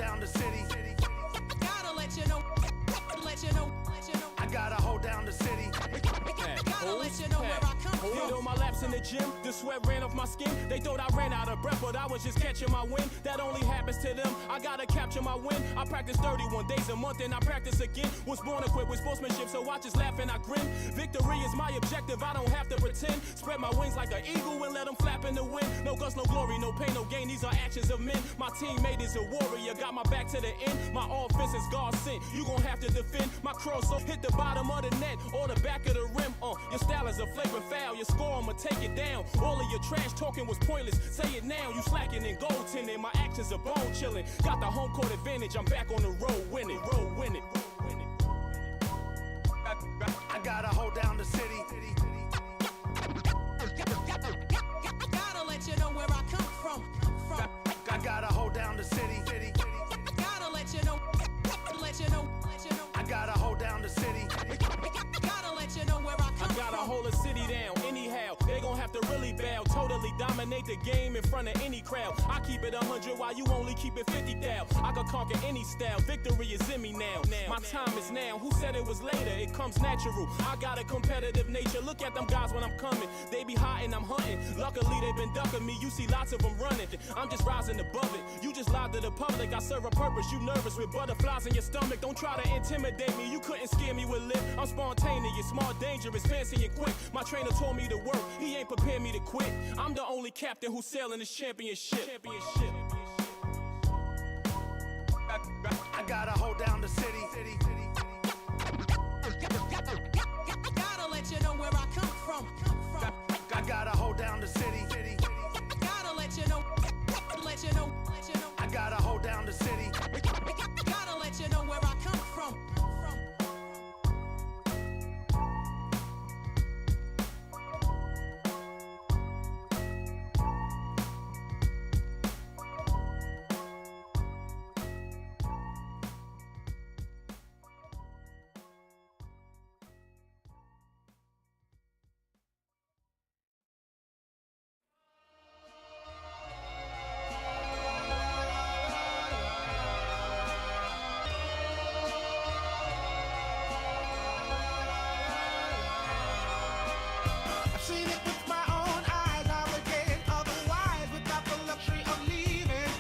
down the city. Gotta let you know. Let you know. I gotta hold down the city. Gotta let you know where I come from. Hit on my laps in the gym, the sweat ran off my skin. They thought I ran out of breath, but I was just catching my wind. That only happens to them. I gotta capture my win. I practice 31 days a month and I practice again. Was born equipped with sportsmanship, so I just laugh and I grin. Victory is my objective, I don't have to pretend. Spread my wings like an eagle and let them flap in the wind. No guts, no glory, no pain, no gain. These are actions of men. My teammate is a warrior, got my back to the end. My offense is God sent. You gon' have to defend. My cross so hit the bottom of the net or the back of the rim. Your style is a flagrant foul. Your score, I'ma take it down. All of your trash talking was pointless. Say it now. You slacking in goaltending. My actions are bone chilling. Got the home court advantage. I'm back on the road winning. Road winning. I gotta hold down the city. Gotta let you know where I come from. I gotta hold down the city. Gotta let you know. Let you know. I gotta hold down the city. Gotta let you know where I come from. I gotta hold a city down anyhow. They gon' have to really bow. Totally dominate the game in front of any crowd. I keep it 100 while you only keep it 50 thou. I could conquer any style. Victory is in me now. My time is now. Who said it was later? It comes natural. I got a competitive nature. Look at them guys when I'm coming. They be hot and I'm hunting. Luckily they been ducking me. You see lots of them running. I'm just rising above it. You just lied to the public. I serve a purpose. You nervous with butterflies in your stomach. Don't try to intimidate me. You couldn't scare me with lip. I'm spontaneous, smart, dangerous, fancy and quick. My trainer told me to work. He ain't prepared me to quit. I'm the only captain who's sailing this championship. I gotta hold down the city. Gotta let you know where I come from. I gotta hold down the city. Gotta let you know. Let you know. I gotta hold down the city. Gotta let you know where I come from. Seen it with my own eyes, I would get it otherwise without the luxury of leaving.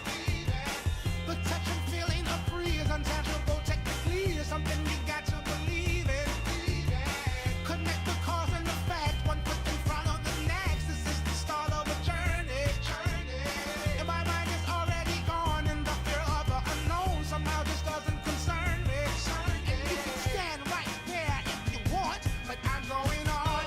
The touch and feeling of free is untangible technically. It's something we got to believe in. Connect the cause and the fact, one foot in front of the next. This is the start of a journey. And my mind is already gone in the fear of the unknown. Somehow this doesn't concern me. And you can stand right there if you want, but I'm going on.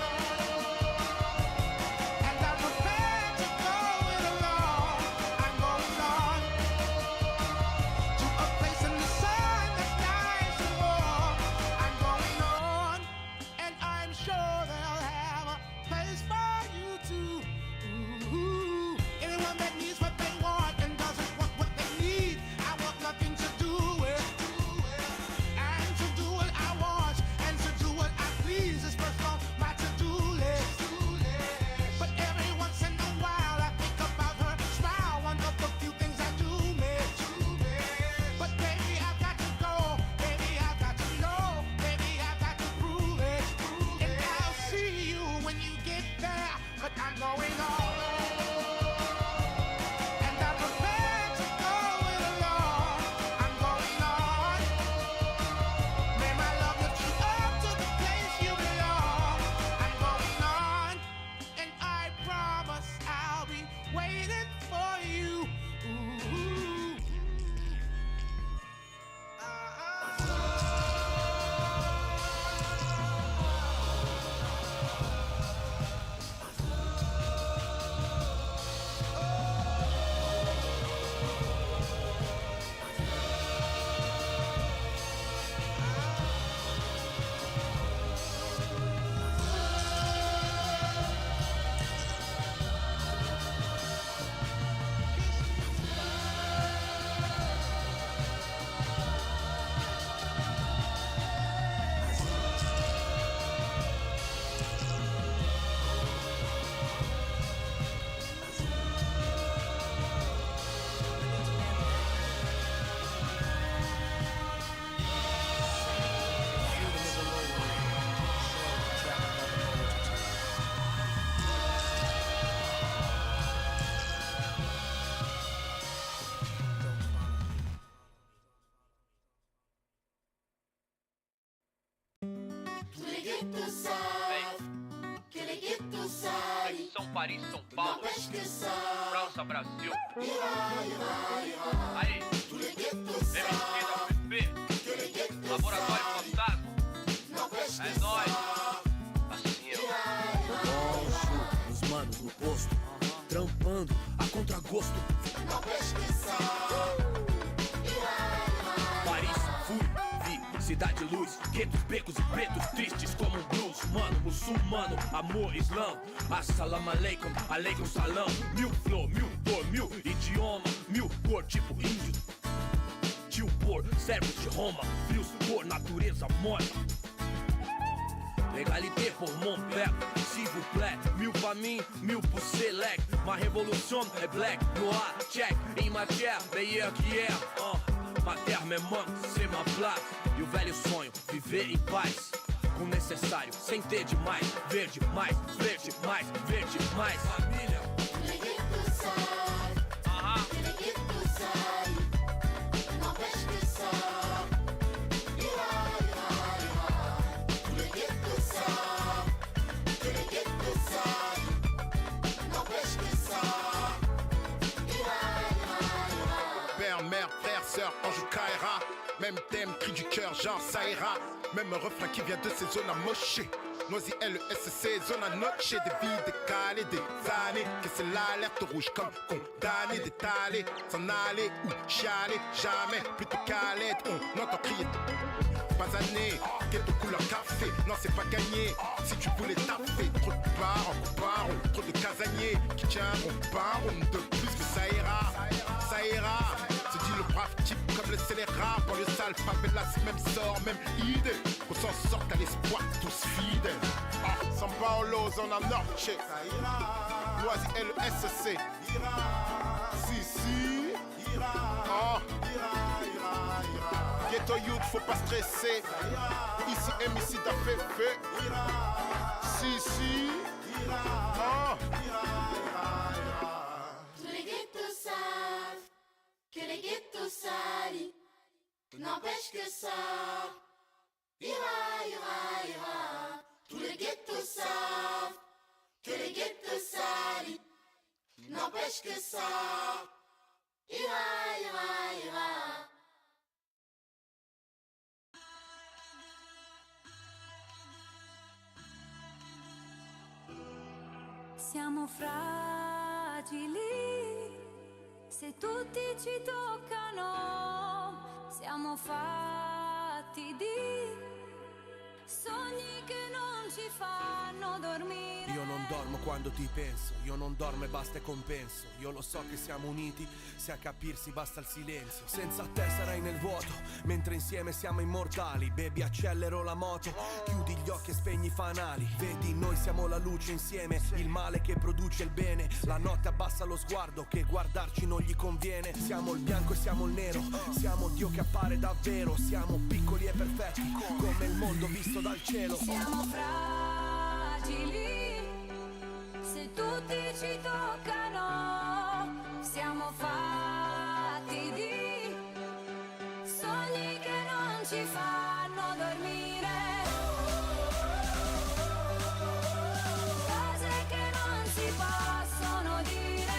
guetos savent, que les guetos savent. São Paris, São Paulo, França, Brasil. Aí, MSP, Laboratório Fantasma. É nóis. Assim, Os manos no posto, trampando a contragosto. Paris, fui, vi, cidade luz, guetos, becos e pretos tristes como um blues. Mano, muçulmano, amor, islã. Assalamu alaikum, alaikum salam. Mil flor, mil cor, mil idioma, mil cor tipo índio. Tio por, servos de Roma, frios por natureza morta. Égalité pour mon père, s'il vous plaît. Mille familles, mille pour select. Ma révolution est black, noir, check. Em matière, meilleur qu'hier. Ma terre me manque, c'est ma place. E o velho sonho, viver em paz. Com o necessário, sem ter demais. Verde mais, verde mais, verde mais. Família. Ange Kaira, même thème, cri du cœur, genre ça ira. Même refrain qui vient de ces zones amochées. Noisy LSC, zone à noche, des vies décalées, des années. Que c'est l'alerte rouge comme condamné, d'étaler, s'en aller ou chialer, jamais. Plutôt qu'à l'aide, on entend crier. Pas années, ghetto couleur café, non c'est pas gagné. Si tu voulais taper, trop de parents, trop de casaniers qui tiendront pas rond de plus, mais ça ira, ça ira. Se dit le brave type comme le scélérat. Pour le sale, favelas, même sort, même idée. Qu'on s'en sorte à l'espoir, tous fidèles. São Paulo, zona norte. Noisy LSC. Si. Ghetto youth, faut pas stresser. Ici, MC d'à fait. Si. Tous les ghettos savent que les ghettos salis n'empêche que ça ira. Tous les ghettos savent que les ghettos salis n'empêche que ça ira. Siamo fragili, se tutti ci toccano, siamo fatti di sogni che non ci fanno dormire. Io non dormo quando ti penso, io non dormo e basta e compenso. Io lo so che siamo uniti, se a capirsi basta il silenzio. Senza te sarai nel vuoto, mentre insieme siamo immortali. Baby, accelero la moto, chiudi gli occhi e spegni i fanali. Vedi, noi siamo la luce insieme, il male che produce il bene. La notte abbassa lo sguardo, che guardarci non gli conviene. Siamo il bianco e siamo il nero, siamo Dio che appare davvero. Siamo piccoli e perfetti, come il mondo visto dal cielo. Siamo fragili, se tutti ci toccano, siamo fatti di sogni che non ci fanno dormire, cose che non si possono dire.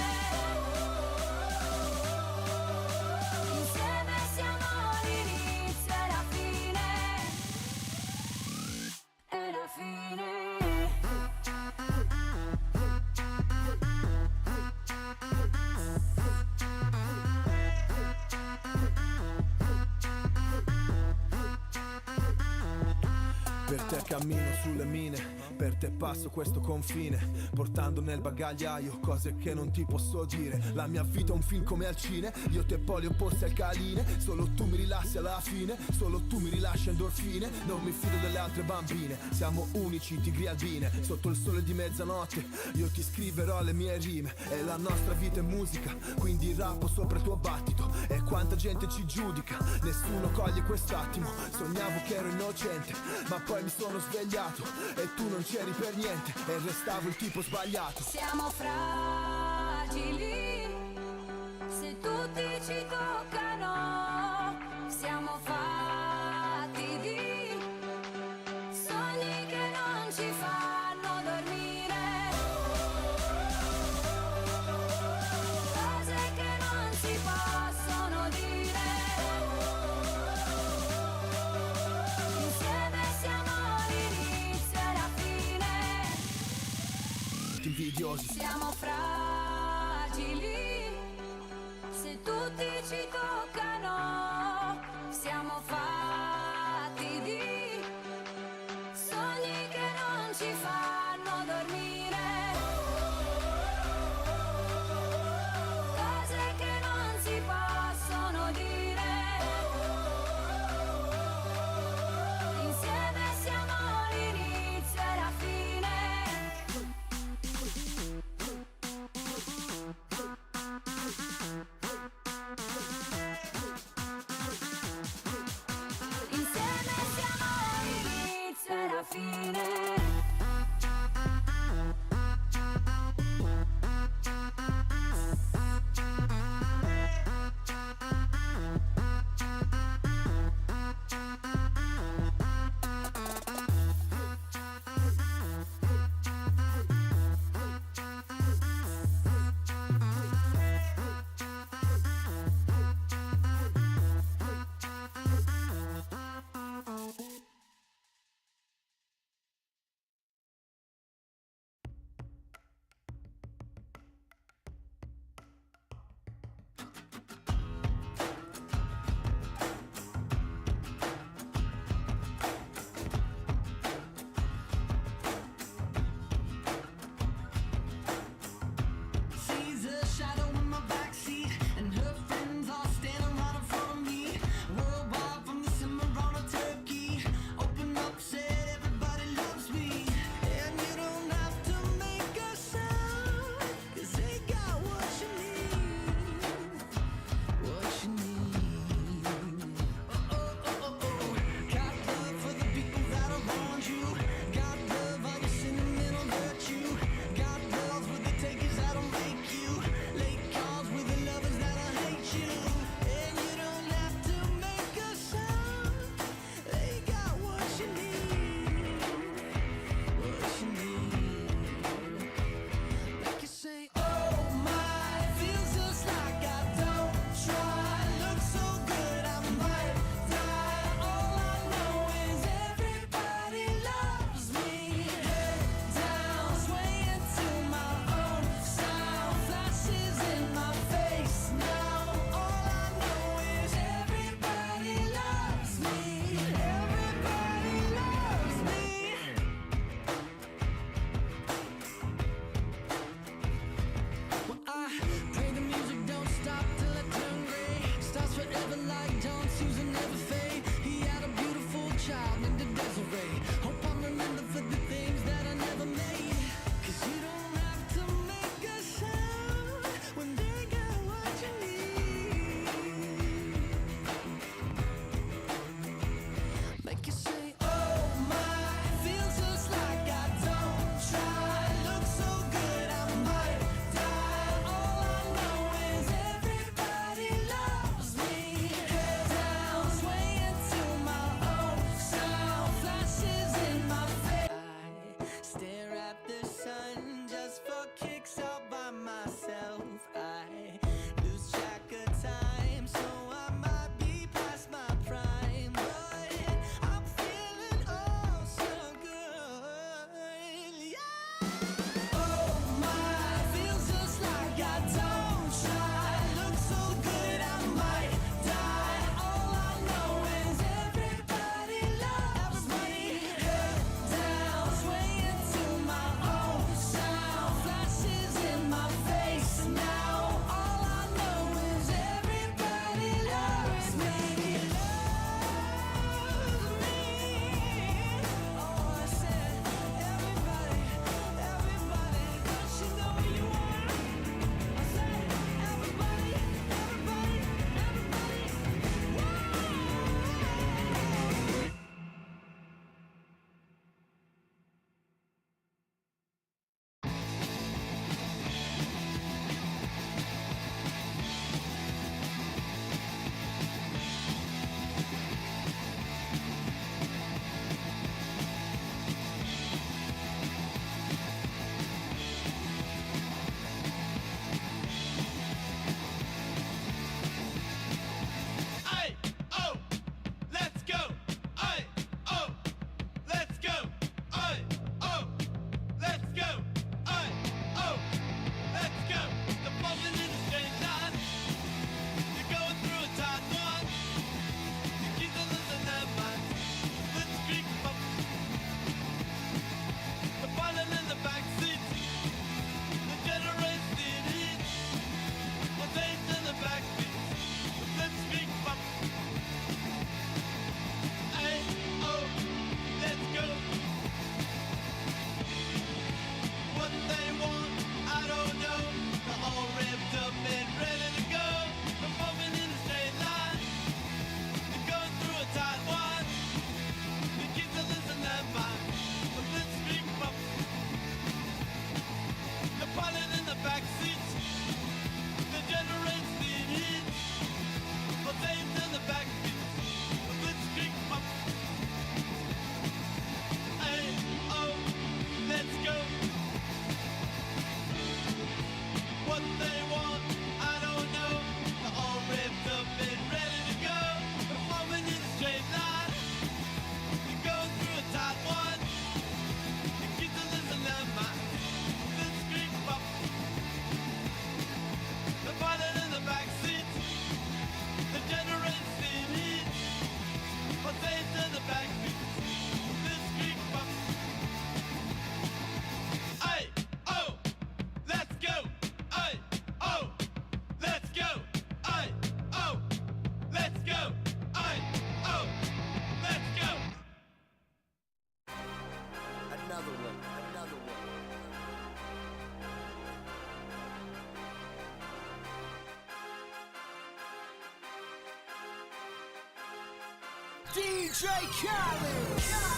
Insieme siamo l'inizio e la fine, e la fine. Per te cammino sulle mine, per te passo questo confine, portando nel bagagliaio cose che non ti posso dire. La mia vita è un film come al cine, io te poli opposti al caline. Solo tu mi rilassi alla fine, solo tu mi rilasci endorfine. Non mi fido delle altre bambine, siamo unici tigri albine. Sotto il sole di mezzanotte io ti scriverò le mie rime. E la nostra vita è musica, quindi rappo sopra il tuo battito. E quanta gente ci giudica, nessuno coglie quest'attimo. Sognavo che ero innocente, ma poi mi sono svegliato e tu non c'eri per niente e restavo il tipo sbagliato. Siamo fragili, se tutti ci toccano, siamo fatti di sogni che non invidiosi. Siamo fragili, se tutti ci toccano, siamo fatti di sogni che non ci fanno dormire, cose che non si possono dire, insieme siamo l'inizio e la fine. DJ Khaled.